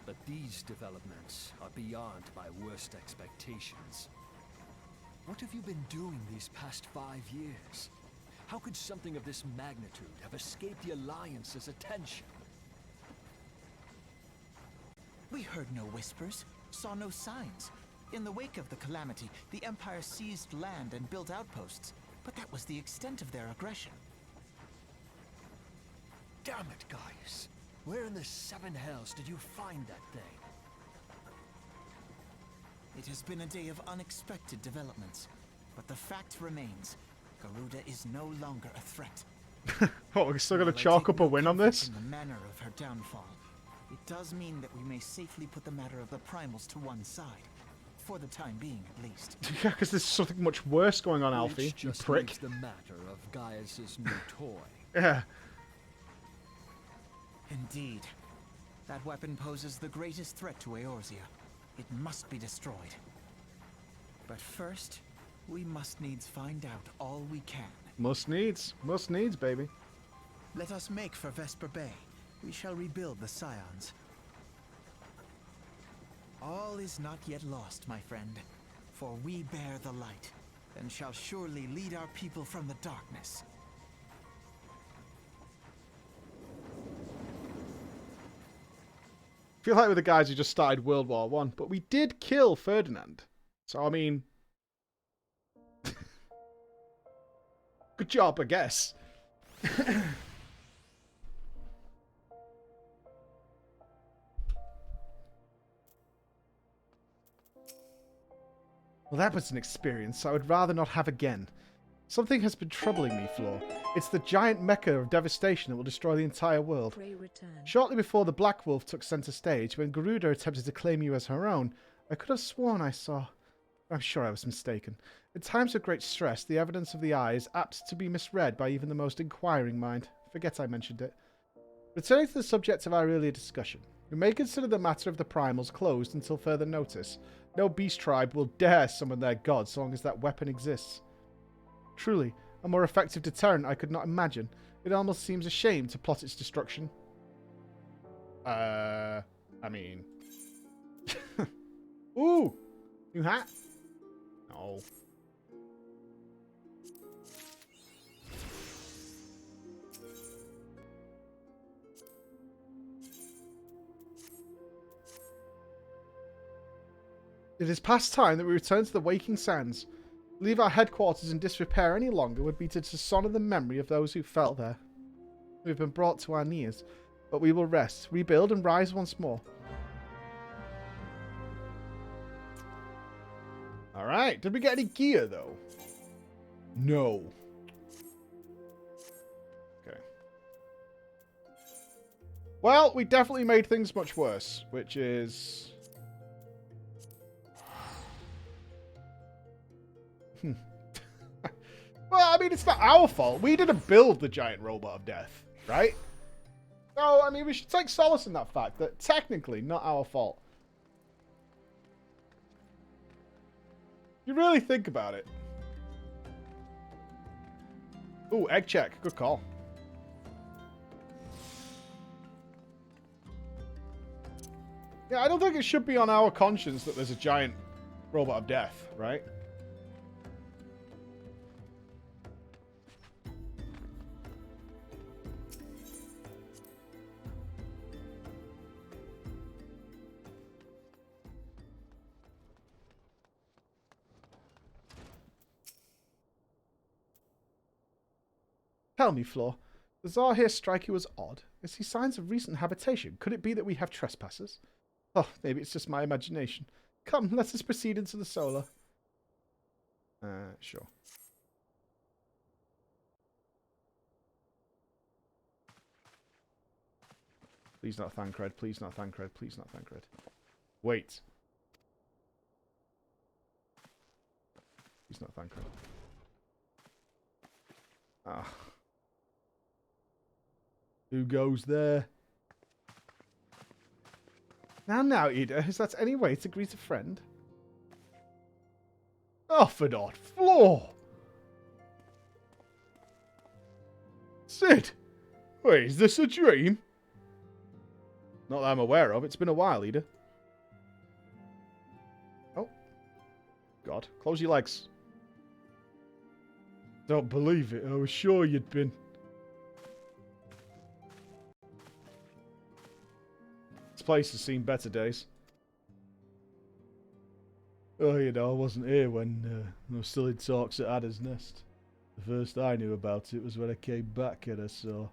But these developments are beyond my worst expectations. What have you been doing these past 5 years? How could something of this magnitude have escaped the Alliance's attention? We heard no whispers, saw no signs. In the wake of the calamity, the Empire seized land and built outposts, but that was the extent of their aggression. Damn it, Gaius! Where in the seven hells did you find that thing? It has been a day of unexpected developments, but the fact remains. Garuda is no longer a threat. Oh, we're still going to While I chalk take up a no win on comfort this? in the manner of her downfall, it does mean that we may safely put the matter of the primals to one side. For the time being, at least. Yeah, because there's something much worse going on, Alfie. Which You just prick. makes the matter of Gaius's new toy. Yeah. Indeed. That weapon poses the greatest threat to Eorzea. It must be destroyed. But first, we must needs find out all we can. Must needs, baby. Let us make for Vesper Bay. We shall rebuild the Scions. All is not yet lost, my friend, for we bear the light, and shall surely lead our people from the darkness. I feel like we're the guys who just started World War One, but we did kill Ferdinand. So, I mean... good job, I guess. Well, that was an experience I would rather not have again. Something has been troubling me, Floor. It's the giant mecha of devastation that will destroy the entire world. Shortly before the Black Wolf took center stage, when Garuda attempted to claim you as her own, I could have sworn I saw... I'm sure I was mistaken. In times of great stress, the evidence of the eye is apt to be misread by even the most inquiring mind. Forget I mentioned it. Returning to the subject of our earlier discussion, we may consider the matter of the primals closed until further notice. No beast tribe will dare summon their god so long as that weapon exists. Truly, a more effective deterrent I could not imagine. It almost seems a shame to plot its destruction. I mean... Ooh! New hat? No. It is past time that we return to the Waking Sands. Leave our headquarters in disrepair any longer would be to dishonor the memory of those who fell there. We have been brought to our knees, but we will rest, rebuild, and rise once more. Alright, did we get any gear, though? No. Okay. Well, we definitely made things much worse, which is... Well, I mean, it's not our fault. We didn't build the giant robot of death, right? So, I mean, we should take solace in that fact that technically not our fault. You really think about it. Ooh, egg check. Good call. Yeah, I don't think it should be on our conscience that there's a giant robot of death, right? Tell me, Floor, does our here strike you as odd? I see signs of recent habitation. Could it be that we have trespassers? Oh, maybe it's just my imagination. Come, let us proceed into the solar. Sure. Please not Thancred, please not Thancred, please not Thancred. Wait. Please not Thancred. Ah. Who goes there? Now, Ida, is that any way to greet a friend? Oh, for not Floor! Sid! Wait, is this a dream? Not that I'm aware of. It's been a while, Ida. Oh. God. Close your legs. Don't believe it. I was sure you'd been... This place has seen better days. Oh, you know, I wasn't here when I was still in talks at Adder's Nest. The first I knew about it was when I came back and I saw...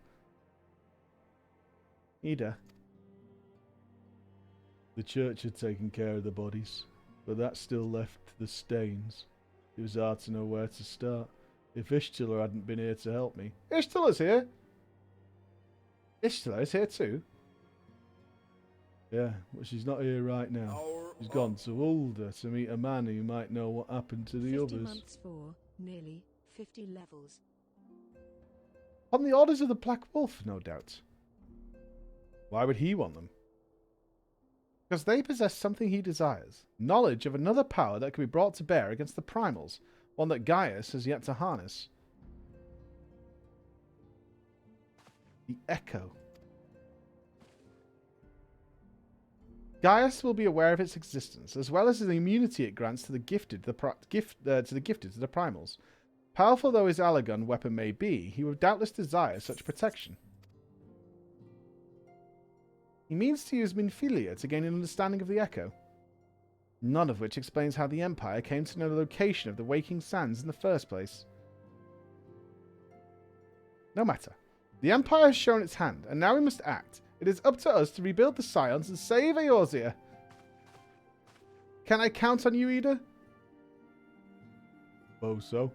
Ida. The church had taken care of the bodies, but that still left the stains. It was hard to know where to start. If Ishtila hadn't been here to help me. Ishtila's here! Ishtila is here too? Yeah, but she's not here right now. She's gone to Ulda to meet a man who might know what happened to the 50 others. months for nearly 50 levels. On the orders of the Black Wolf, no doubt. Why would he want them? Because they possess something he desires. Knowledge of another power that can be brought to bear against the primals. One that Gaius has yet to harness. The Echo. Gaius will be aware of its existence, as well as the immunity it grants to the gifted, to the primals. Powerful though his Alagon weapon may be, he would doubtless desire such protection. He means to use Minfilia to gain an understanding of the Echo. None of which explains how the Empire came to know the location of the Waking Sands in the first place. No matter. The Empire has shown its hand, and now we must act. It is up to us to rebuild the Scions and save Eorzea. Can I count on you, Ida? Oh, so.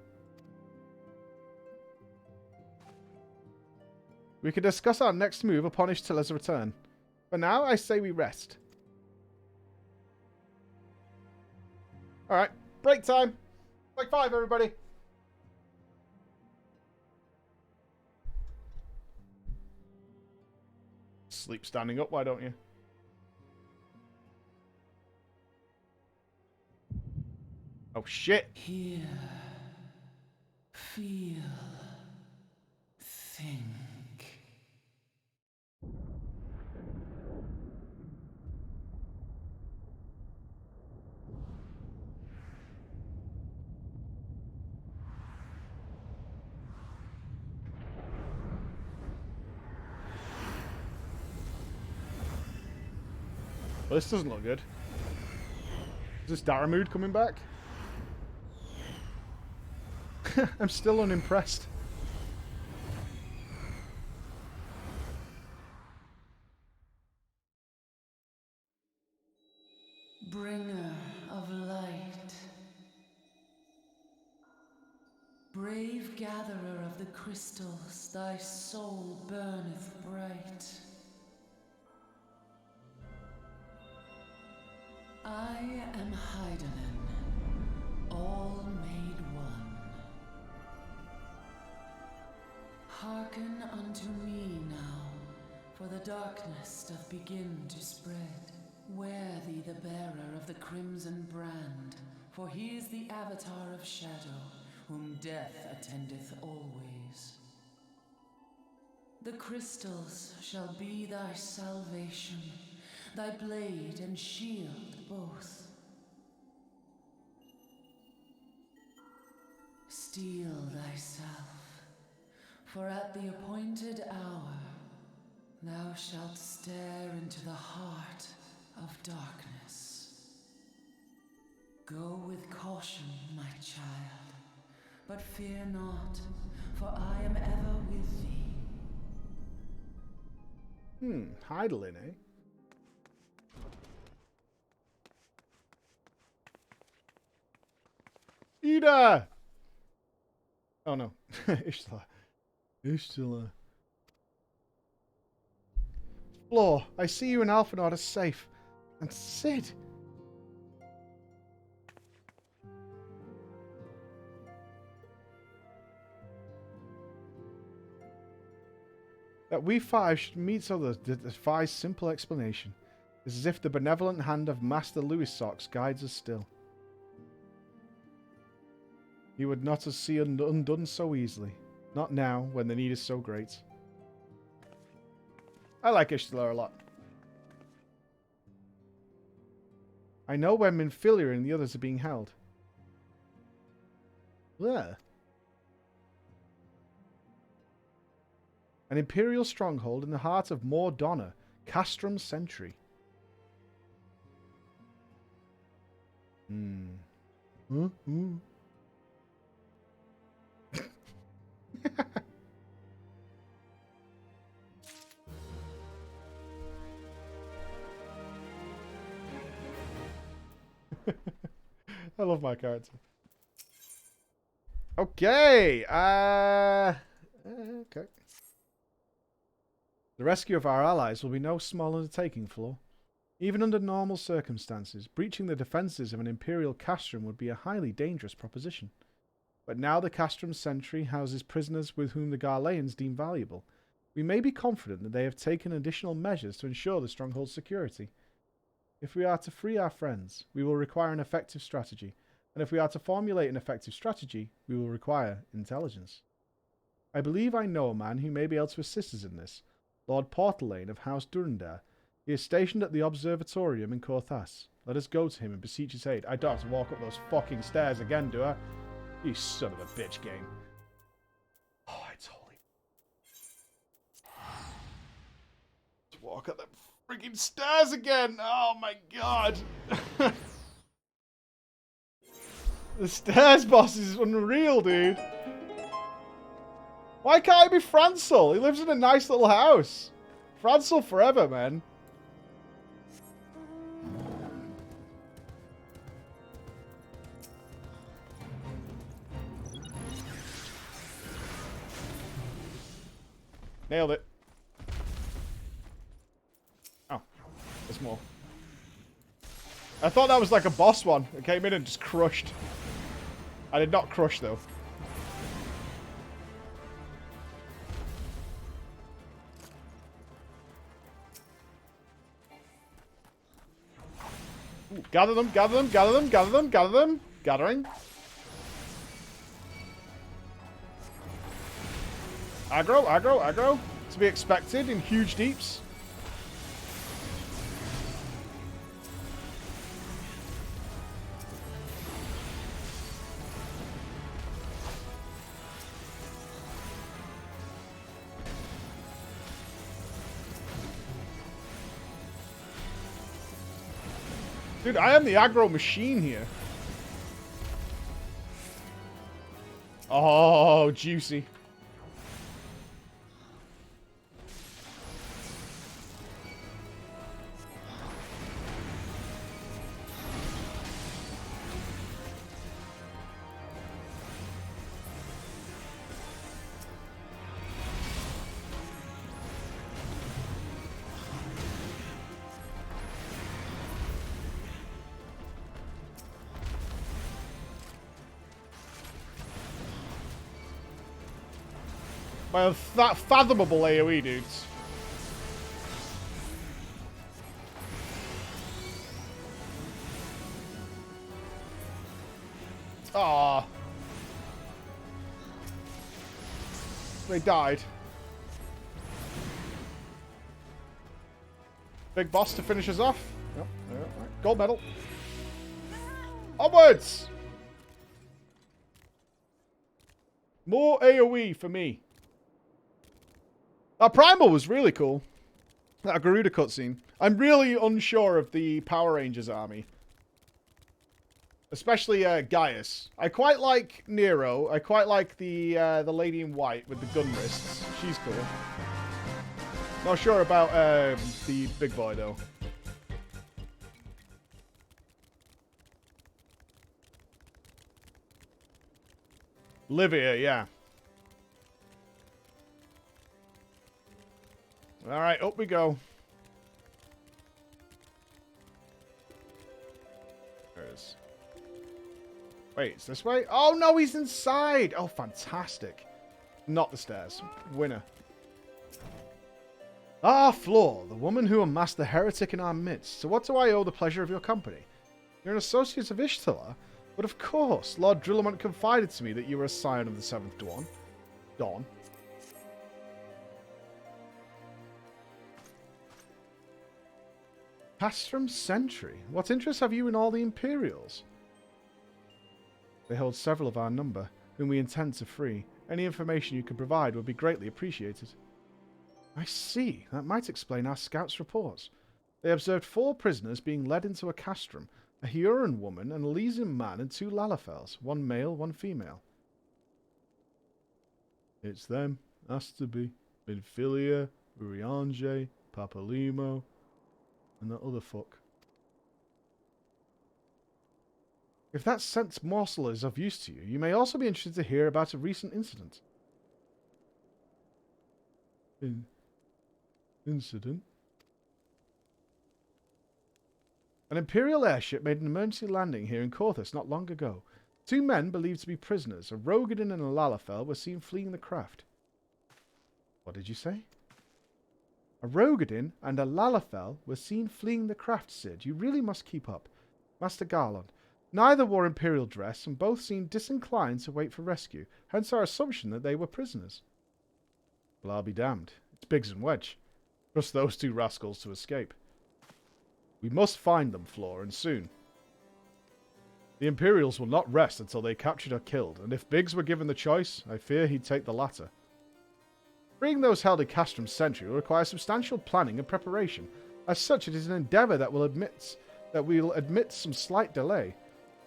We can discuss our next move upon Ishtila's return. For now, I say we rest. Alright, break time. Like 5, everybody. Sleep standing up, why don't you? Oh, shit. Hear, feel, think. Well, this doesn't look good. Is this Daramud coming back? I'm still unimpressed. Bringer of light, brave gatherer of the crystals, thy soul burneth bright. I am Heidelin, all made one. Hearken unto me now, for the darkness doth begin to spread. Wear thee the bearer of the crimson brand, for he is the avatar of shadow, whom death attendeth always. The crystals shall be thy salvation, thy blade and shield both. Steel thyself, for at the appointed hour thou shalt stare into the heart of darkness. Go with caution, my child, but fear not, for I am ever with thee. Heidelin, eh? Ida! Oh no. Ishtila. Ishtila. Floor, I see you and Alphanord are safe. And Sid! That we 5 should meet others defies simple explanation. It's as if the benevolent hand of Master Louis Socks guides us still. He would not have seen undone so easily. Not now, when the need is so great. I like Ishtila a lot. I know where Minfilia and the others are being held. Where? An Imperial stronghold in the heart of Mor Donna, Castrum Sentry. I love my character. Okay. Okay. The rescue of our allies will be no small undertaking, Floor. Even under normal circumstances, breaching the defences of an Imperial castrum would be a highly dangerous proposition. But now the castrum's sentry houses prisoners with whom the Garleans deem valuable. We may be confident that they have taken additional measures to ensure the stronghold's security. If we are to free our friends, we will require an effective strategy, and if we are to formulate an effective strategy, we will require intelligence. I believe I know a man who may be able to assist us in this, Lord Portelaine of House Durandar. He is stationed at the Observatorium in Corthas. Let us go to him and beseech his aid. I don't have to walk up those fucking stairs again, do I? You son of a bitch game. Oh, it's holy. Let's walk up them freaking stairs again. Oh my god. The stairs boss is unreal, dude. Why can't I be Francel? He lives in a nice little house. Francel forever, man. Nailed it. Oh, there's more. I thought that was like a boss one. It came in and just crushed. I did not crush, though. Ooh, gather them, gather them, gather them, gather them, gather them. Gathering. Aggro, aggro, aggro. To be expected in huge deeps. Dude, I am the aggro machine here. Oh, juicy. By that fathomable AoE, dudes. Ah, they died. Big boss to finish us off. Yep, right. Gold medal. Onwards! More AoE for me. That Primal was really cool. That Garuda cutscene. I'm really unsure of the Power Rangers army. Especially Gaius. I quite like Nero. I quite like the lady in white with the gun wrists. She's cool. Not sure about the big boy though. Livia, yeah. Alright, up we go. There it is. Wait, it's this way? Oh no, he's inside! Oh, fantastic. Not the stairs. Winner. Ah, Floor, the woman who amassed the heretic in our midst. So what do I owe the pleasure of your company? You're an associate of Ishtalar? But of course, Lord Drillamont confided to me that you were a scion of the Seventh Dawn. Castrum Sentry. What interest have you in all the Imperials? They hold several of our number, whom we intend to free. Any information you can provide would be greatly appreciated. I see. That might explain our scouts' reports. They observed 4 prisoners being led into a castrum, a Huron woman, an Elysian man, and 2 Lalafels, 1 male, 1 female. It's them. Has to be. Benfilia, Uriange, Papalimo, and that other fuck. If that scent morsel is of use to you, you may also be interested to hear about a recent incident. Incident? An Imperial airship made an emergency landing here in Korthus not long ago. 2 men believed to be prisoners, a Rogadin and a Lalafell, were seen fleeing the craft. What did you say? A Rogadin and a Lalafell were seen fleeing the craft, Sid. You really must keep up. Master Garland. Neither wore Imperial dress, and both seemed disinclined to wait for rescue, hence our assumption that they were prisoners. Well, I'll be damned. It's Biggs and Wedge. Trust those 2 rascals to escape. We must find them, Flora, and soon. The Imperials will not rest until they captured or killed, and if Biggs were given the choice, I fear he'd take the latter. Freeing those held in Castrum's Sentry will require substantial planning and preparation. As such, it is an endeavour that will admit some slight delay.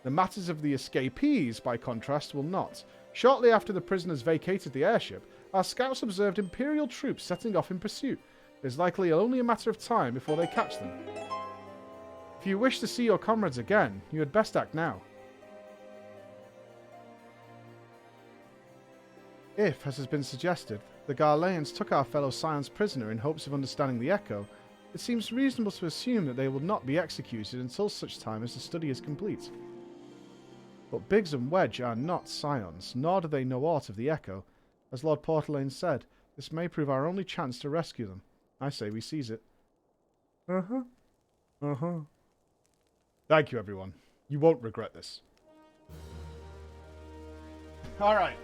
The matters of the escapees, by contrast, will not. Shortly after the prisoners vacated the airship, our scouts observed Imperial troops setting off in pursuit. It is likely only a matter of time before they catch them. If you wish to see your comrades again, you had best act now. If, as has been suggested, the Garleans took our fellow Scions prisoner in hopes of understanding the Echo, it seems reasonable to assume that they will not be executed until such time as the study is complete. But Biggs and Wedge are not Scions, nor do they know aught of the Echo. As Lord Portalaine said, this may prove our only chance to rescue them. I say we seize it. Thank you, everyone. You won't regret this. Alright.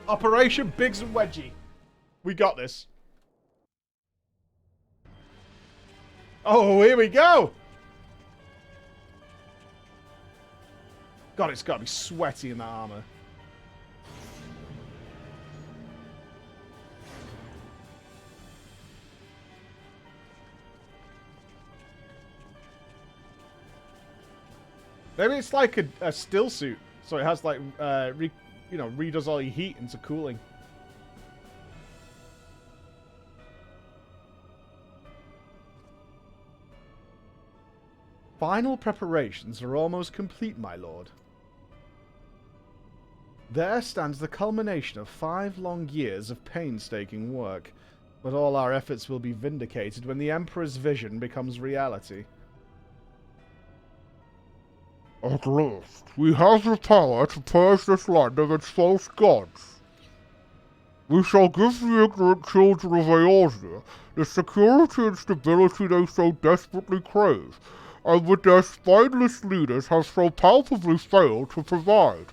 Operation Biggs and Wedgie. We got this. Oh, here we go! God, it's got to be sweaty in that armor. Maybe it's like a still suit, so it has like, redoes all your heat into cooling. Final preparations are almost complete, my lord. There stands the culmination of 5 long years of painstaking work, but all our efforts will be vindicated when the Emperor's vision becomes reality. At last, we have the power to purge this land of its false gods. We shall give the ignorant children of Eorzea the security and stability they so desperately crave, and which their spineless leaders have so palpably failed to provide.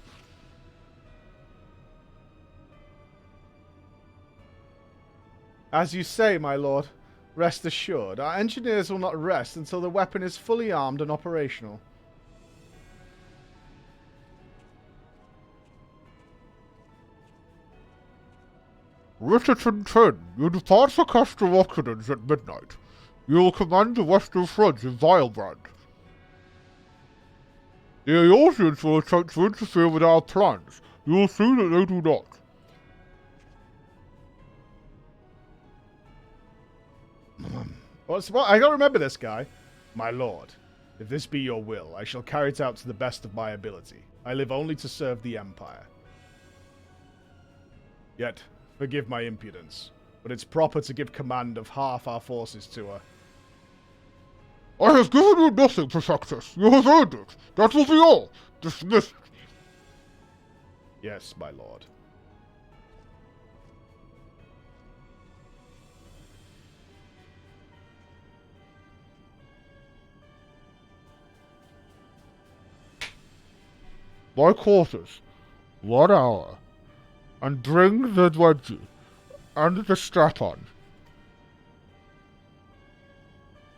As you say, my lord, rest assured, our engineers will not rest until the weapon is fully armed and operational. Richardson 10, you depart for Castor Occidens at midnight. You will command the Western Front in Vilebrand. The Eorzeans will attempt to interfere with our plans. You will see that they do not. I don't remember this guy. My lord, if this be your will, I shall carry it out to the best of my ability. I live only to serve the Empire. Yet, forgive my impudence, but it's proper to give command of half our forces to her. I have given you nothing, Prefectus. You have earned it. That will be all. Dismissed. Yes, my lord. My quarters. 1 hour. And bring the wedgie. And the strap-on.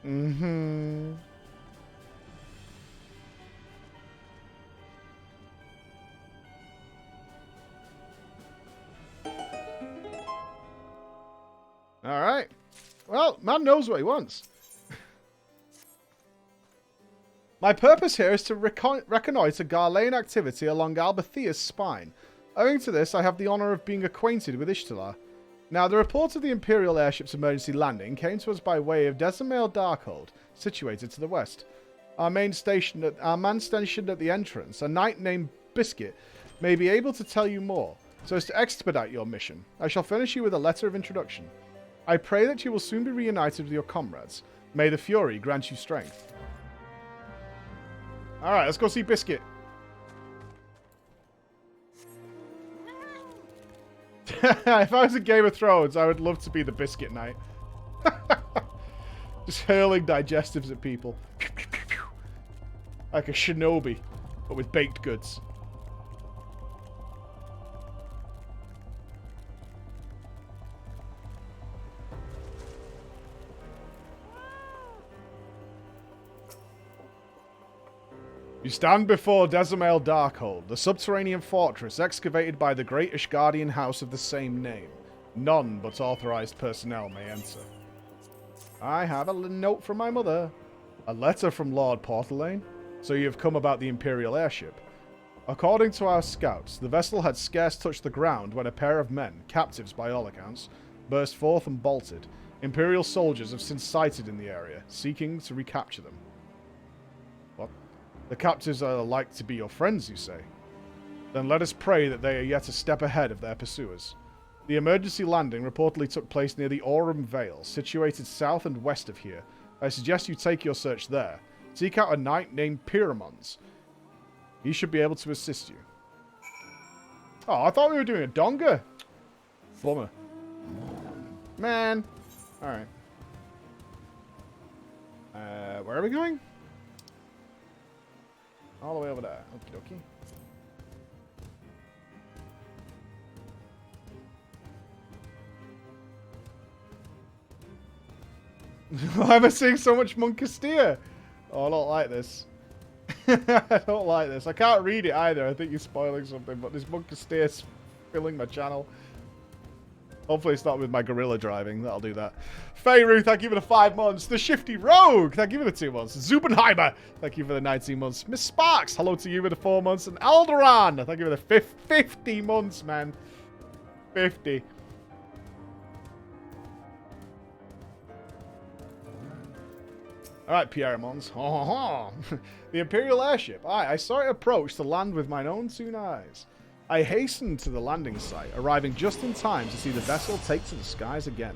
Mm-hmm. Alright. Well, man knows what he wants. My purpose here is to reconnoitre Garlean activity along Albathea's spine. Owing to this, I have the honour of being acquainted with Ishtalar. Now, the report of the Imperial airship's emergency landing came to us by way of Desamail Darkhold, situated to the west. our man stationed at the entrance, a knight named Biscuit, may be able to tell you more. So as to expedite your mission, I shall furnish you with a letter of introduction. I pray that you will soon be reunited with your comrades. May the Fury grant you strength. Alright, let's go see Biscuit. If I was in Game of Thrones, I would love to be the Biscuit Knight. Just hurling digestives at people. Like a shinobi, but with baked goods. You stand before Desamail Darkhold, the subterranean fortress excavated by the great Ishgardian house of the same name. None but authorized personnel may enter. I have a note from my mother. A letter from Lord Portalaine. So you have come about the Imperial airship. According to our scouts, the vessel had scarce touched the ground when a pair of men, captives by all accounts, burst forth and bolted. Imperial soldiers have since sighted in the area, seeking to recapture them. What? The captives are like to be your friends, you say? Then let us pray that they are yet a step ahead of their pursuers. The emergency landing reportedly took place near the Aurum Vale, situated south and west of here. I suggest you take your search there. Seek out a knight named Pyramons. He should be able to assist you. Oh, I thought we were doing a donga. Bummer. Man. Alright. Where are we going? All the way over there. Okie dokie. Why am I seeing so much Monkasteer? Oh, I don't like this. I don't like this. I can't read it either. I think you're spoiling something, but this Monkasteer's filling my channel. Hopefully it's not with my gorilla driving. That'll do that. Feyru, thank you for the 5 months. The Shifty Rogue, thank you for the 2 months. Zubenheimer, thank you for the 19 months. Miss Sparks, hello to you for the 4 months. And Alderan, thank you for the 50 months, man. 50. Alright, Pierre Mons. The Imperial airship. Aye, I saw it approach the land with mine own 2 eyes. I hastened to the landing site, arriving just in time to see the vessel take to the skies again,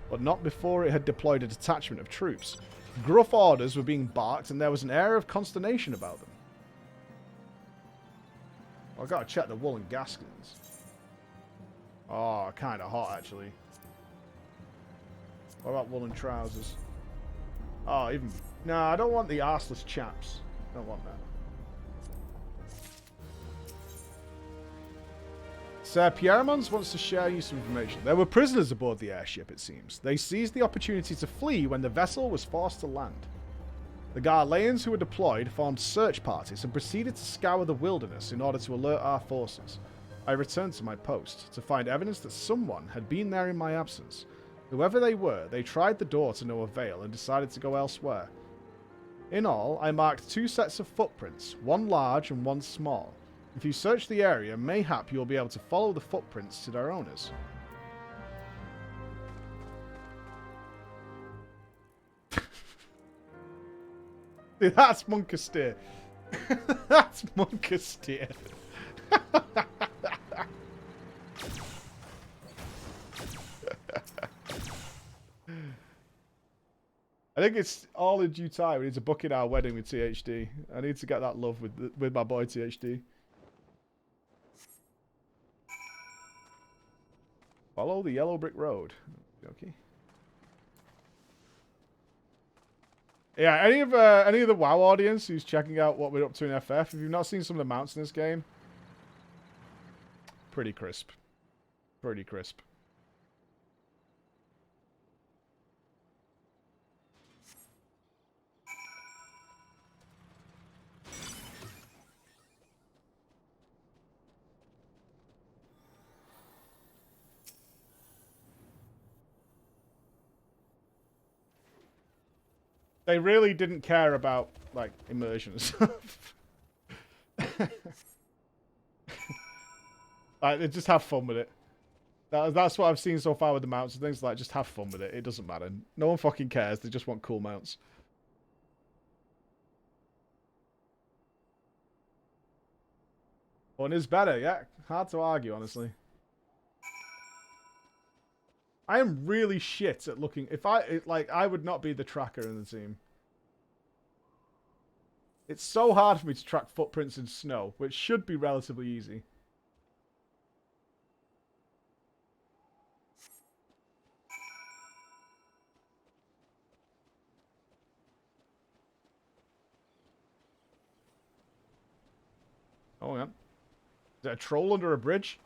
but not before it had deployed a detachment of troops. Gruff orders were being barked, and there was an air of consternation about them. Well, I've got to check the woolen gaskins. Oh, kind of hot, actually. What about woolen trousers? Oh, even... No, I don't want the arseless chaps. Don't want that. Sir Pierremons wants to share you some information. There were prisoners aboard the airship, it seems. They seized the opportunity to flee when the vessel was forced to land. The Garleans who were deployed formed search parties and proceeded to scour the wilderness in order to alert our forces. I returned to my post to find evidence that someone had been there in my absence. Whoever they were, they tried the door to no avail and decided to go elsewhere. In all, I marked 2 sets of footprints, one large and one small. If you search the area, mayhap you'll be able to follow the footprints to their owners. That's Monkasteer. That's Monkasteer. I think it's all in due time. We need to book in our wedding with THD. I need to get that love with my boy THD. Follow the yellow brick road. Okay. Yeah, any of the WoW audience who's checking out what we're up to in FF, if you've not seen some of the mounts in this game, pretty crisp. Pretty crisp. They really didn't care about, like, immersion and stuff. Like, they just have fun with it. That's what I've seen so far with the mounts and things like, just have fun with it. It doesn't matter. No one fucking cares. They just want cool mounts. One is better, yeah. Hard to argue, honestly. I am really shit at looking. I would not be the tracker in the team. It's so hard for me to track footprints in snow, which should be relatively easy. Oh, yeah. Is there a troll under a bridge?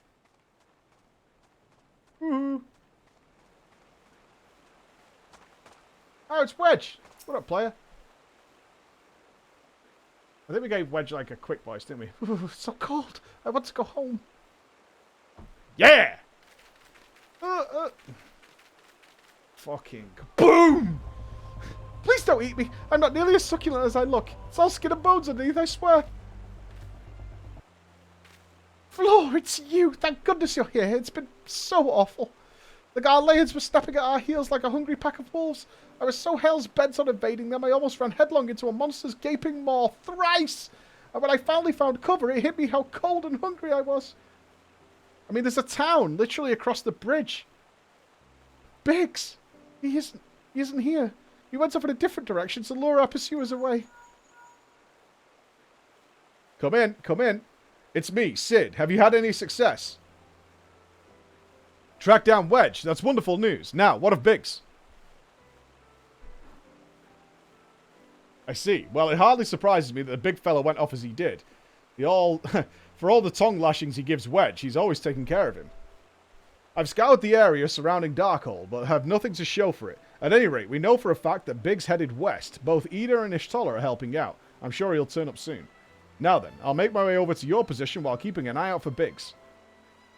Woohoo. Oh, it's Wedge. What up, player? I think we gave Wedge like a quick voice, didn't we? Ooh, it's so cold. I want to go home. Yeah! Fucking boom! Please don't eat me. I'm not nearly as succulent as I look. It's all skin and bones underneath, I swear. Flo, it's you. Thank goodness you're here. It's been so awful. The Garleans were snapping at our heels like a hungry pack of wolves. I was so hell's bent on evading them, I almost ran headlong into a monster's gaping maw thrice. And when I finally found cover, it hit me how cold and hungry I was. I mean, there's a town literally across the bridge. Biggs, he isn't here. He went off in a different direction to lure our pursuers away. Come in, come in. It's me, Sid. Have you had any success? Track down Wedge. That's wonderful news. Now, what of Biggs? I see. Well, it hardly surprises me that the big fella went off as he did. For all the tongue lashings he gives Wedge, he's always taken care of him. I've scoured the area surrounding Darkhold, but have nothing to show for it. At any rate, we know for a fact that Biggs headed west. Both Ida and Ishtola are helping out. I'm sure he'll turn up soon. Now then, I'll make my way over to your position while keeping an eye out for Biggs.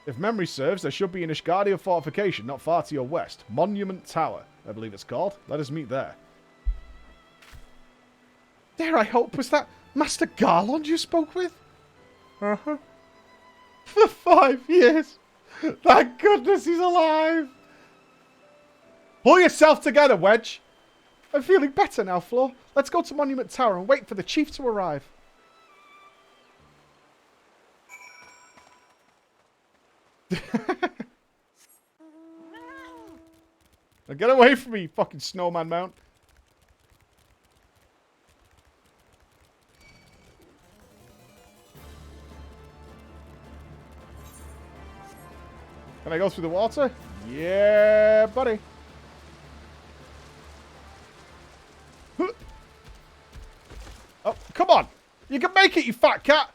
If memory serves, there should be an Ishgardian fortification not far to your west. Monument Tower, I believe it's called. Let us meet there. There, I hope. Was that Master Garland you spoke with? Uh-huh. For 5 years. Thank goodness he's alive. Pull yourself together, Wedge. I'm feeling better now, Flo. Let's go to Monument Tower and wait for the chief to arrive. Now get away from me, you fucking snowman mount. Can I go through the water? Yeah, buddy. Oh, come on. You can make it, you fat cat.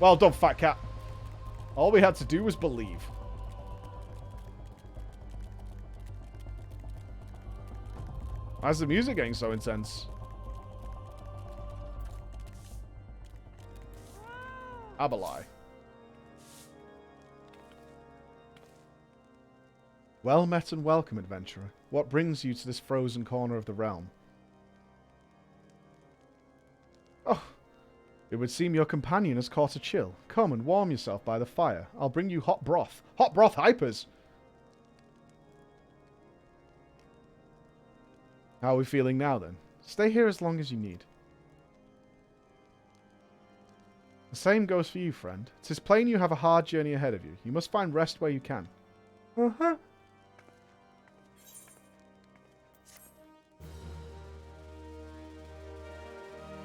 Well done, fat cat. All we had to do was believe. Why is the music getting so intense? Abalai. Well met and welcome, adventurer. What brings you to this frozen corner of the realm? Oh, it would seem your companion has caught a chill. Come and warm yourself by the fire. I'll bring you hot broth. Hot broth hypers! How are we feeling now, then? Stay here as long as you need. The same goes for you, friend. 'Tis plain you have a hard journey ahead of you. You must find rest where you can. Uh-huh.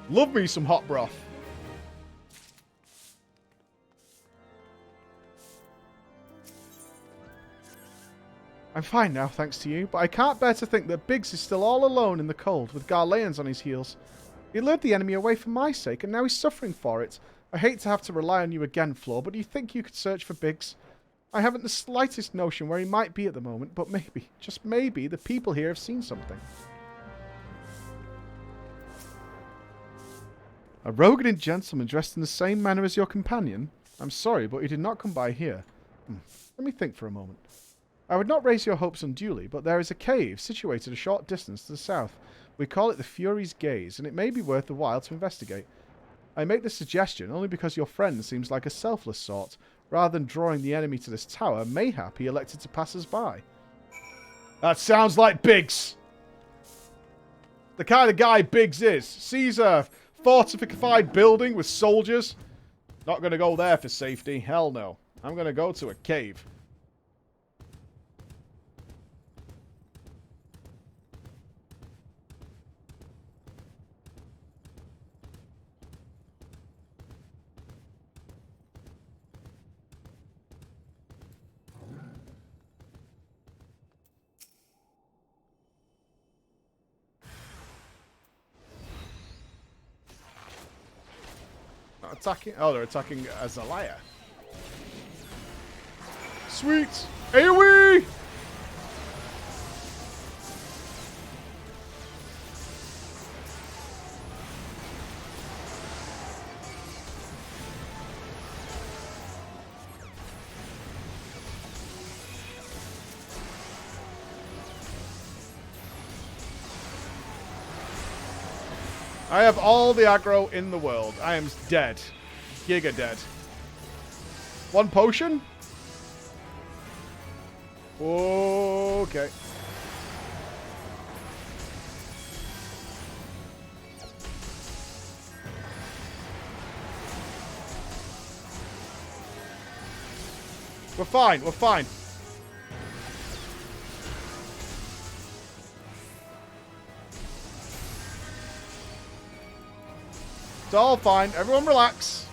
Love me some hot broth. I'm fine now, thanks to you, but I can't bear to think that Biggs is still all alone in the cold with Garleans on his heels. He lured the enemy away for my sake, and now he's suffering for it. I hate to have to rely on you again, Flo, but do you think you could search for Biggs? I haven't the slightest notion where he might be at the moment, but maybe, just maybe, the people here have seen something. A Rogan gentleman dressed in the same manner as your companion? I'm sorry, but he did not come by here. Let me think for a moment. I would not raise your hopes unduly, but there is a cave situated a short distance to the south. We call it the Fury's Gaze, and it may be worth the while to investigate. I make this suggestion only because your friend seems like a selfless sort. Rather than drawing the enemy to this tower, mayhap he elected to pass us by. That sounds like Biggs! The kind of guy Biggs is. Sees a fortified building with soldiers. Not going to go there for safety. Hell no. I'm going to go to a cave. Attacking? Oh, they're attacking Azalea. Sweet! AoE! I have all the aggro in the world. I am dead. Giga dead. One potion? Okay. We're fine. We're fine. It's all fine. Everyone relax.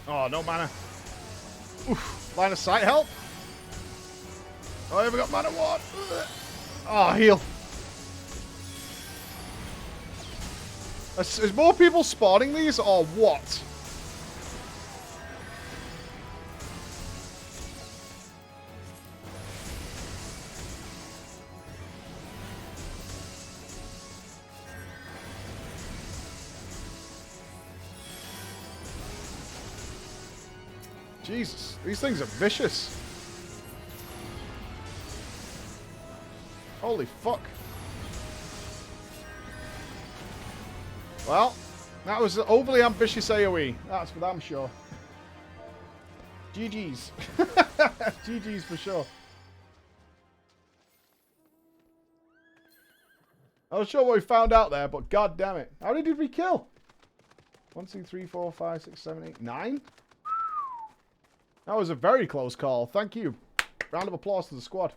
Oh, no mana. Oof. Line of sight help. Oh, I haven't got mana ward. Oh, heal. Is more people spawning these or what? Jesus, these things are vicious. Holy fuck. Well, that was an overly ambitious AoE. That's for damn sure. GG's. GG's for sure. I was sure what we found out there, but god damn it. How many did we kill? 1, 2, 3, 4, 5, 6, 7, 8, 9? That was a very close call. Thank you. Round of applause to the squad.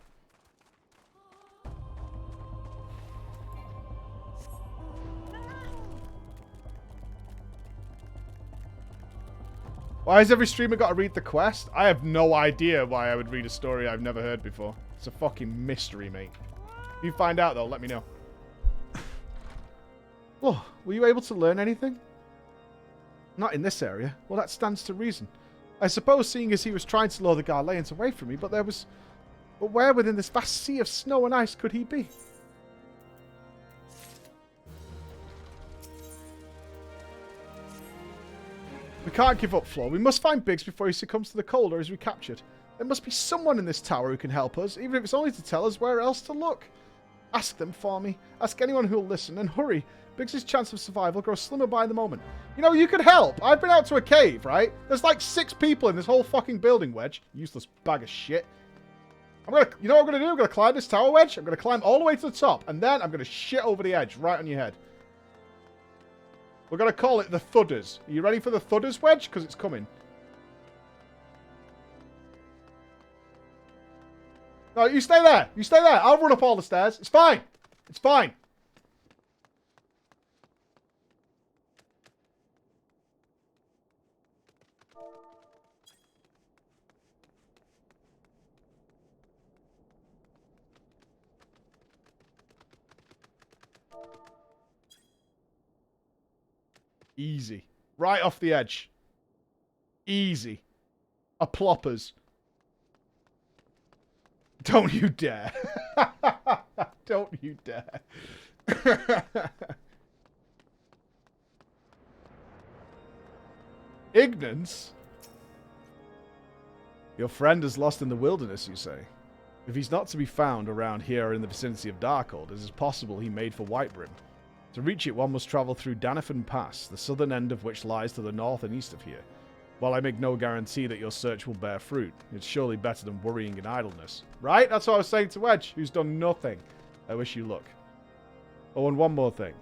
Why has every streamer got to read the quest? I have no idea why I would read a story I've never heard before. It's a fucking mystery, mate. If you find out, though, let me know. Oh, were you able to learn anything? Not in this area. Well, that stands to reason. I suppose, seeing as he was trying to lure the Garleans away from me, but where within this vast sea of snow and ice could he be? We can't give up, Flo. We must find Biggs before he succumbs to the cold or is recaptured. There must be someone in this tower who can help us, even if it's only to tell us where else to look. Ask them for me. Ask anyone who'll listen, and hurry. Biggs' chance of survival grows slimmer by the moment. You know, you could help. I've been out to a cave, right? There's like 6 people in this whole fucking building, Wedge. Useless bag of shit. You know what I'm going to do? I'm going to climb this tower, Wedge. I'm going to climb all the way to the top, and then I'm going to shit over the edge right on your head. We're going to call it the Thudders. Are you ready for the Thudders, Wedge? Because it's coming. No, you stay there. You stay there. I'll run up all the stairs. It's fine. It's fine. Easy. Right off the edge. Easy. A ploppers. Don't you dare. Don't you dare. Ignorance? Your friend is lost in the wilderness, you say? If he's not to be found around here or in the vicinity of Darkhold, it is possible he made for Whitebrim. To reach it, one must travel through Danifan Pass, the southern end of which lies to the north and east of here. While I make no guarantee that your search will bear fruit, it's surely better than worrying in idleness. Right? That's what I was saying to Wedge, who's done nothing. I wish you luck. Oh, and one more thing.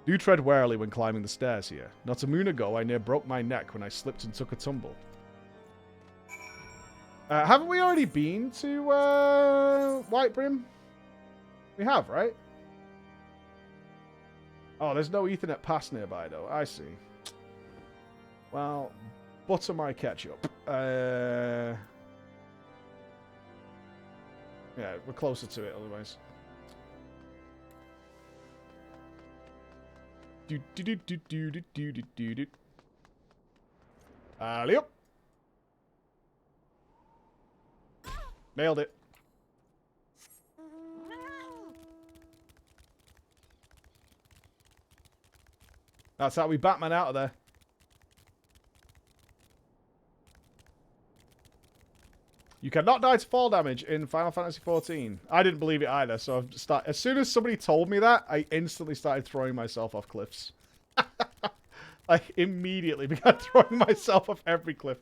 Do tread warily when climbing the stairs here. Not a moon ago, I near broke my neck when I slipped and took a tumble. Haven't we already been to Whitebrim? We have, right? Oh, there's no Ethernet pass nearby, though. I see. Well, butter my ketchup. Yeah, we're closer to it otherwise. Alley up. Nailed it. That's how we Batman out of there. You cannot die to fall damage in Final Fantasy XIV. I didn't believe it either, so as soon as somebody told me that, I instantly started throwing myself off cliffs. I immediately began throwing myself off every cliff.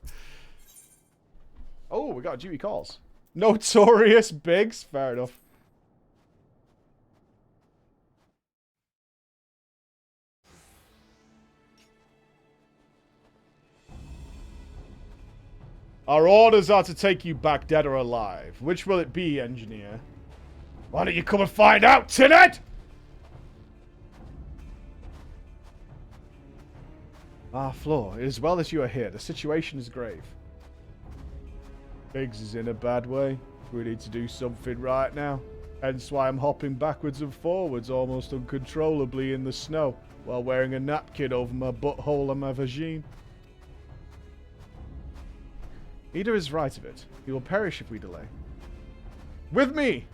Oh, we got duty calls. Notorious Biggs. Fair enough. Our orders are to take you back dead or alive. Which will it be, engineer? Why don't you come and find out, Tinette? Ah, Floor, it is well that you are here. The situation is grave. Biggs is in a bad way. We need to do something right now. Hence why I'm hopping backwards and forwards almost uncontrollably in the snow while wearing a napkin over my butthole and my vagine. Ida is right of it. He will perish if we delay. With me!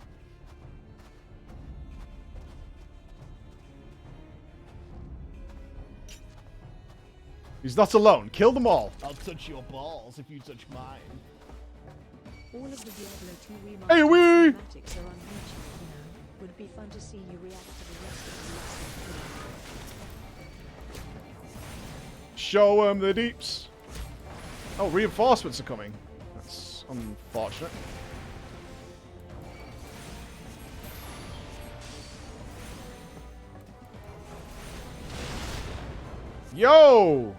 He's not alone. Kill them all. I'll touch your balls if you touch mine. All of the Diablo 2 Hey, wee! cinematics are on YouTube now. Would be fun to see you react to the rest of the lesson. Show them the deeps. Oh, reinforcements are coming. That's unfortunate. Yo!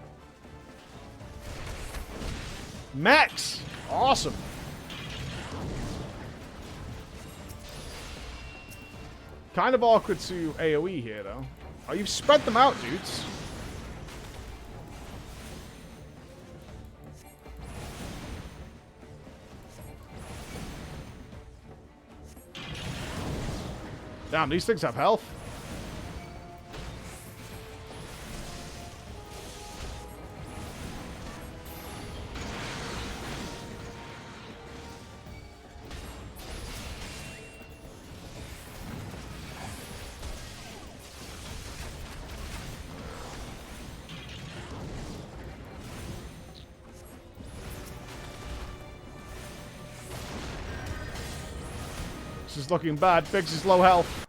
Max! Awesome. Kind of awkward to AoE here, though. Oh, you've spread them out, dudes. Damn, these things have health. This is looking bad. Biggs is low health.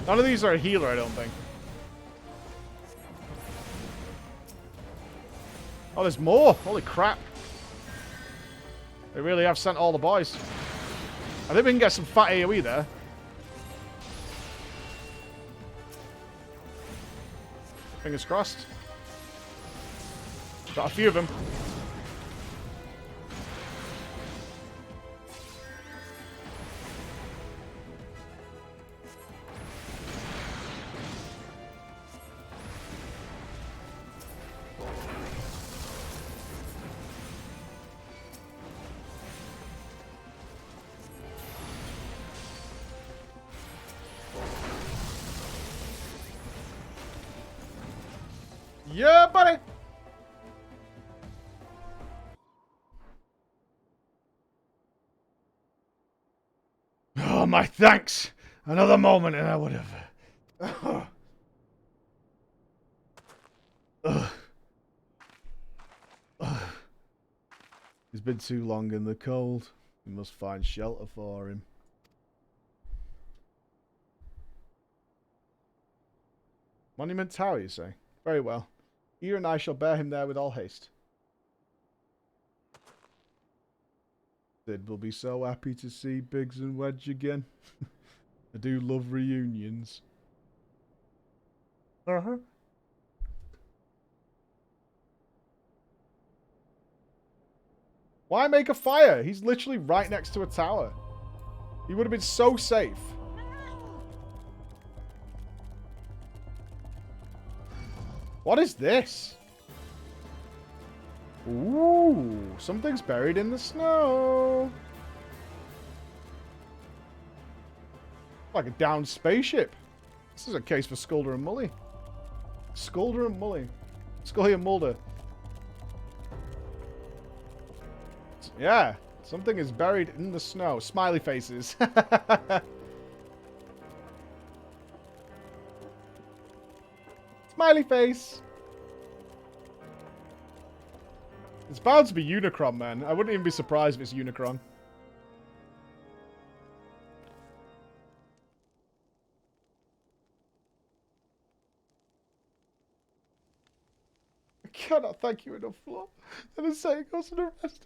None of these are a healer, I don't think. Oh, there's more. Holy crap. They really have sent all the boys. I think we can get some fat AoE there. Fingers crossed. Got a few of them. Yeah, buddy! Oh, my thanks! Another moment and I would have... Ugh. Ugh. He's been too long in the cold. We must find shelter for him. Monument Tower, you say? Very well. You and I shall bear him there with all haste. Sid will be so happy to see Biggs and Wedge again. I do love reunions. Uh-huh. Why make a fire? He's literally right next to a tower. He would have been so safe. What is this? Ooh, something's buried in the snow. Like a downed spaceship. This is a case for Skulder and Mully. Skulder and Mully. Scully and Mulder. Yeah, something is buried in the snow. Smiley faces. Smiley face. It's bound to be Unicron, man. I wouldn't even be surprised if it's Unicron. I cannot thank you enough, Flo. And the same goes for the rest.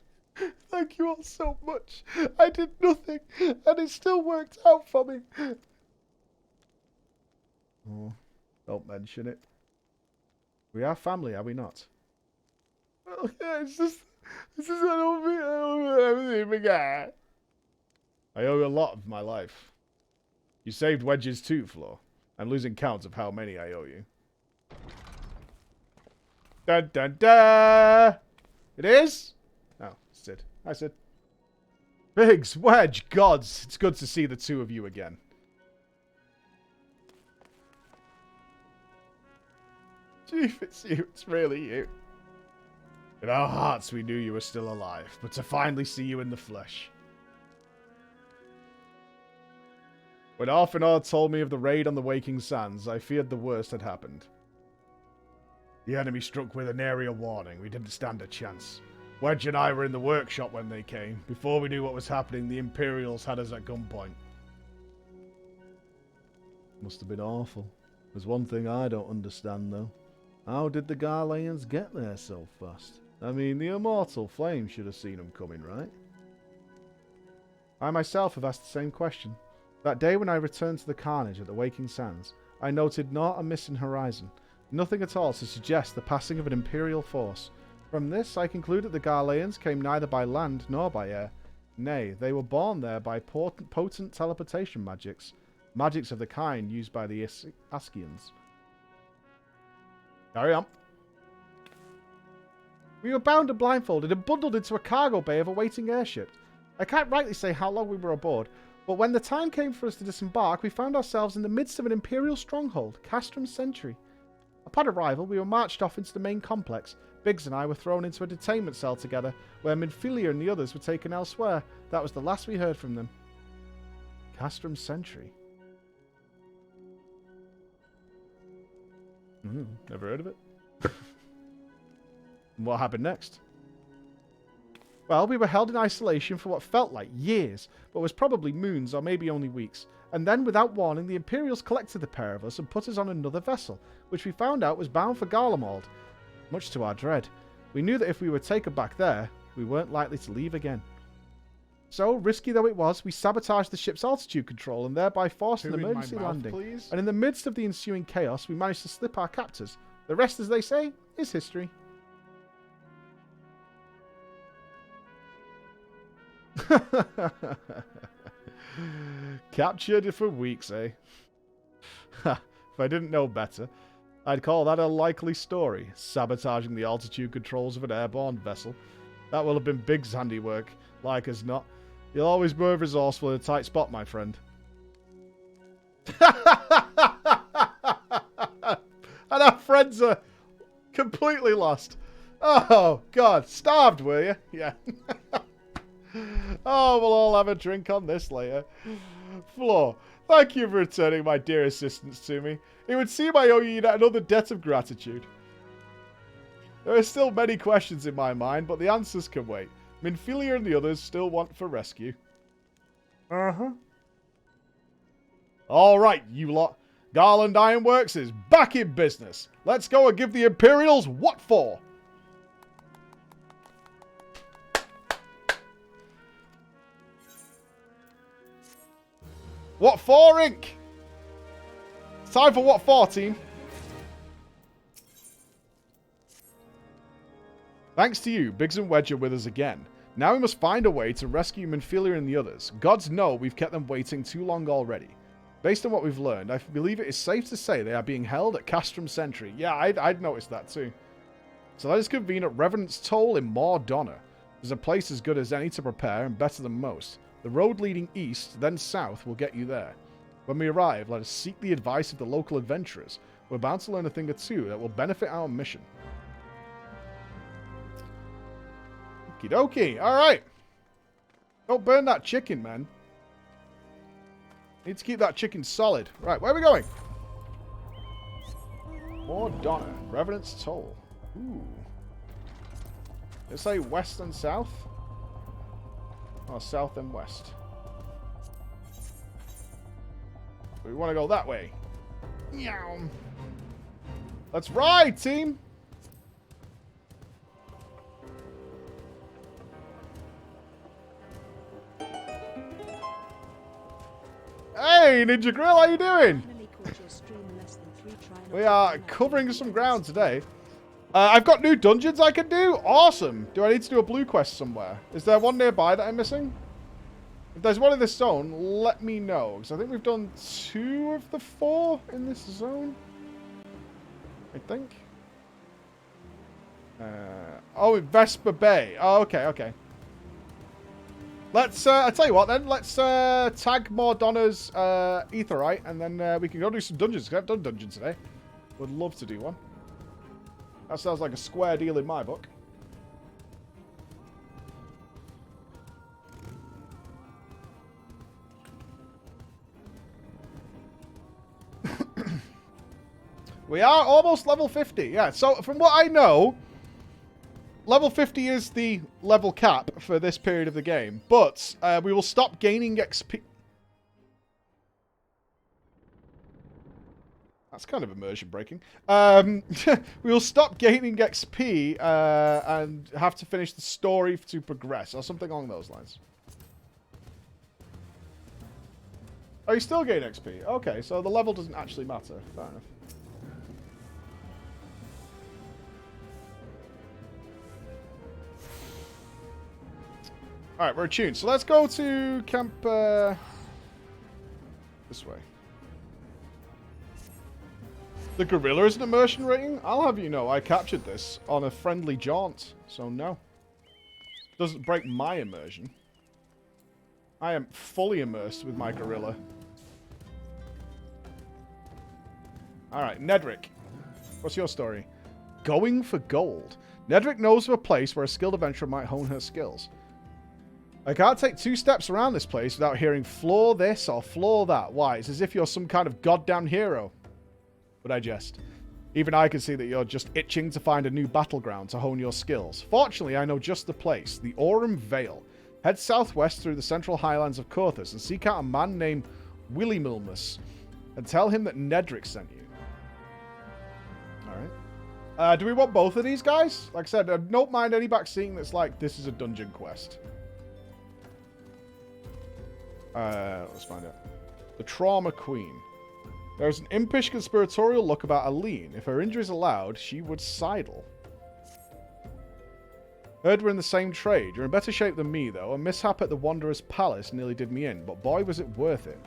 Thank you all so much. I did nothing, and it still worked out for me. Oh, don't mention it. We are family, are we not? Well, yeah, it's just I don't everything again. I owe you a lot of my life. You saved Wedges too, Flo. I'm losing count of how many I owe you. Dun dun dun! It is? Oh, Sid. Hi, Sid. Biggs, Wedge, gods. It's good to see the two of you again. Chief, it's you. It's really you. In our hearts, we knew you were still alive, but to finally see you in the flesh. When Arfinard told me of the raid on the Waking Sands, I feared the worst had happened. The enemy struck with an area warning. We didn't stand a chance. Wedge and I were in the workshop when they came. Before we knew what was happening, the Imperials had us at gunpoint. Must have been awful. There's one thing I don't understand, though. How did the Garleans get there so fast? I mean, the immortal flame should have seen them coming, right? I myself have asked the same question. That day when I returned to the carnage at the Waking Sands, I noted not a missing horizon. Nothing at all to suggest the passing of an Imperial force. From this, I concluded the Garleans came neither by land nor by air. Nay, they were born there by potent teleportation magics. Magics of the kind used by the Askians. Carry on. We were bound and blindfolded and bundled into a cargo bay of a waiting airship. I can't rightly say how long we were aboard, but when the time came for us to disembark, we found ourselves in the midst of an Imperial stronghold, Castrum Sentry. Upon arrival, we were marched off into the main complex. Biggs and I were thrown into a detainment cell together, where Minfilia and the others were taken elsewhere. That was the last we heard from them. Castrum Sentry. Never heard of it. And what happened next? Well, we were held in isolation for what felt like years, but was probably moons or maybe only weeks. And then, without warning, the Imperials collected the pair of us and put us on another vessel, which we found out was bound for Garlemald. Much to our dread. We knew that if we were taken back there, we weren't likely to leave again. So, risky though it was, we sabotaged the ship's altitude control and thereby forced an emergency landing. Please? And in the midst of the ensuing chaos, we managed to slip our captors. The rest, as they say, is history. Captured for weeks, eh? If I didn't know better, I'd call that a likely story, sabotaging the altitude controls of an airborne vessel. That will have been Biggs' handiwork, like as not. You'll always be resourceful in a tight spot, my friend. And our friends are completely lost. Oh, God. Starved, were you? Yeah. Oh, we'll all have a drink on this later. Flo, thank you for returning my dear assistance to me. It would seem I owe you yet another debt of gratitude. There are still many questions in my mind, but the answers can wait. Minfilia and the others still want for rescue. Uh-huh. Alright, you lot. Garland Ironworks is back in business. Let's go and give the Imperials what for. What for, Inc? It's time for what for, team. Thanks to you, Biggs and Wedge are with us again. Now we must find a way to rescue Minfilia and the others. Gods know we've kept them waiting too long already. Based on what we've learned, I believe it is safe to say they are being held at Castrum Sentry. Yeah, I'd noticed that too. So let us convene at Revenant's Toll in Mor Donna. There's a place as good as any to prepare and better than most. The road leading east, then south, will get you there. When we arrive, let us seek the advice of the local adventurers. We're bound to learn a thing or two that will benefit our mission. Okie dokie. Alright. Don't burn that chicken, man. Need to keep that chicken solid. Right, where are we going? Mor Donna. Revenant's Toll. Ooh. Let's say west and south. Oh, south and west. We want to go that way. Meow. Let's ride, team. Hey, Ninja Grill, how you doing? We are covering some ground today. I've got new dungeons I can do. Awesome. Do I need to do a blue quest somewhere? Is there one nearby that I'm missing? If there's one in this zone, let me know. Because I think we've done 2 of the 4 in this zone. I think. Oh, Vesper Bay. Oh, okay, okay. Let's, I tell you what then, let's tag Mor Donna's Aetheryte, and then we can go do some dungeons. I've done dungeons today. Would love to do one. That sounds like a square deal in my book. We are almost level 50. Yeah, so from what I know, level 50 is the level cap for this period of the game. But we will stop gaining XP. That's kind of immersion breaking. We will stop gaining XP and have to finish the story to progress, or something along those lines. Oh, you still gain XP? Okay, so the level doesn't actually matter. Fair enough. Alright, we're attuned. So let's go to camp this way. The gorilla is an immersion rating? I'll have you know, I captured this on a friendly jaunt, so no. Doesn't break my immersion. I am fully immersed with my gorilla. Alright, Nedrick. What's your story? Going for gold. Nedrick knows of a place where a skilled adventurer might hone her skills. I can't take 2 steps around this place without hearing floor this or floor that. Why? It's as if you're some kind of goddamn hero. But I jest. Even I can see that you're just itching to find a new battleground to hone your skills. Fortunately, I know just the place. The Aurum Vale. Head southwest through the central highlands of Korthus and seek out a man named Willy Milmus. And tell him that Nedrick sent you. Alright. Do we want both of these guys? Like I said, I don't mind any backseating that's like, this is a dungeon quest. Let's find out. The Trauma Queen. There's an impish conspiratorial look about Aline. If her injuries allowed, she would sidle. Heard we're in the same trade. You're in better shape than me, though. A mishap at the Wanderer's Palace nearly did me in, but boy, was it worth it.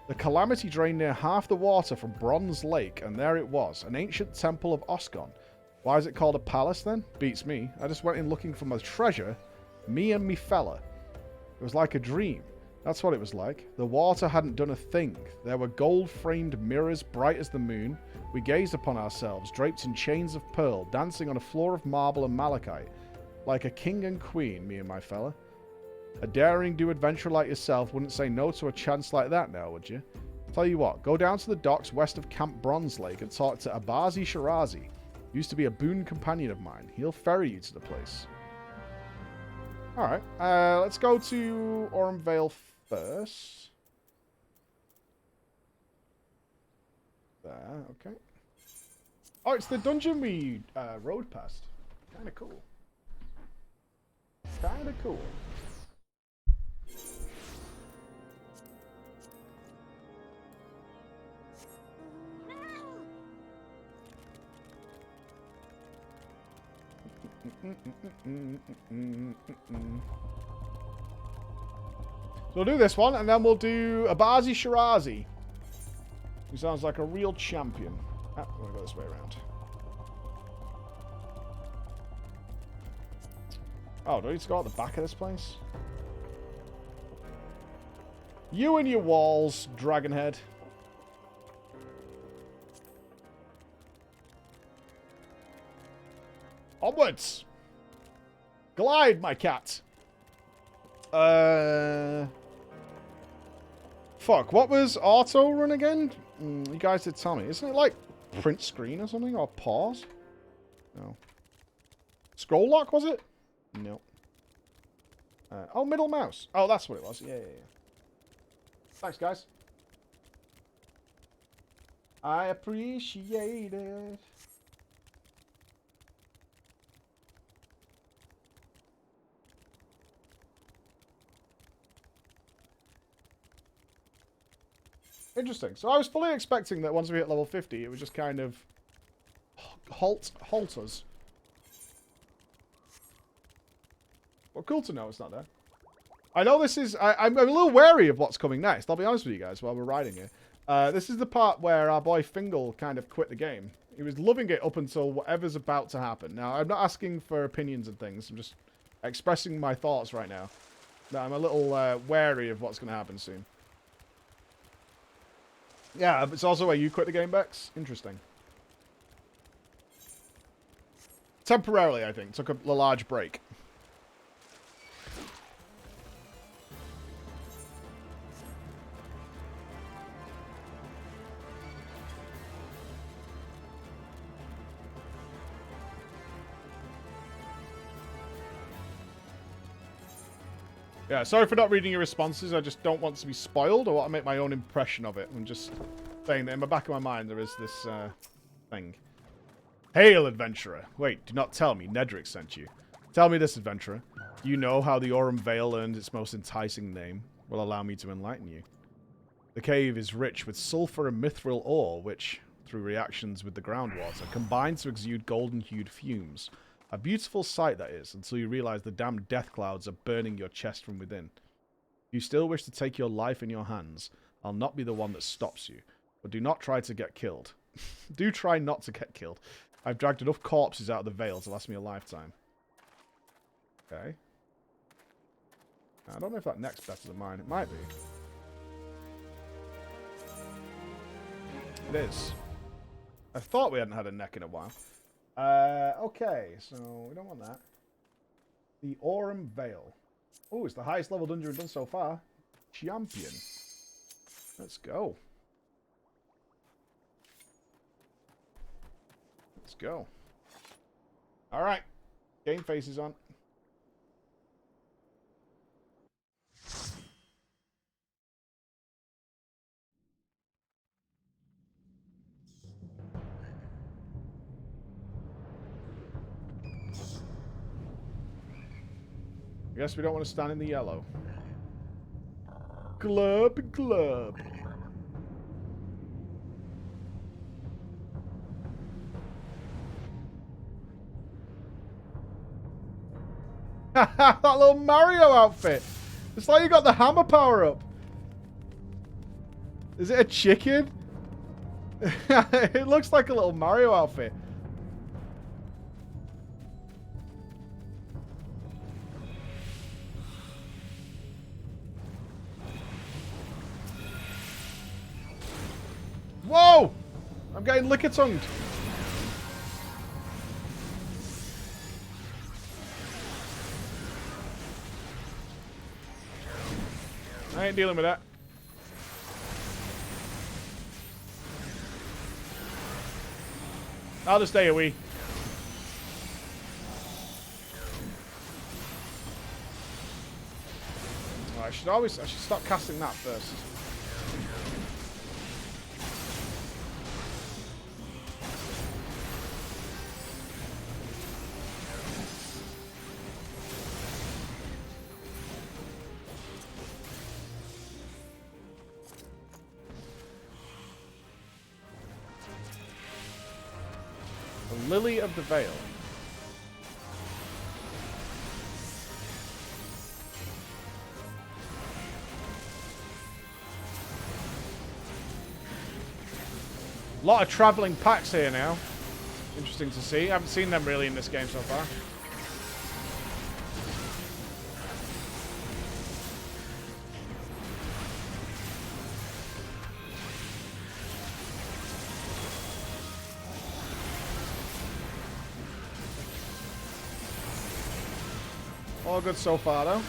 The Calamity drained near half the water from Bronze Lake, and there it was, an ancient temple of Osgon. Why is it called a palace, then? Beats me. I just went in looking for my treasure, me and me fella. It was like a dream. That's what it was like. The water hadn't done a thing. There were gold-framed mirrors bright as the moon. We gazed upon ourselves, draped in chains of pearl, dancing on a floor of marble and malachite. Like a king and queen, me and my fella. A daring-do adventurer like yourself wouldn't say no to a chance like that now, would you? Tell you what, go down to the docks west of Camp Bronze Lake and talk to Abazi Shirazi. Used to be a boon companion of mine. He'll ferry you to the place. Alright. Let's go to Orem Vale first. There, okay. Oh, it's the dungeon we rode past. Kind of cool. Kind of cool. So we'll do this one, and then we'll do Abazi Shirazi, who sounds like a real champion. Ah, we're going to go this way around. Oh, do I need to go out the back of this place? You and your walls, Dragonhead. Onwards! Glide, my cat! Fuck, what was auto run again? You guys did tell me. Isn't it like print screen or something? Or pause? No. Scroll lock, was it? No. Oh, middle mouse. Oh, that's what it was. Yeah. Thanks, guys. I appreciate it. Interesting. So I was fully expecting that once we hit level 50, it would just kind of halt us. Well, cool to know it's not there. I know this is... I'm a little wary of what's coming next. I'll be honest with you guys while we're riding here. This is the part where our boy Fingal kind of quit the game. He was loving it up until whatever's about to happen. Now, I'm not asking for opinions and things. I'm just expressing my thoughts right now. That I'm a little wary of what's going to happen soon. Yeah, it's also where you quit the game, Bex. Interesting. Temporarily, I think. Took a large break. Yeah, sorry for not reading your responses. I just don't want to be spoiled. I want to make my own impression of it. I'm just saying that in the back of my mind there is this thing. Hail, adventurer. Wait, do not tell me Nedrick sent you. Tell me this, adventurer. Do you know how the Orem Vale earned its most enticing name? Will allow me to enlighten you. The cave is rich with sulfur and mithril ore, which, through reactions with the groundwater, combine to exude golden-hued fumes. A beautiful sight, that is, until you realize the damn death clouds are burning your chest from within. If you still wish to take your life in your hands, I'll not be the one that stops you. But do not try to get killed. Do try not to get killed. I've dragged enough corpses out of the Vale to last me a lifetime. Okay. I don't know if that neck's better than mine. It might be. It is. I thought we hadn't had a neck in a while. Okay, so we don't want that. The Orem Vale. Oh, it's the highest level dungeon we've done so far. Champion. Let's go. Let's go. Alright. Game face is on. I guess we don't want to stand in the yellow. Glub, glub. That little Mario outfit. It's like you got the hammer power up. Is it a chicken? It looks like a little Mario outfit. Whoa! I'm getting licker-tongued. I ain't dealing with that. I'll just stay away. I should stop casting that first. The Lily of the Veil. A lot of traveling packs here now. Interesting to see. I haven't seen them really in this game so far. All good so far, though.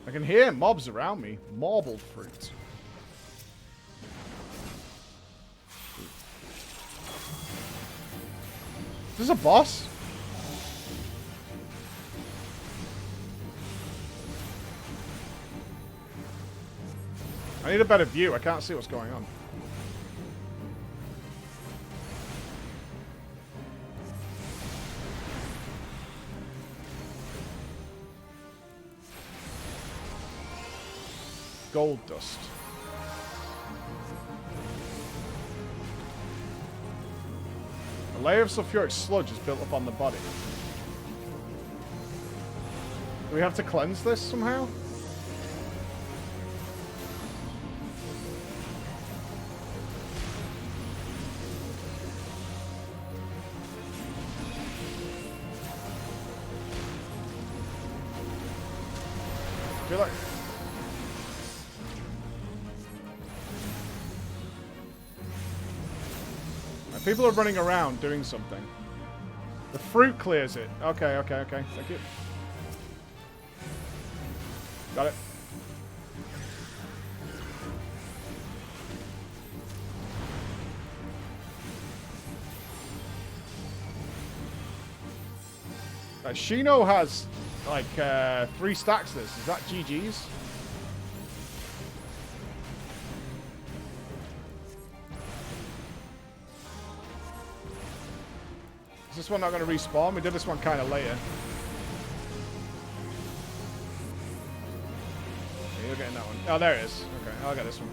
I can hear mobs around me. Marbled fruit. Is this a boss? I need a better view. I can't see what's going on. Gold dust. A layer of sulfuric sludge is built up on the body. Do we have to cleanse this somehow? I feel like... People are running around doing something. The fruit clears it. Okay, okay, okay. Thank you. Got it. Shino has like 3 stacks of this. Is that GG's? Is this one not going to respawn? We did this one kind of later. Yeah, you're getting that one. Oh, there it is. Okay, I'll get this one.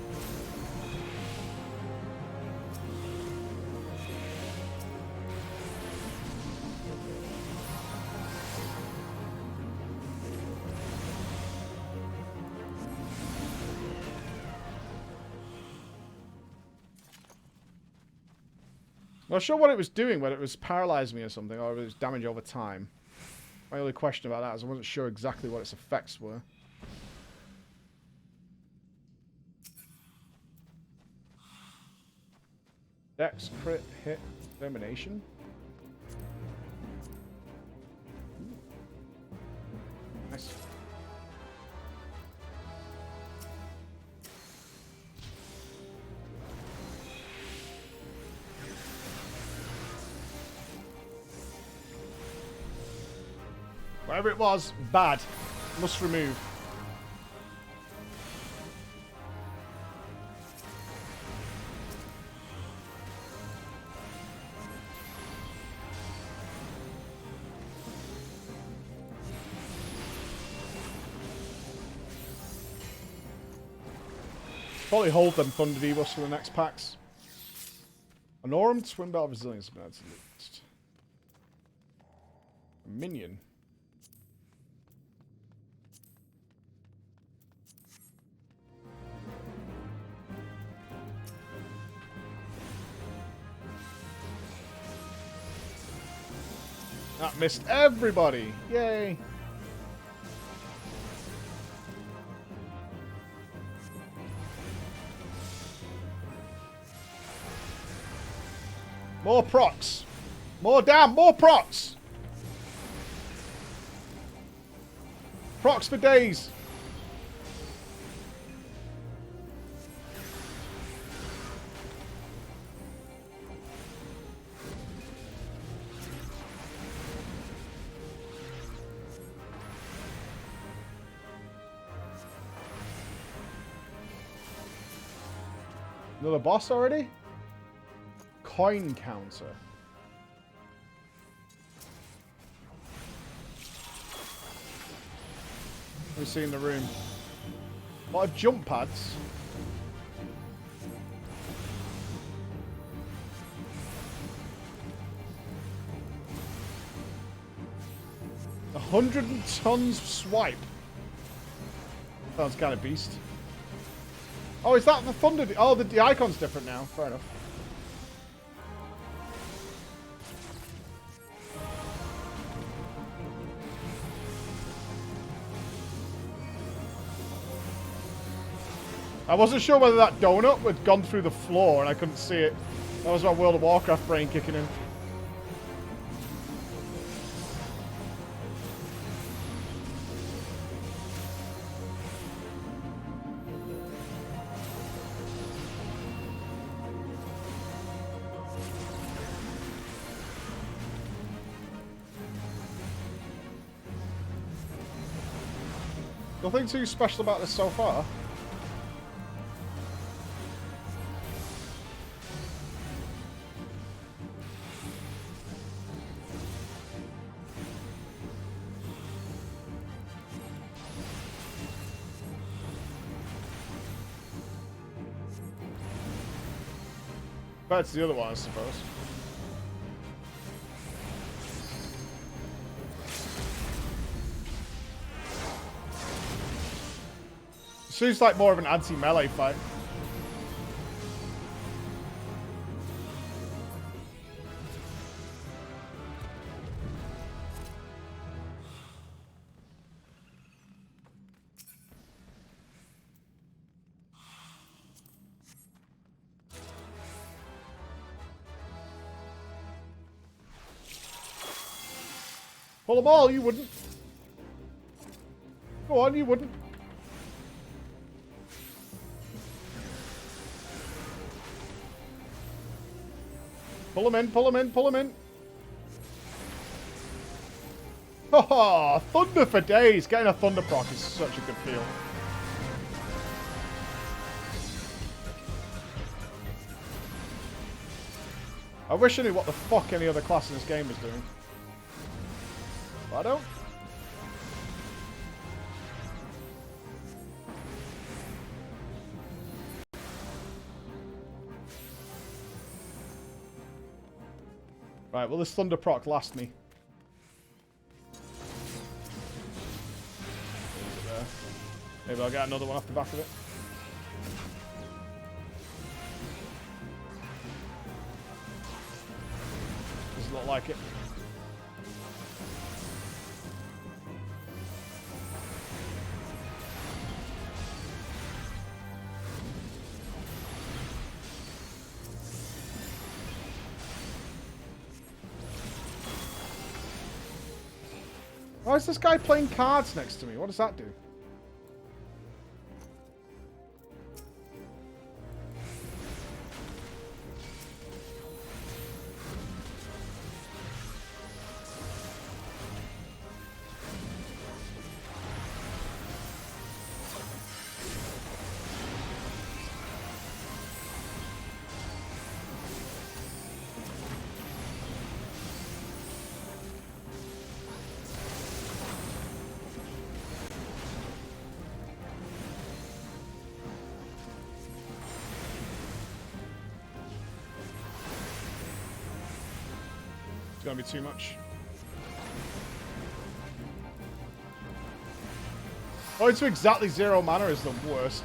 Not sure what it was doing, whether it was paralyzing me or something, or if it was damage over time. My only question about that is I wasn't sure exactly what its effects were. Dex, crit, hit, determination. Nice. Whatever it was, bad. Must remove. Probably hold them Thunder debuffs for the next packs. An armed Swim Belt Resilience has been added to the list. A minion. That missed everybody. Yay. More procs. More procs. Procs for days. Another boss already? Coin counter. What do we see in the room? A lot of jump pads. A 100 tons swipe. Sounds kind of beast. Oh, is that the thunder? Oh, the icon's different now. Fair enough. I wasn't sure whether that donut had gone through the floor and I couldn't see it. That was my World of Warcraft brain kicking in. Nothing too special about this so far. Compared to the other one, I suppose. Seems like more of an anti-melee fight. Pull them all, you wouldn't. Go on, you wouldn't. Pull him in, pull him in, pull him in. Oh, thunder for days. Getting a thunder proc is such a good feel. I wish I knew what the fuck any other class in this game was doing. But I don't. Right, will this thunder proc last me? There. Maybe I'll get another one off the back of it. Doesn't look like it. Why is this guy playing cards next to me? What does that do? It's gonna be too much. Oh, it's exactly 0 mana is the worst.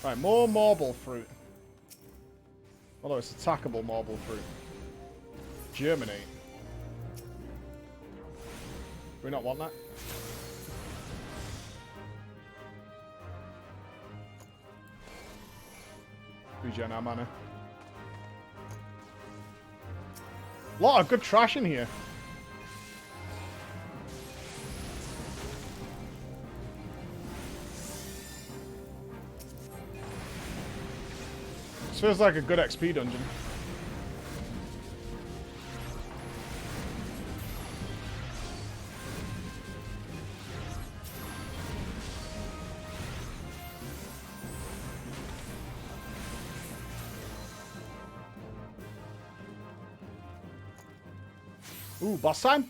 Right, more marble fruit. Although it's attackable marble fruit. Germinate. Do we not want that? Regen our mana. Lot of good trash in here. This feels like a good XP dungeon. Ooh, boss time?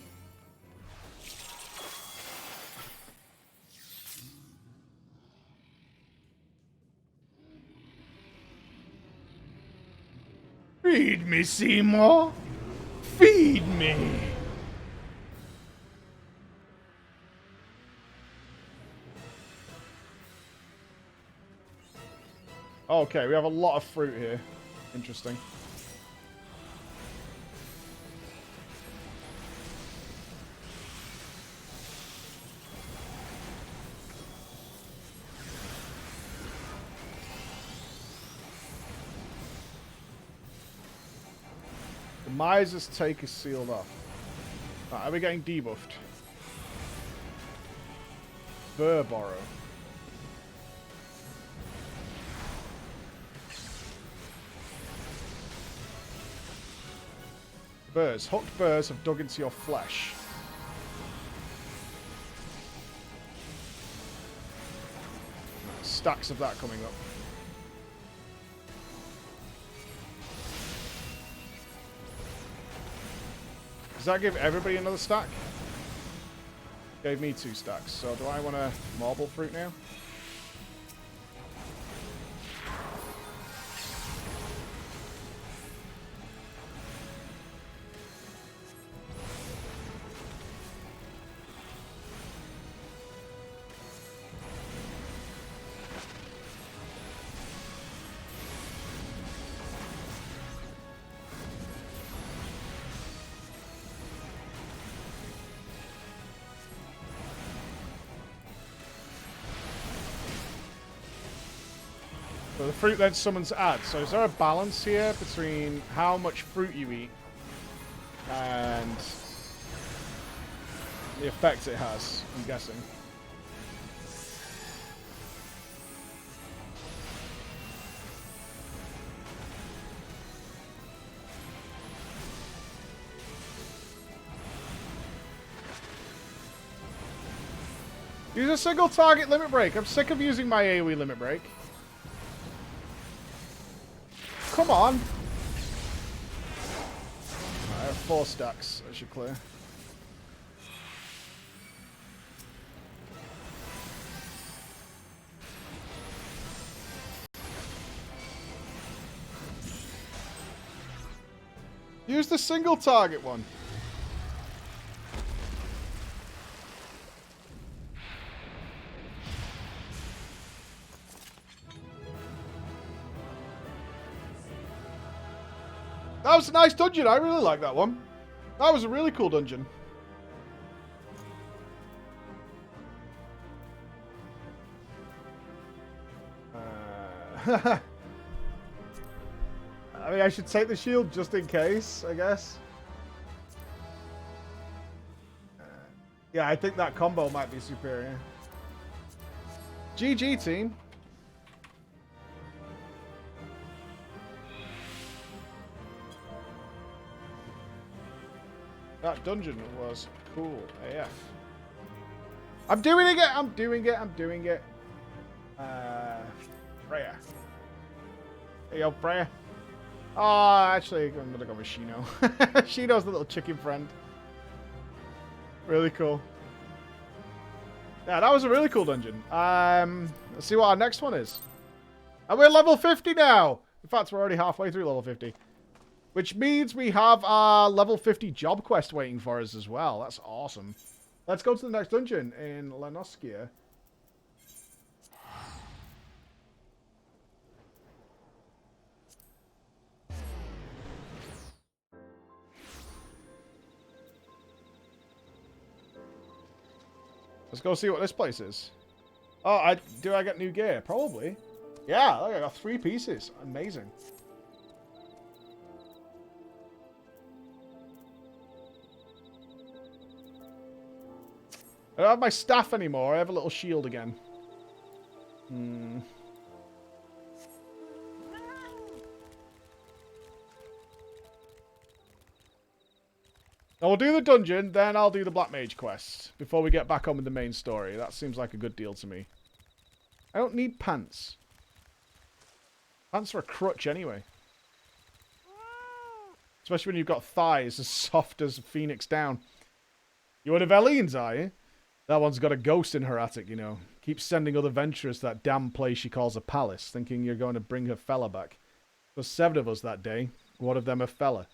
Feed me, Seymour. Feed me. Okay, we have a lot of fruit here. Interesting. The Miser's Take is sealed off. Right, are we getting debuffed? Burr Borrow. Burrs. Hooked burrs have dug into your flesh. Stacks of that coming up. Does that give everybody another stack? Gave me 2 stacks. So do I want a marble fruit now? So the fruit then summons add. So is there a balance here between how much fruit you eat and the effect it has, I'm guessing? Use a single target limit break. I'm sick of using my AoE limit break. Come on. I have 4 stacks. I should clear. Use the single target one. That was a nice dungeon. I really like that one. That was a really cool dungeon. I mean, I should take the shield just in case, I guess. Yeah, I think that combo might be superior. GG, team. That dungeon was cool AF. I'm doing it! I'm doing it! I'm doing it! Freya. Hey, yo, Freya. Oh, actually, I'm gonna go with Shino. Shino's the little chicken friend. Really cool. Yeah, that was a really cool dungeon. Let's see what our next one is. And we're level 50 now! In fact, we're already halfway through level 50. Which means we have our level 50 job quest waiting for us as well. That's awesome. Let's go to the next dungeon in Lenoskia. Let's go see what this place is. Oh, do I get new gear? Probably. Yeah, look, I got 3 pieces. Amazing. I don't have my staff anymore. I have a little shield again. Now we'll do the dungeon, then I'll do the Black Mage quest before we get back on with the main story. That seems like a good deal to me. I don't need pants. Pants are a crutch anyway. Especially when you've got thighs as soft as a phoenix down. You one of Eileen's, are you? That one's got a ghost in her attic, you know. Keeps sending other venturers to that damn place she calls a palace, thinking you're going to bring her fella back. There was 7 of us that day. One of them a fella.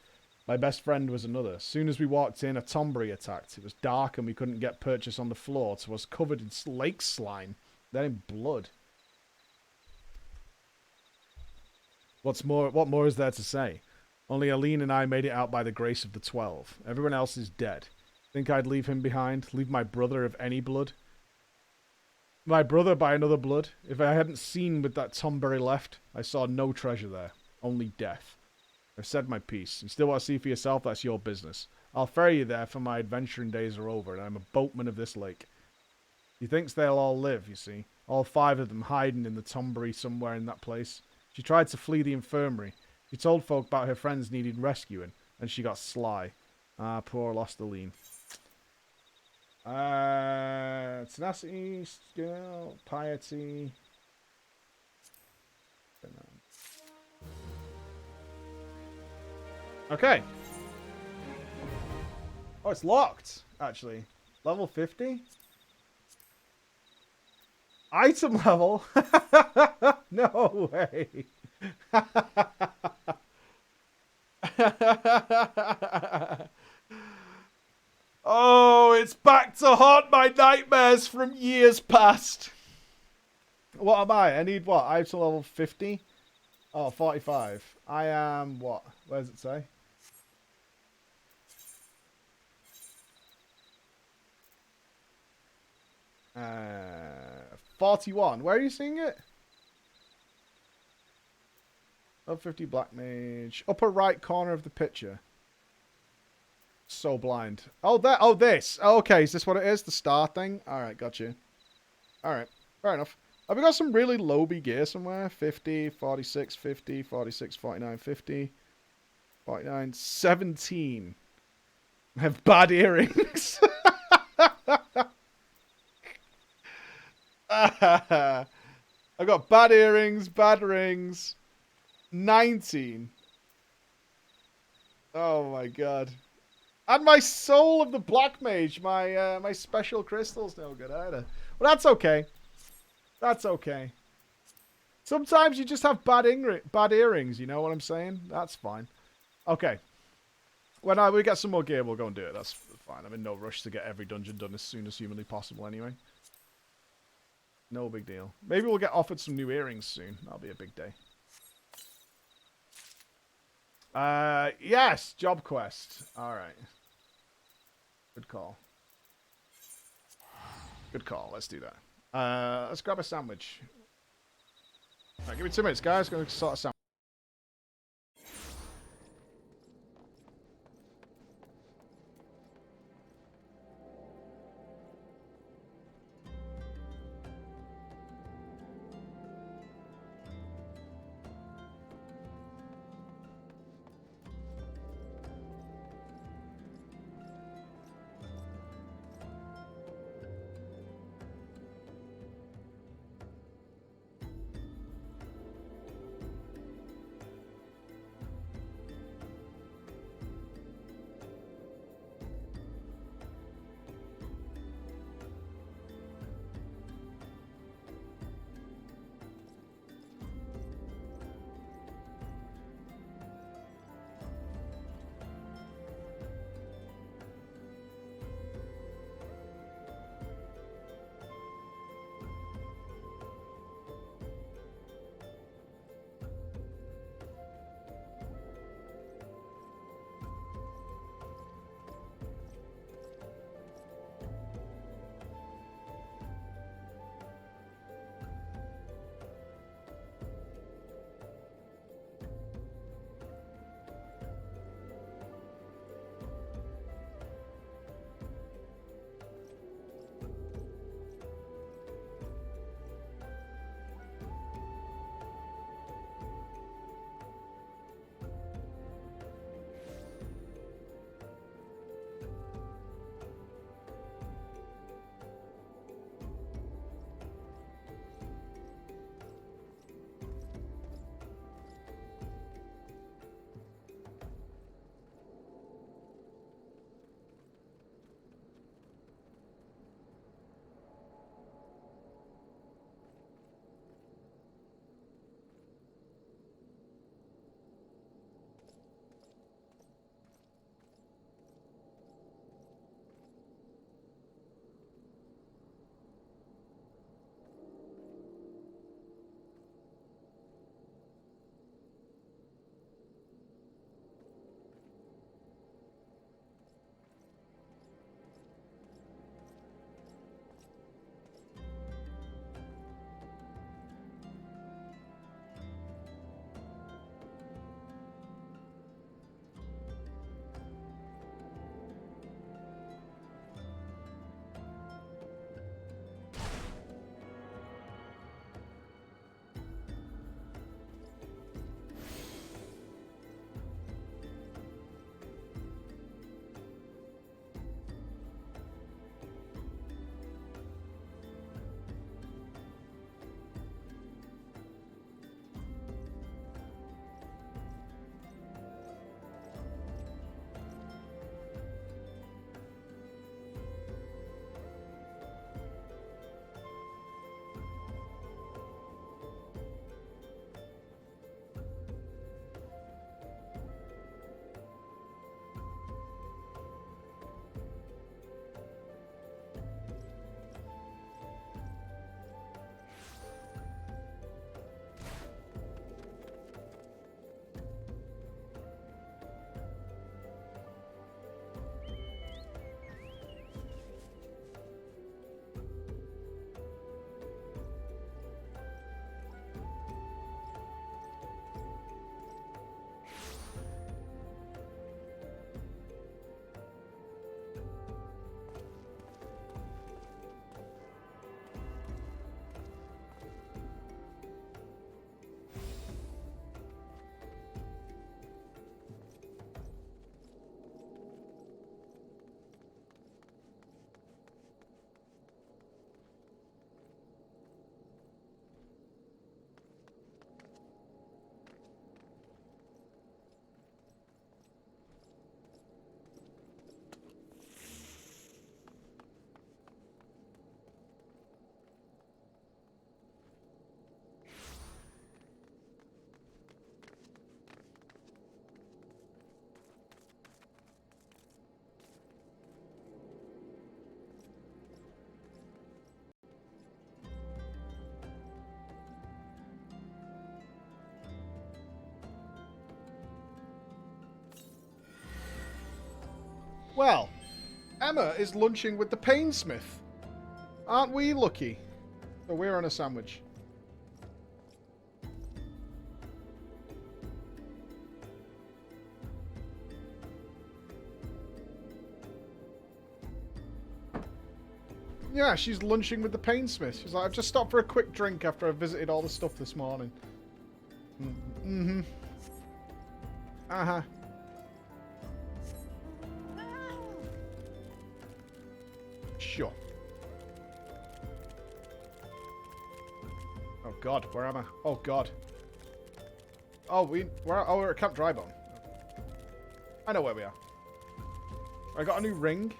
My best friend was another. As soon as we walked in, a tombery attacked. It was dark and we couldn't get purchase on the floor, so I was covered in lake slime, then in blood. What more is there to say? Only Eileen and I made it out by the grace of the 12. Everyone else is dead. Think I'd leave him behind? Leave my brother of any blood? My brother by another blood? If I hadn't seen with that tombery left, I saw no treasure there. Only death. I've said my piece. You still want to see for yourself? That's your business. I'll ferry you there for my adventuring days are over, and I'm a boatman of this lake. He thinks they'll all live, you see. All 5 of them hiding in the tombery somewhere in that place. She tried to flee the infirmary. She told folk about her friends needing rescuing, and she got sly. Ah, poor lost Eileen. Tenacity, skill, piety. Okay. Oh, it's locked, actually. Level 50? Item level? No way. Oh, it's back to haunt my nightmares from years past. What am I? I need what? Item level 50? Oh, 45. I am what? Where does it say? 41. Where are you seeing it? Level 50 Black Mage. Upper right corner of the picture. So blind. Oh, that. Oh, this. Oh, okay, is this what it is? The star thing? Alright, got you. Alright, fair enough. Have we got some really low-B gear somewhere? 50, 46, 50, 46, 49, 50, 49, 17. I have bad earrings. I got bad earrings, bad rings. 19. Oh my god. And my soul of the Black Mage, my special crystal's no good either. Well, that's okay. That's okay. Sometimes you just have bad earrings, you know what I'm saying? That's fine. Okay. When we get some more gear, we'll go and do it. That's fine. I'm in no rush to get every dungeon done as soon as humanly possible anyway. No big deal. Maybe we'll get offered some new earrings soon. That'll be a big day. Yes, job quest. Alright. Good call. Good call. Let's do that. Let's grab a sandwich. Alright, give me 2 minutes, guys. Going to sort a sandwich. Well, Emma is lunching with the Painsmith. Aren't we lucky? So we're on a sandwich. Yeah, she's lunching with the Painsmith. She's like, I've just stopped for a quick drink after I visited all the stuff this morning. Mm-hmm. Uh-huh. Sure. Oh god, where am I? Oh god. Oh, we're at Camp Drybone. I know where we are. I got a new ring.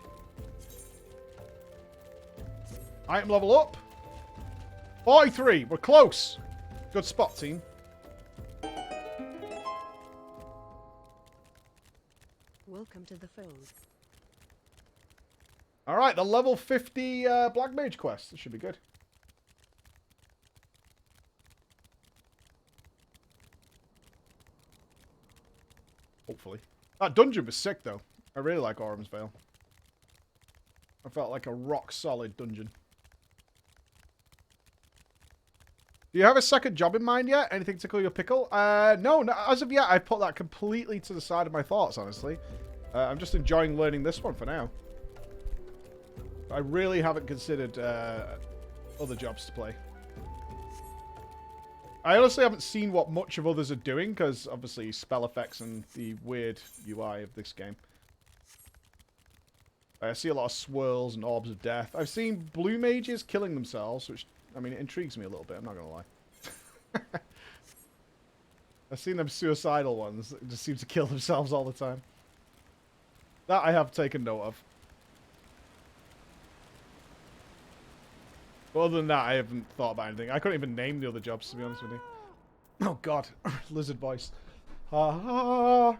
Item level up. 43. We're close. Good spot, team. Welcome to the fold. Alright, the level 50 Black Mage quest. This should be good. Hopefully. That dungeon was sick, though. I really like Auram's Vale. I felt like a rock-solid dungeon. Do you have a second job in mind yet? Anything tickle your pickle? No, as of yet, I've put that completely to the side of my thoughts, honestly. I'm just enjoying learning this one for now. I really haven't considered other jobs to play. I honestly haven't seen what much of others are doing, because obviously spell effects and the weird UI of this game. I see a lot of swirls and orbs of death. I've seen blue mages killing themselves, which, I mean, it intrigues me a little bit, I'm not going to lie. I've seen them suicidal ones that just seem to kill themselves all the time. That I have taken note of. But other than that, I haven't thought about anything. I couldn't even name the other jobs, to be honest with you. Oh, God. Lizard voice. Ha ha.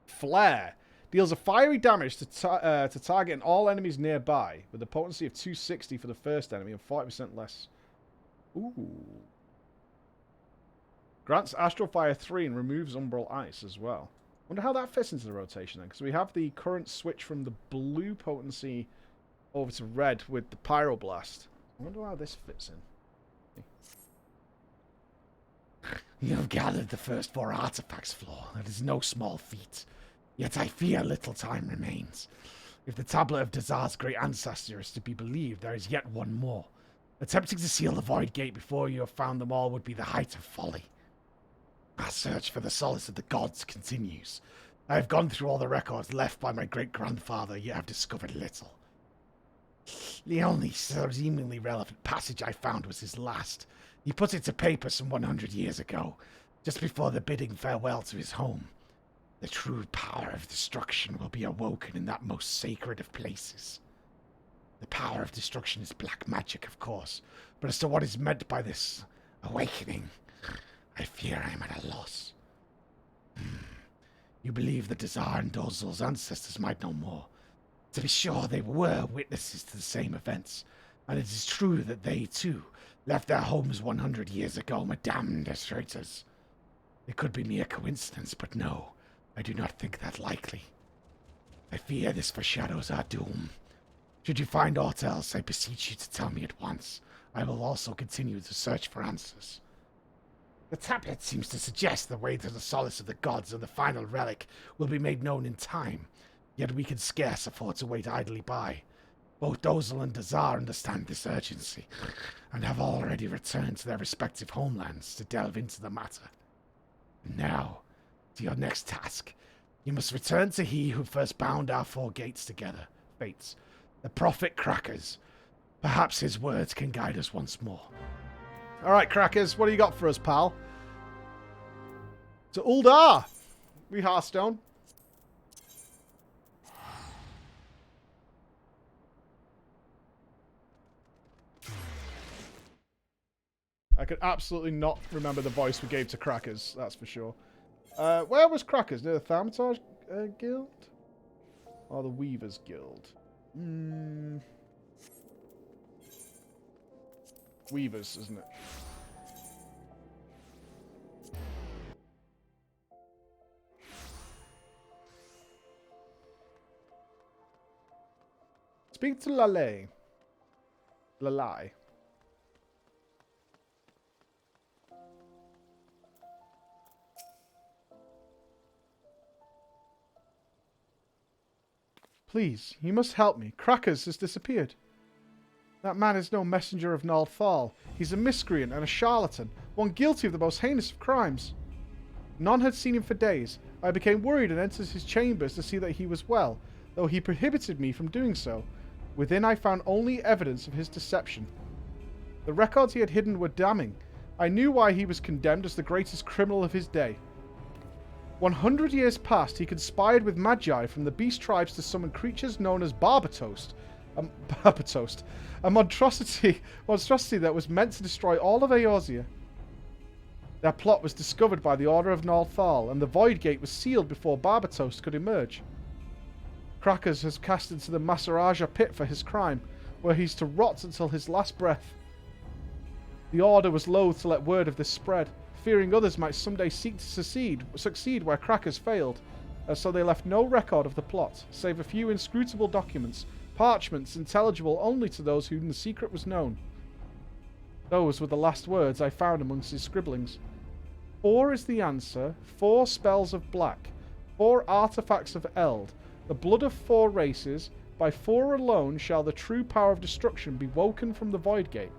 Flare. Deals a fiery damage to target and all enemies nearby, with a potency of 260 for the first enemy and 40% less. Ooh. Grants Astral Fire 3 and removes Umbral Ice as well. Wonder how that fits into the rotation then, because we have the current switch from the blue potency over to red with the Pyroblast. I wonder how this fits in. You have gathered the first 4 artifacts, Floor. That is no small feat. Yet I fear little time remains. If the tablet of Dazar's great ancestor is to be believed, there is yet one more. Attempting to seal the Void Gate before you have found them all would be the height of folly. Our search for the solace of the gods continues. I have gone through all the records left by my great-grandfather, yet have discovered little. The only seemingly relevant passage I found was his last. He put it to paper some 100 years ago, just before the bidding farewell to his home. The true power of destruction will be awoken in that most sacred of places. The power of destruction is black magic, of course, but as to what is meant by this awakening, I fear I am at a loss. You believe that Dazar and Dozal's ancestors might know more. To be sure, they were witnesses to the same events, and it is true that they, too, left their homes 100 years ago, damned as traitors. It could be mere coincidence, but no, I do not think that likely. I fear this foreshadows our doom. Should you find aught else, I beseech you to tell me at once. I will also continue to search for answers. The tablet seems to suggest the way to the solace of the gods and the final relic will be made known in time, yet we can scarce afford to wait idly by. Both Dozal and Dazar understand this urgency, and have already returned to their respective homelands to delve into the matter. And now, to your next task. You must return to he who first bound our 4 gates together, fates, the Prophet Crackers. Perhaps his words can guide us once more. Alright, Crackers, what do you got for us, pal? To Uldar! We Hearthstone. I could absolutely not remember the voice we gave to Crackers, that's for sure. Where was Crackers? Near the Thaumaturge Guild? Or the Weavers Guild? Weavers, isn't it? Speak to Lalai. Lalai. Please, you must help me. Crackers has disappeared. That man is no messenger of Nald Thal. He's a miscreant and a charlatan, one guilty of the most heinous of crimes. None had seen him for days. I became worried and entered his chambers to see that he was well, though he prohibited me from doing so. Within I found only evidence of his deception. The records he had hidden were damning. I knew why he was condemned as the greatest criminal of his day. 100 years past, he conspired with Magi from the beast tribes to summon creatures known as Barbatos. A monstrosity that was meant to destroy all of Eorzea. Their plot was discovered by the Order of Nald Thal, and the Void Gate was sealed before Barbatos could emerge. Crackers has cast into the Masaraja pit for his crime, where he's to rot until his last breath. The Order was loath to let word of this spread, fearing others might someday seek to succeed where Crackers failed, so they left no record of the plot, save a few inscrutable documents, parchments intelligible only to those whom the secret was known. Those were the last words I found amongst his scribblings. 4 is the answer, 4 spells of black, 4 artifacts of eld, the blood of 4 races, by 4 alone shall the true power of destruction be woken from the Void Gate.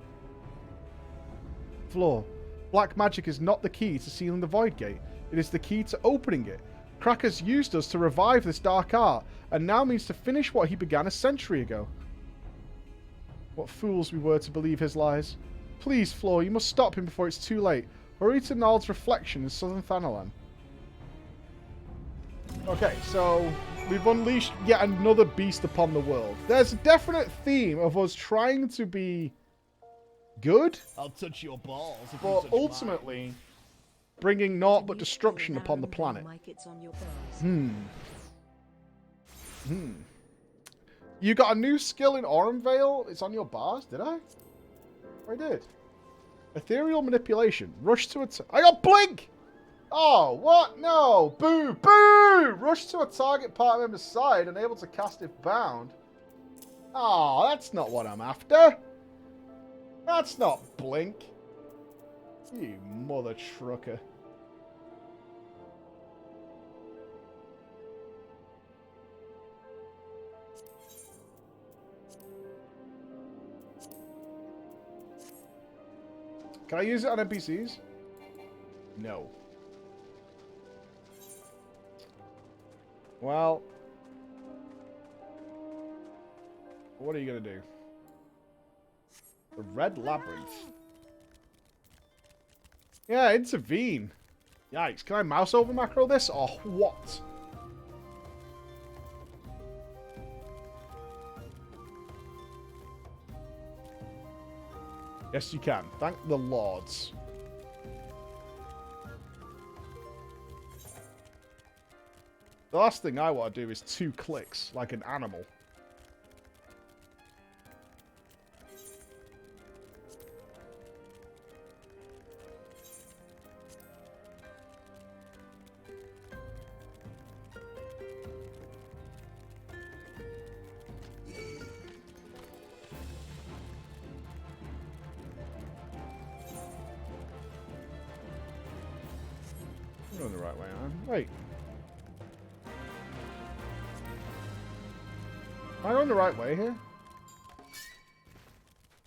Flaw. Black magic is not the key to sealing the Void Gate. It is the key to opening it. Crackers used us to revive this dark art, and now means to finish what he began a century ago. What fools we were to believe his lies. Please, Flaw, you must stop him before it's too late. Hurry to Nald's reflection in southern Thanalan. Okay, so we've unleashed yet another beast upon the world. There's a definite theme of us trying to be good. I'll touch your balls. But ultimately, bringing naught but destruction upon the planet. You got a new skill in Orenvale? It's on your bars, did I? I did. Ethereal manipulation. Rush to attack. I got blink! Oh, what? No. Boo! Boo! Rush to a target party member's side and able to cast if bound. Oh, that's not what I'm after. That's not blink. You mother trucker. Can I use it on NPCs? No. Well, what are you going to do? The Red Labyrinth. Yeah, intervene. Yikes. Can I mouse over macro this or what? Yes, you can. Thank the lords. The last thing I want to do is 2 clicks, like an animal. I'm going the right way, aren't I? Wait. Am I going the right way here?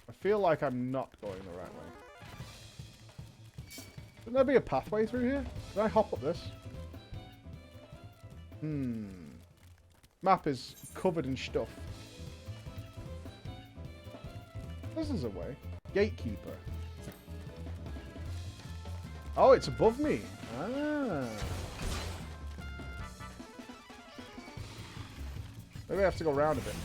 I feel like I'm not going the right way. Shouldn't there be a pathway through here? Can I hop up this? Map is covered in stuff. This is a way. Gatekeeper. Oh, it's above me. Ah. Maybe I have to go around a bit.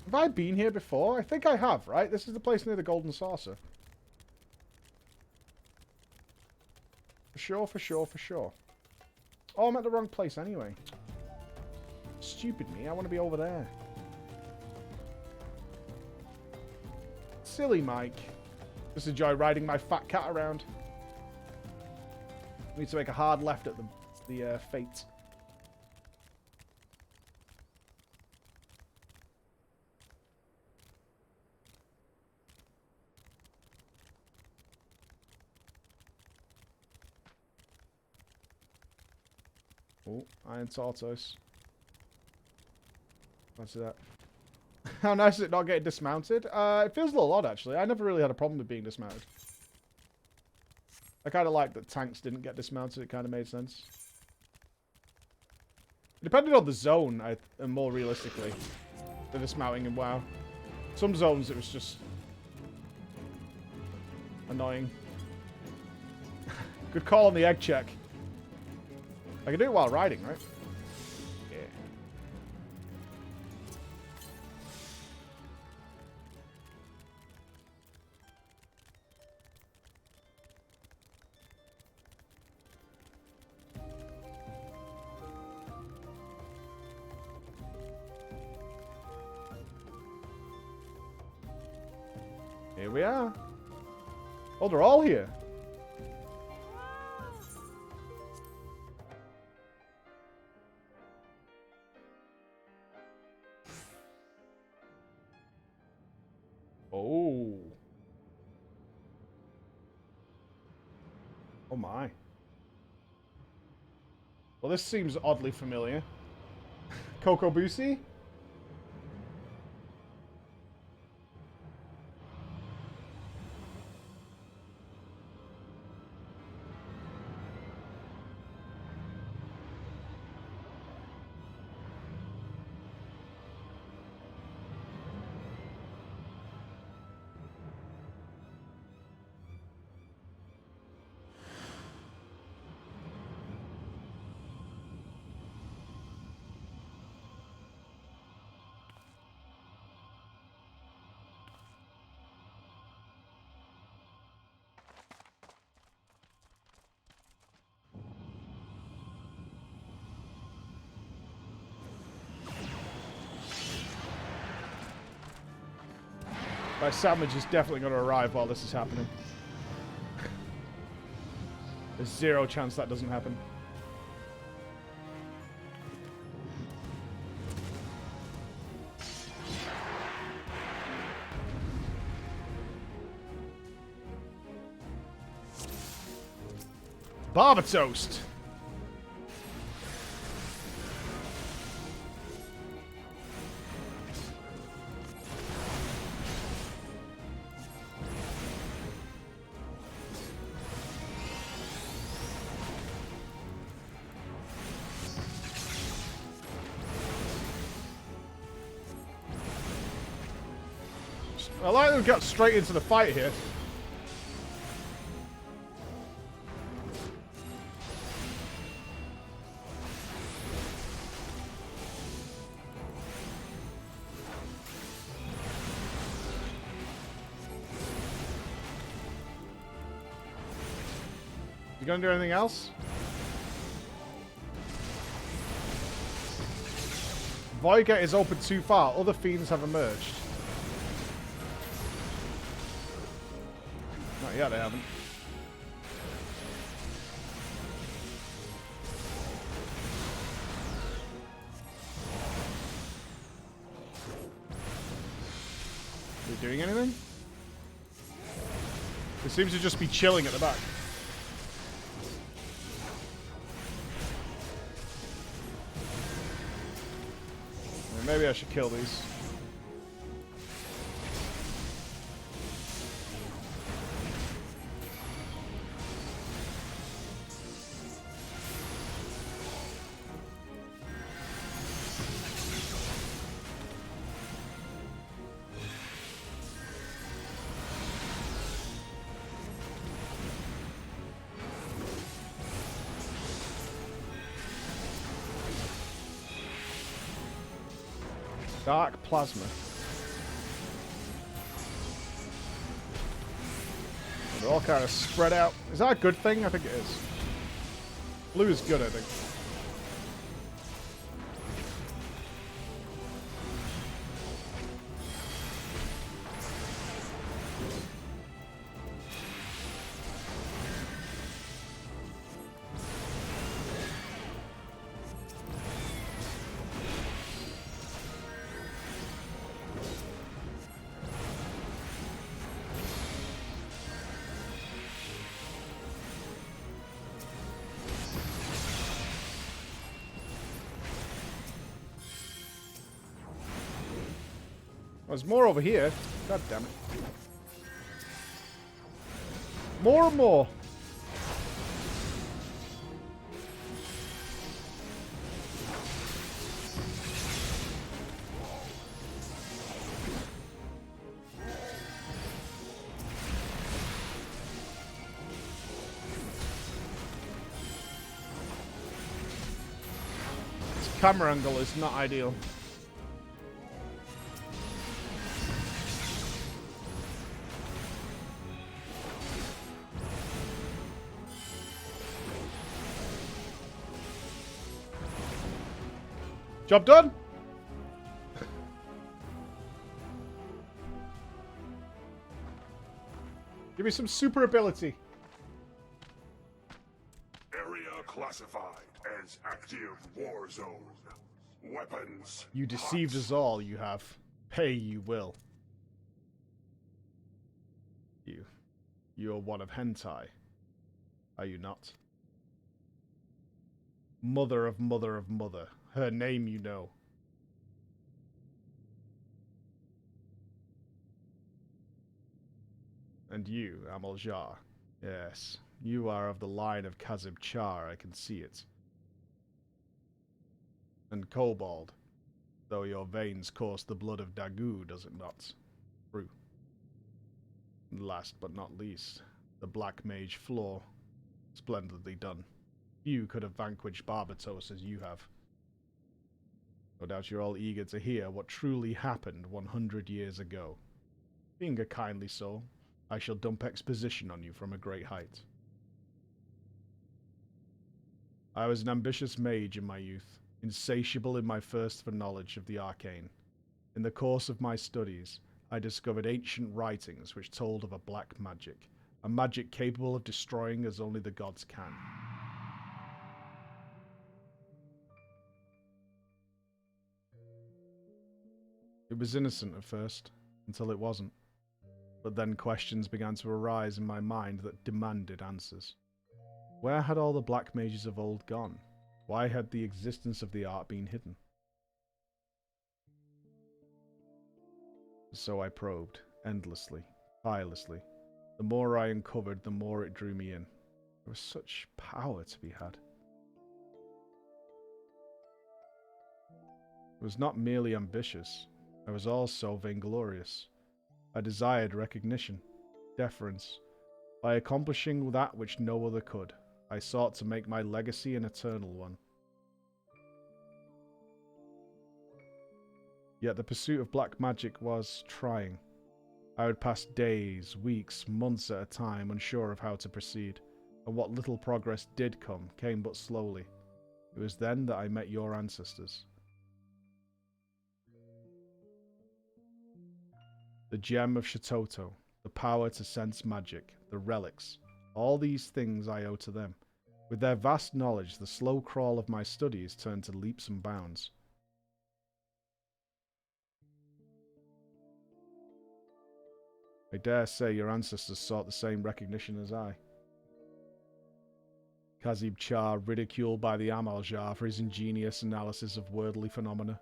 Have I been here before? I think I have, right? This is the place near the Golden Saucer. For sure, for sure, for sure. Oh, I'm at the wrong place anyway. Stupid me. I want to be over there. silly, Mike. Just enjoy riding my fat cat around. Need to make a hard left at the fate. Oh, iron tortoise. What's that? How nice is it not getting dismounted? It feels a little odd, actually. I never really had a problem with being dismounted. I kind of like that tanks didn't get dismounted. It kind of made sense. Depending on the zone, and more realistically, the dismounting in WoW. Some zones, it was just annoying. Good call on the egg check. I can do it while riding, right? Yeah. Here we are. Oh, they're all here. Oh. Oh my. Well, this seems oddly familiar. Coco Busi? My sandwich is definitely going to arrive while this is happening. There's zero chance that doesn't happen. Barber toast. I like that we got straight into the fight here. You gonna do anything else? Voidgate is open too far. Other fiends have emerged. Not yet, they haven't. Are they doing anything? It seems to just be chilling at the back. Maybe I should kill these. Dark plasma. They're all kind of spread out. Is that a good thing? I think it is. Blue is good, I think. There's more over here. God damn it. More and more. This camera angle is not ideal. Job done. Give me some super ability. Area classified as active war zone. Weapons. You deceived us all, you have. Pay you will. You are one of hentai. Are you not? Mother of mother of mother. Her name you know. And you, Amaljar. Yes, you are of the line of Kazib Char, I can see it. And Kobold, though your veins course the blood of Dagu, does it not? True. And last but not least, the Black Mage Floor. Splendidly done. Few could have vanquished Barbatos as you have. No doubt you're all eager to hear what truly happened 100 years ago. Being a kindly soul, I shall dump exposition on you from a great height. I was an ambitious mage in my youth, insatiable in my thirst for knowledge of the arcane. In the course of my studies, I discovered ancient writings which told of a black magic, a magic capable of destroying as only the gods can. It was innocent at first, until it wasn't. But then questions began to arise in my mind that demanded answers. Where had all the black mages of old gone? Why had the existence of the art been hidden? So I probed, endlessly, tirelessly. The more I uncovered, the more it drew me in. There was such power to be had. I was not merely ambitious. I was also vainglorious. I desired recognition, deference. By accomplishing that which no other could, I sought to make my legacy an eternal one. Yet the pursuit of black magic was trying. I would pass days, weeks, months at a time unsure of how to proceed, and what little progress did come came but slowly. It was then that I met your ancestors. The gem of Shatoto, the power to sense magic, the relics, all these things I owe to them. With their vast knowledge, the slow crawl of my studies turned to leaps and bounds. I dare say your ancestors sought the same recognition as I. Kazib Char ridiculed by the Amaljar for his ingenious analysis of worldly phenomena.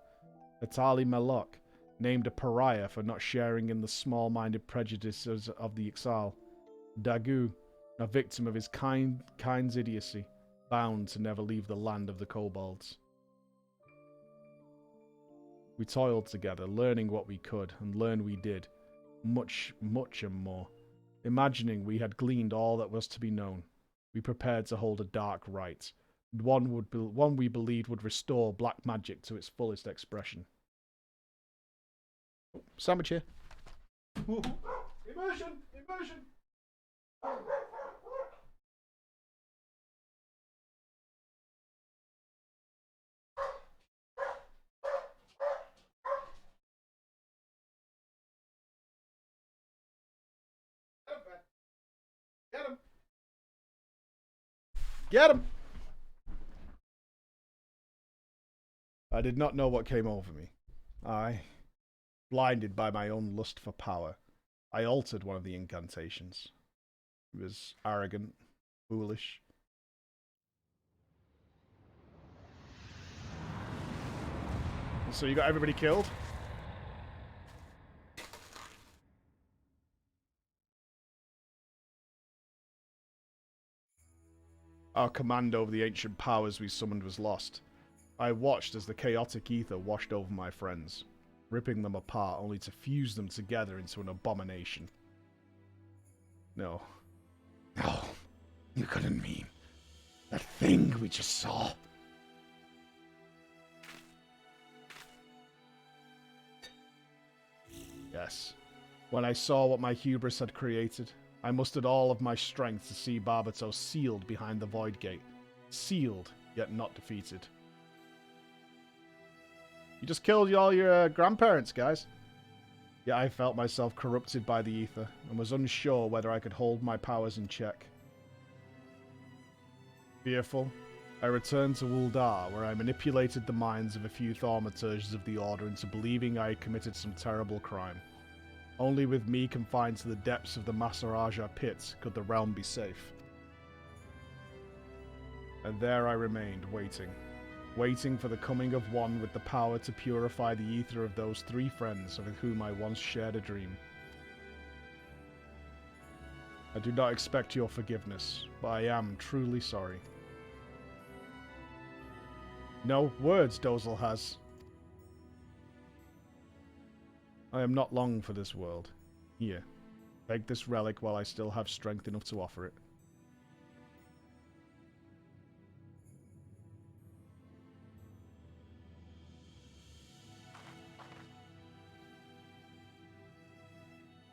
Atali Melok, named a pariah for not sharing in the small-minded prejudices of the Ixal. Dagu, a victim of his kind's idiocy, bound to never leave the land of the kobolds. We toiled together, learning what we could, and learn we did. Much, much and more. Imagining we had gleaned all that was to be known, we prepared to hold a dark rite, one we believed would restore black magic to its fullest expression. Sandwich here. Immersion! Immersion! Get him! Get him! I did not know what came over me. Blinded by my own lust for power, I altered one of the incantations. It was arrogant, foolish. So you got everybody killed? Our command over the ancient powers we summoned was lost. I watched as the chaotic ether washed over my friends, ripping them apart only to fuse them together into an abomination. No. No, you couldn't mean that thing we just saw. Yes. When I saw what my hubris had created, I mustered all of my strength to see Barbatos sealed behind the Void Gate. Sealed, yet not defeated. You just killed all your grandparents, guys. Yet I felt myself corrupted by the ether, and was unsure whether I could hold my powers in check. Fearful, I returned to Uldar, where I manipulated the minds of a few thaumaturges of the Order into believing I had committed some terrible crime. Only with me confined to the depths of the Masaraja pit could the realm be safe. And there I remained, waiting for the coming of one with the power to purify the ether of those 3 friends with whom I once shared a dream. I do not expect your forgiveness, but I am truly sorry. No words Dozle has. I am not long for this world. Here, take this relic while I still have strength enough to offer it.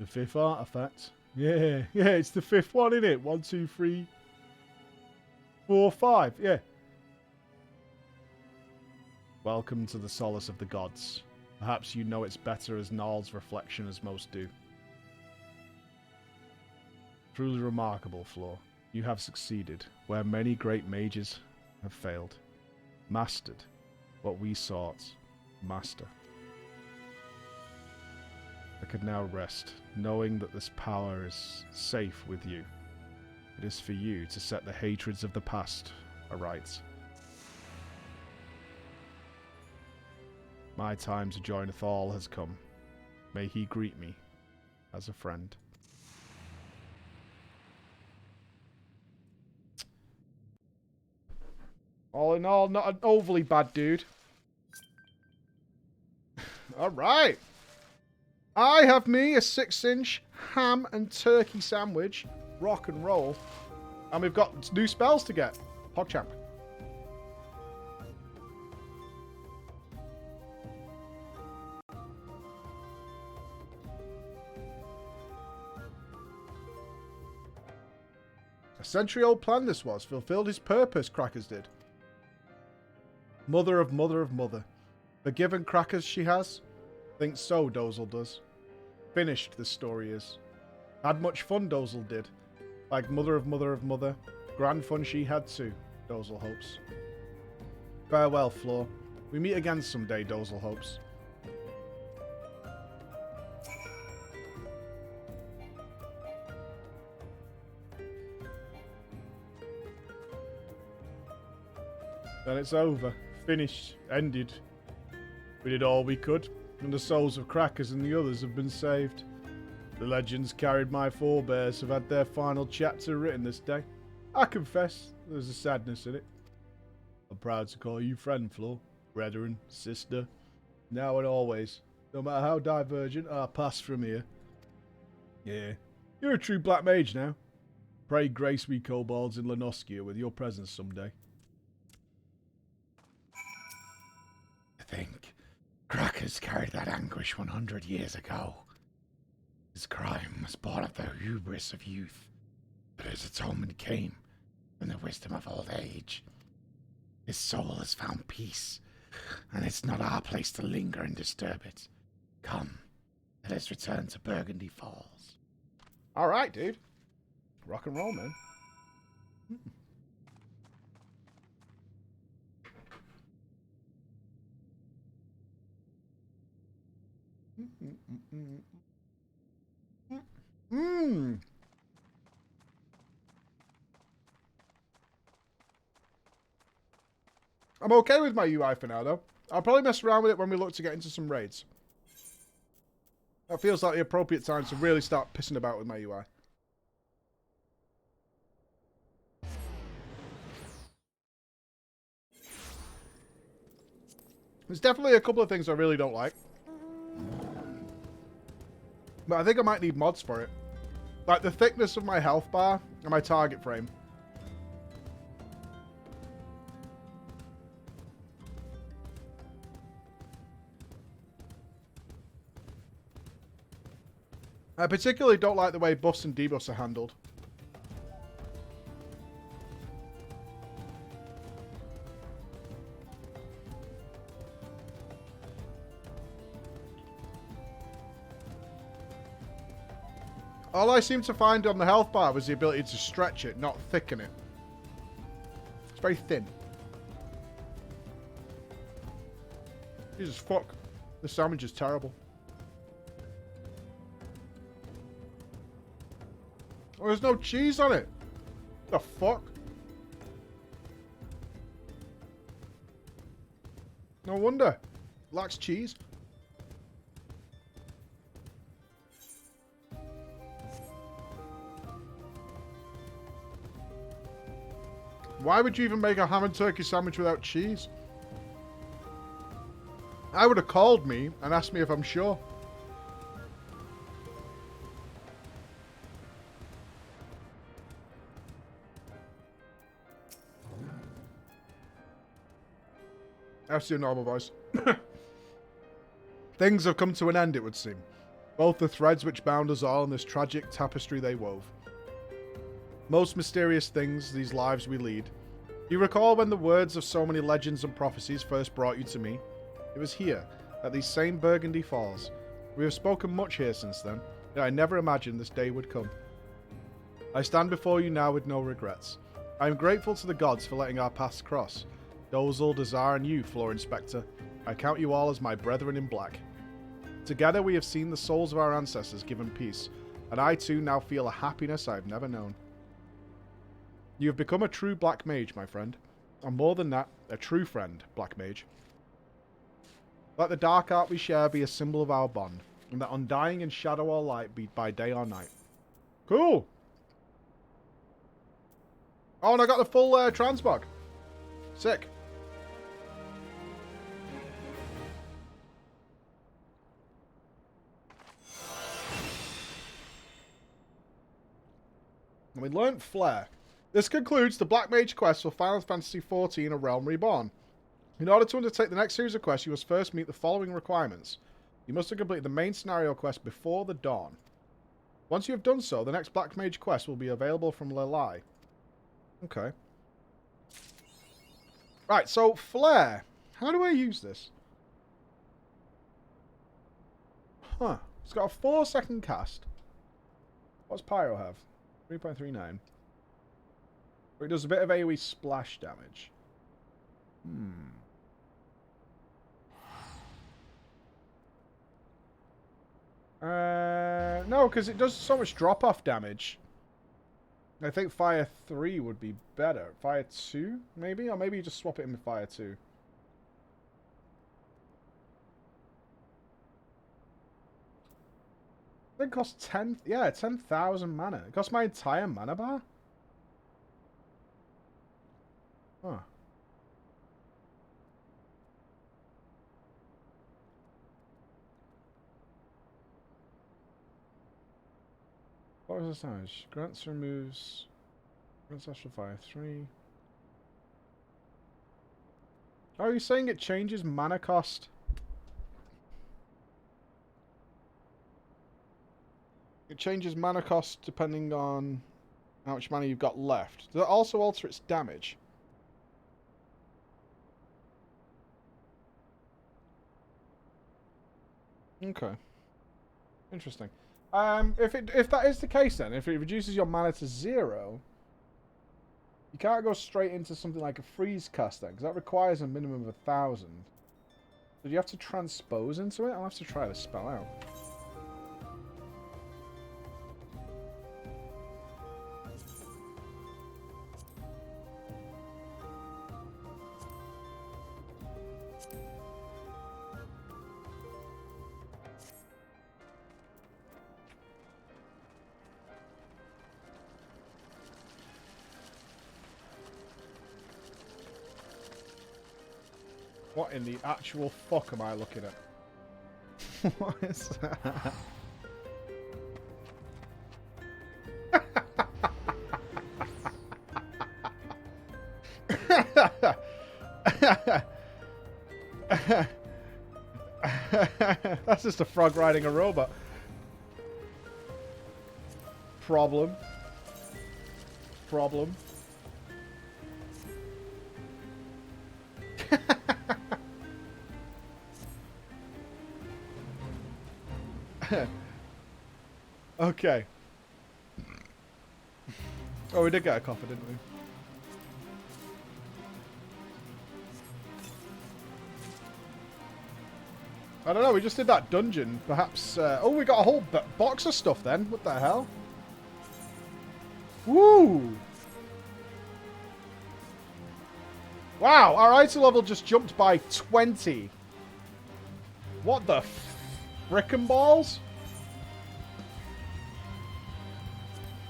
The 5th artifact. Yeah, it's the 5th one, isn't it? 1, 2, 3, 4, 5. Yeah. Welcome to the Solace of the Gods. Perhaps you know it's better as Gnarl's reflection as most do. Truly remarkable, Floor. You have succeeded, where many great mages have failed. Mastered what we sought. Master. I could now rest, knowing that this power is safe with you. It is for you to set the hatreds of the past aright. My time to join Thal has come. May he greet me as a friend. All in all, not an overly bad dude. Alright. I have me a 6-inch ham and turkey sandwich. Rock and roll. And we've got new spells to get. PogChamp. A century-old plan this was. Fulfilled his purpose, Crackers did. Mother of mother of mother. Forgiven Crackers she has? Think so, Dozle does. Finished, this story is. Had much fun, Dozle did. Like mother of mother of mother. Grand fun she had too, Dozle hopes. Farewell, Floor. We meet again someday, Dozle hopes. Then it's over. Finished. Ended. We did all we could, and the souls of Crackers and the others have been saved. The legends carried my forebears have had their final chapter written this day. I confess, there's a sadness in it. I'm proud to call you friend, Flo, brethren, sister, now and always, no matter how divergent our paths from here. Yeah, you're a true black mage now. Pray grace we kobolds in Lenoskia with your presence someday. I think Crackers carried that anguish 100 years ago. His crime was born of the hubris of youth, but his atonement came from the wisdom of old age. His soul has found peace, and it's not our place to linger and disturb it. Come, let us return to Burgundy Falls. Alright, dude. Rock and roll, man. I'm okay with my UI for now, though. I'll probably mess around with it when we look to get into some raids. That feels like the appropriate time to really start pissing about with my UI. There's definitely a couple of things I really don't like. But I think I might need mods for it. Like the thickness of my health bar and my target frame. I particularly don't like the way buffs and debuffs are handled. All I seem to find on the health bar was the ability to stretch it, not thicken it. It's very thin. Jesus fuck. The sandwich is terrible. Oh, there's no cheese on it. The fuck? No wonder. Lacks cheese. Why would you even make a ham and turkey sandwich without cheese? I would have called me and asked me if I'm sure. That's your normal voice. Things have come to an end, it would seem. Both the threads which bound us all and this tragic tapestry they wove. Most mysterious things, these lives we lead. You recall when the words of so many legends and prophecies first brought you to me? It was here, at these same Burgundy Falls. We have spoken much here since then, yet I never imagined this day would come. I stand before you now with no regrets. I am grateful to the gods for letting our paths cross. Dozal, Dazar, and you, Floor Inspector. I count you all as my brethren in black. Together we have seen the souls of our ancestors given peace, and I too now feel a happiness I have never known. You have become a true Black Mage, my friend. And more than that, a true friend, Black Mage. Let the dark art we share be a symbol of our bond, and that undying in shadow or light be by day or night. Cool! Oh, and I got the full transmog. Sick. And we learnt Flare. This concludes the Black Mage quest for Final Fantasy XIV: A Realm Reborn. In order to undertake the next series of quests, you must first meet the following requirements. You must have completed the main scenario quest before the dawn. Once you have done so, the next Black Mage quest will be available from Lelai. Okay. Right, so Flare. How do I use this? Huh. It's got a 4-second cast. What's Pyro have? 3.39. It does a bit of AoE splash damage. No, because it does so much drop-off damage. I think Fire 3 would be better. Fire 2, maybe? Or maybe you just swap it in with Fire 2. I think it costs 10... Yeah, 10,000 mana. It costs my entire mana bar? Huh. What was the damage? Grants removes... Grants Astral Fire 3. Oh, you're saying it changes mana cost? It changes mana cost depending on how much mana you've got left. Does it also alter its damage? Okay. Interesting. If that is the case then, if it reduces your mana to 0, you can't go straight into something like a freeze cast then, because that requires a minimum of 1,000. So do you have to transpose into it? I'll have to try this spell out. What in the actual fuck am I looking at? What is that? That's just a frog riding a robot. Problem. Okay. Oh, we did get a copper, didn't we? I don't know, we just did that dungeon. Perhaps... oh, we got a whole box of stuff then. What the hell? Woo! Wow, our item level just jumped by 20. What the frickin' balls?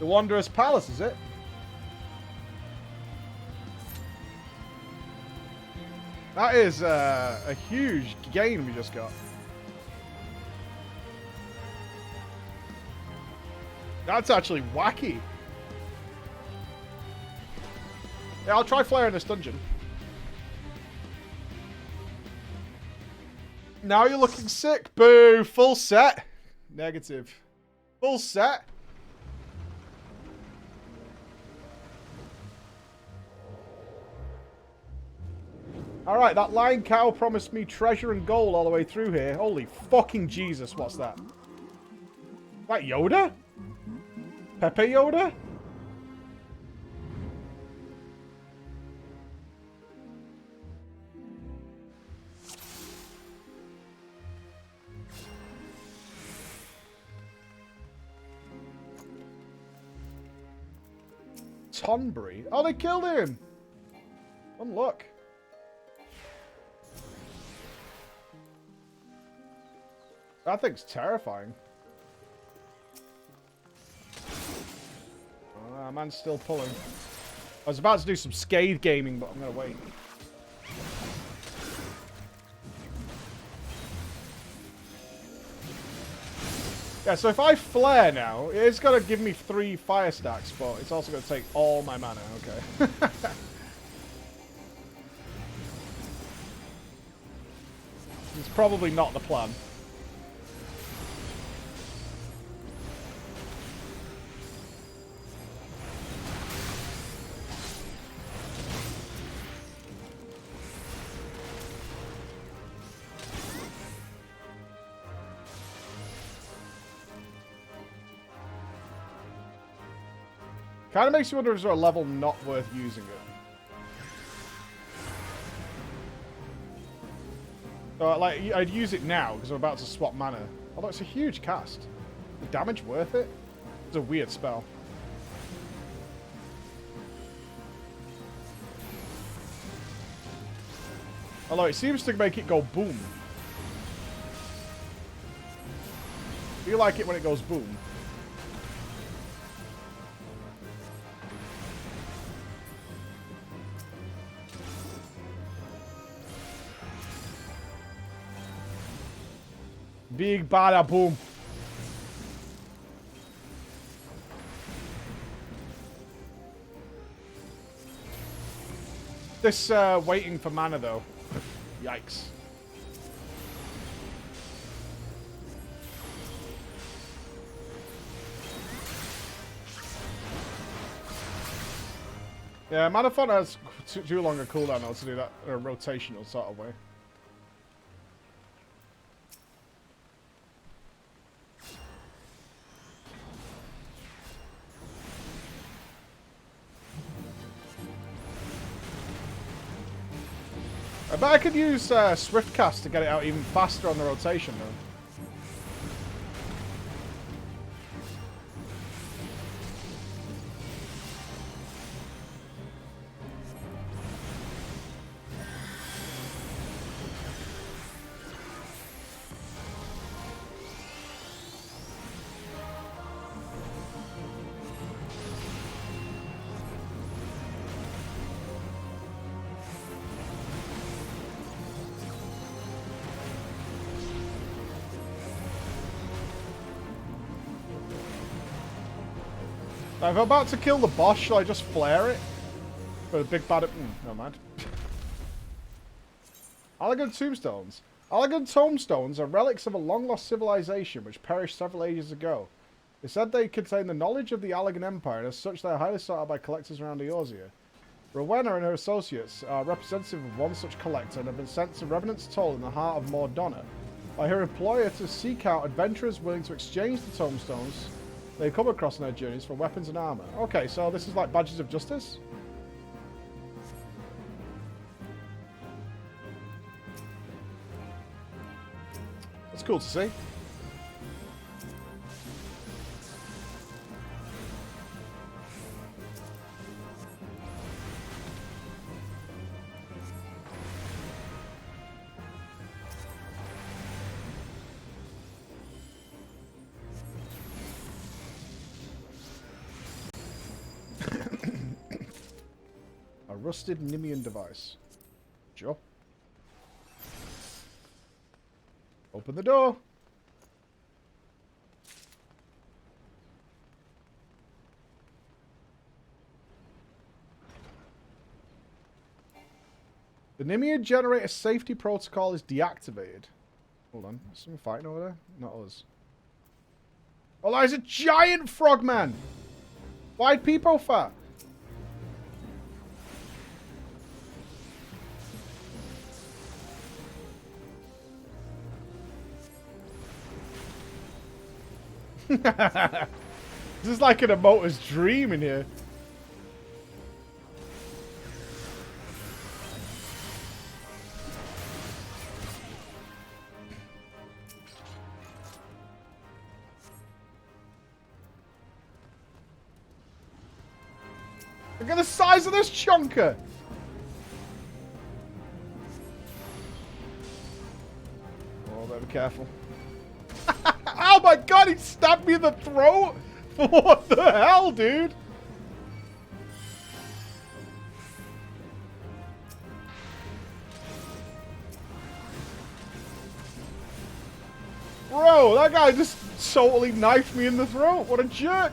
The Wanderer's Palace, is it? That is a huge gain we just got. That's actually wacky. Yeah, I'll try flaring this dungeon. Now you're looking sick. Boo! Full set. Negative. Full set. Alright, that lying cow promised me treasure and gold all the way through here. Holy fucking Jesus, what's that? Is that Yoda? Pepe Yoda? Tonbury? Oh, they killed him! Unlock. That thing's terrifying. Oh, man's still pulling. I was about to do some Scathe gaming, but I'm going to wait. Yeah, so if I flare now, it's going to give me 3 fire stacks, but it's also going to take all my mana. Okay. It's probably not the plan. Kind of makes you wonder if there's a level not worth using it. Like, I'd use it now because I'm about to swap mana. Although it's a huge cast. The damage worth it? It's a weird spell. Although it seems to make it go boom. Do you like it when it goes boom? Big bada boom. This waiting for mana though. Yikes. Yeah, mana font has too long a cooldown now to do that in a rotational sort of way. I bet I could use Swiftcast to get it out even faster on the rotation though. If I'm about to kill the boss, shall I just flare it? For a big bad... never mind. Elegant tombstones. Elegant tombstones are relics of a long-lost civilization which perished several ages ago. It's said they contain the knowledge of the Allegan Empire, and as such they are highly sought out by collectors around Eorzea. Rowena and her associates are representative of one such collector and have been sent to Revenant's Toll in the heart of Mordonna by her employer to seek out adventurers willing to exchange the tombstones they come across on their journeys for weapons and armor. Okay, so this is like badges of justice? That's cool to see. A rusted Nimian device. Sure. Open the door. The Nimian generator safety protocol is deactivated. Hold on. Is someone fighting over there? Not us. Oh, there's a giant frogman! Why peepo fat? This is like an emoter's dream in here. Look at the size of this chunker! Oh, better be careful. Oh my god, he stabbed me in the throat? What the hell, dude? Bro, that guy just totally knifed me in the throat. What a jerk.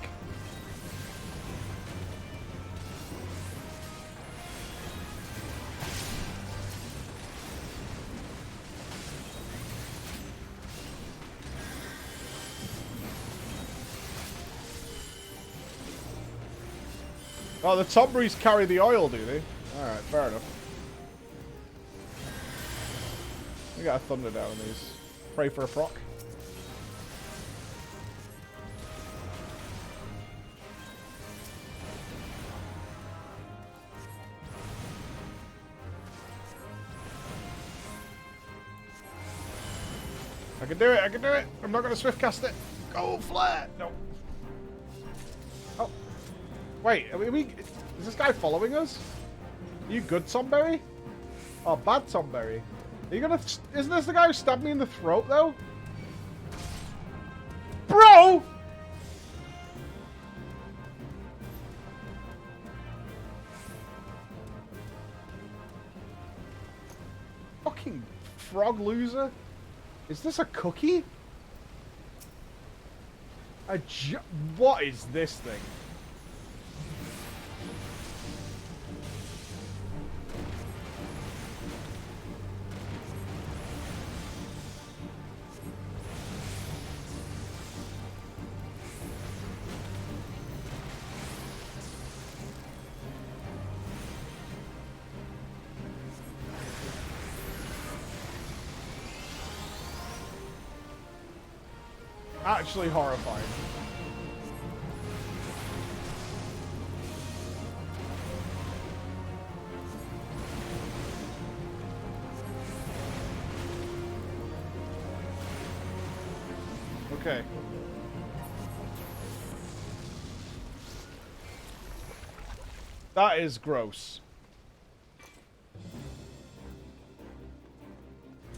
Oh, the Tomberries carry the oil, do they? Alright, fair enough. We got a thunder down on these. Pray for a proc. I can do it, I can do it! I'm not going to swift cast it! Go flare! No. Oh. Wait, are we, is this guy following us? Are you good, Tomberry? Oh, bad Tomberry. Are you gonna... Isn't this the guy who stabbed me in the throat, though? Bro! Fucking frog loser. Is this a cookie? What is this thing? Actually horrifying. Okay. That is gross.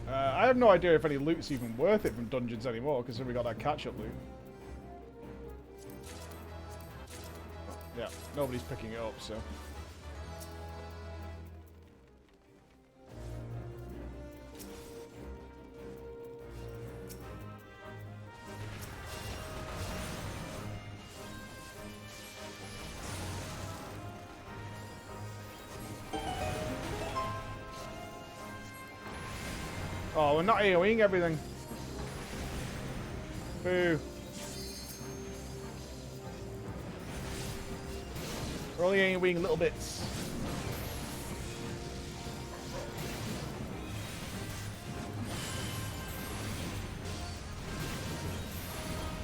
I have no idea if any loot's even worth it from dungeons anymore, because we got that catch-up loot. Yeah, nobody's picking it up, so... we're not AoEing everything. Boo. We're only AoEing little bits.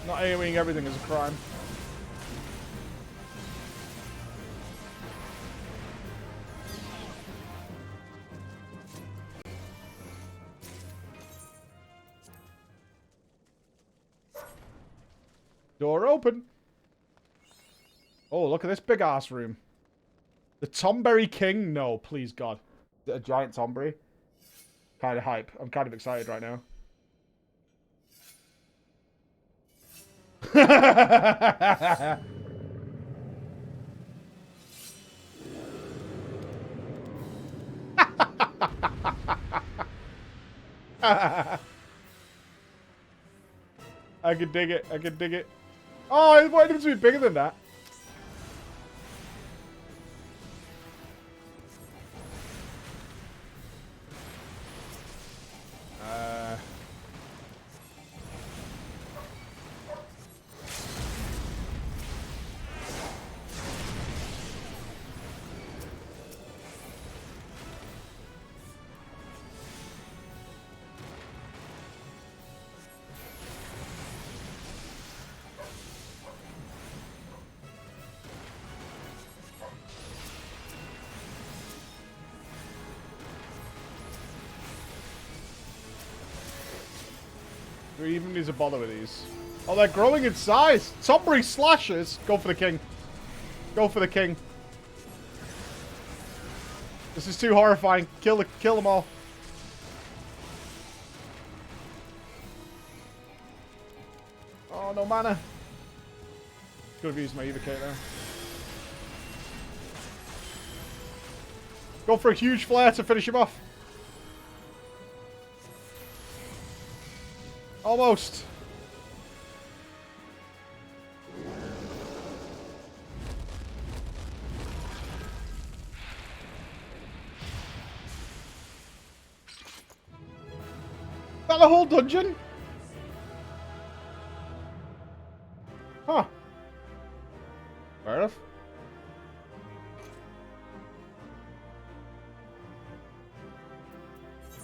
Not AoEing everything is a crime. Door open. Oh, look at this big ass room. The Tomberry King? No, please God. A giant Tomberry? Kind of hype. I'm kind of excited right now. I can dig it. I can dig it. Oh, I wanted him to be bigger than that. Do we even need to bother with these? Oh, they're growing in size. Tomberry slashers. Go for the king. Go for the king. This is too horrifying. Kill them all. Oh, no mana. Could have used my Evocator there. Go for a huge flare to finish him off. Almost. Is that the whole dungeon? Huh. Fair enough.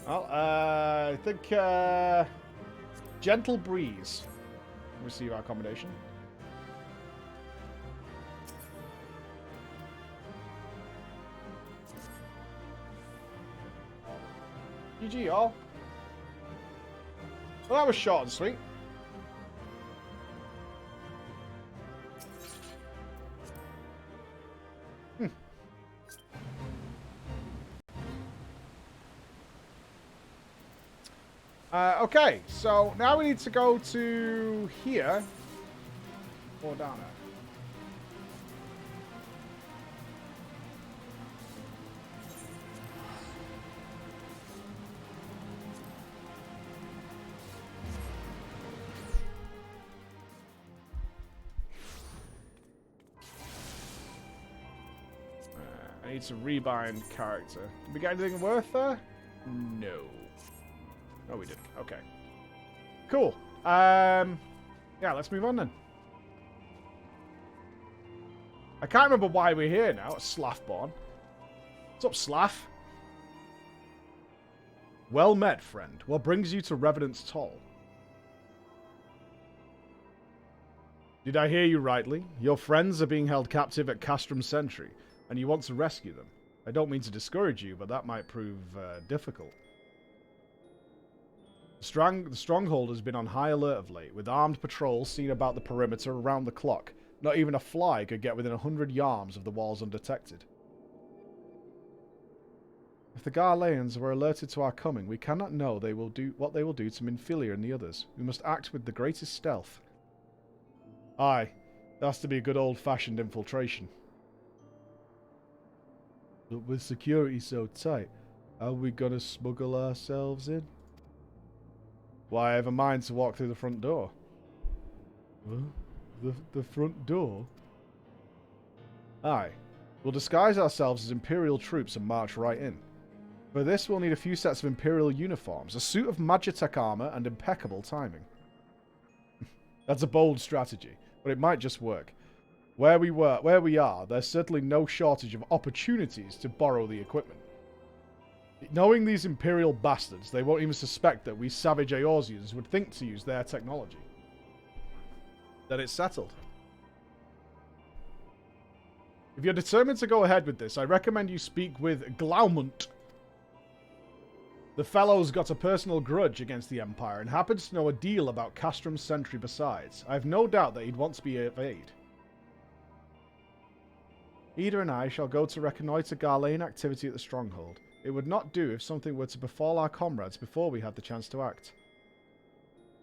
Well, I think, Gentle Breeze. Receive our accommodation. GG, y'all. Well, that was short and sweet. Okay, so now we need to go to here. Or down there. I need to rebind character. Did we get anything worth there? No. No, we didn't. Okay. Cool. Yeah, let's move on then. I can't remember why we're here now. It's Slathborn. What's up, Slath? Well met, friend. What brings you to Revenant's Toll? Did I hear you rightly? Your friends are being held captive at Castrum Sentry, and you want to rescue them. I don't mean to discourage you, but that might prove difficult. The Stronghold has been on high alert of late, with armed patrols seen about the perimeter around the clock. Not even a fly could get within 100 yards of the walls undetected. If the Garleans were alerted to our coming, we cannot know what they will do to Minfilia and the others. We must act with the greatest stealth. Aye, there has to be a good old-fashioned infiltration. But with security so tight, how are we gonna smuggle ourselves in? Why, I have a mind to walk through the front door. The front door? Aye. We'll disguise ourselves as Imperial troops and march right in. For this, we'll need a few sets of Imperial uniforms, a suit of Magitech armor, and impeccable timing. That's a bold strategy, but it might just work. Where we are, there's certainly no shortage of opportunities to borrow the equipment. Knowing these Imperial bastards, they won't even suspect that we savage Eorzeans would think to use their technology. Then it's settled. If you're determined to go ahead with this, I recommend you speak with Glaumont. The fellow's got a personal grudge against the Empire and happens to know a deal about Castrum's sentry besides. I have no doubt that he'd want to be of aid. Ida and I shall go to reconnoitre Garlane activity at the Stronghold. It would not do if something were to befall our comrades before we had the chance to act.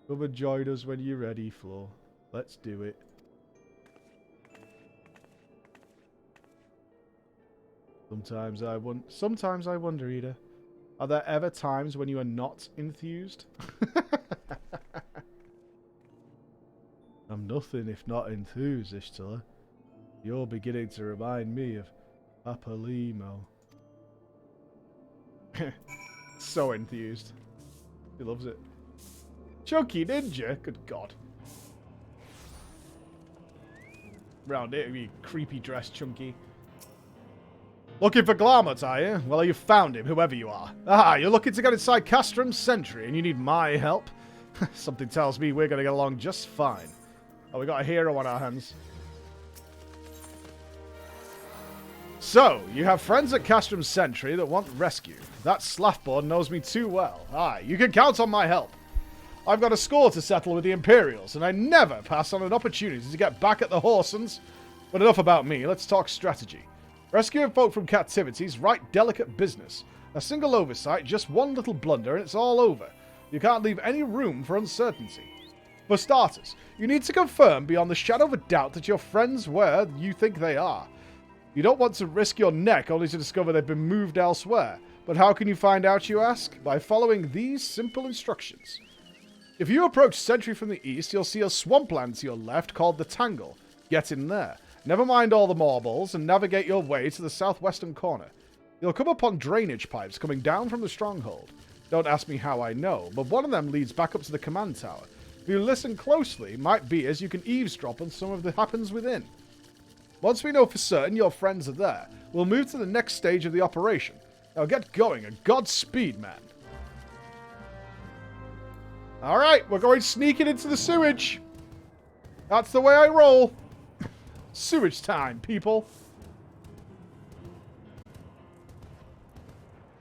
Come and join us when you're ready, Flo. Let's do it. Sometimes I wonder, Ida. Are there ever times when you are not enthused? I'm nothing if not enthused, Ishtala. You're beginning to remind me of Papa Limo. So enthused. He loves it. ChunkeyNinja? Good God. Round it, you creepy dress, Chunky. Looking for Glaumont, are you? Well, you've found him, whoever you are. Ah, you're looking to get inside Castrum's sentry, and you need my help? Something tells me we're going to get along just fine. Oh, we got a hero on our hands. So, you have friends at Castrum's sentry that want rescue. That slaffboard knows me too well. Aye, you can count on my help. I've got a score to settle with the Imperials, and I never pass on an opportunity to get back at the Horsens. But enough about me, let's talk strategy. Rescuing folk from captivity is right delicate business. A single oversight, just one little blunder, and it's all over. You can't leave any room for uncertainty. For starters, you need to confirm beyond the shadow of a doubt that your friends where you think they are. You don't want to risk your neck only to discover they've been moved elsewhere. But how can you find out, you ask? By following these simple instructions. If you approach Sentry from the east, you'll see a swampland to your left called the Tangle. Get in there. Never mind all the marbles and navigate your way to the southwestern corner. You'll come upon drainage pipes coming down from the stronghold. Don't ask me how I know, but one of them leads back up to the command tower. If you listen closely, might be as you can eavesdrop on some of the happens within. Once we know for certain your friends are there, we'll move to the next stage of the operation. Now get going and Godspeed, man. Alright, we're going sneaking into the sewage. That's the way I roll. Sewage time, people.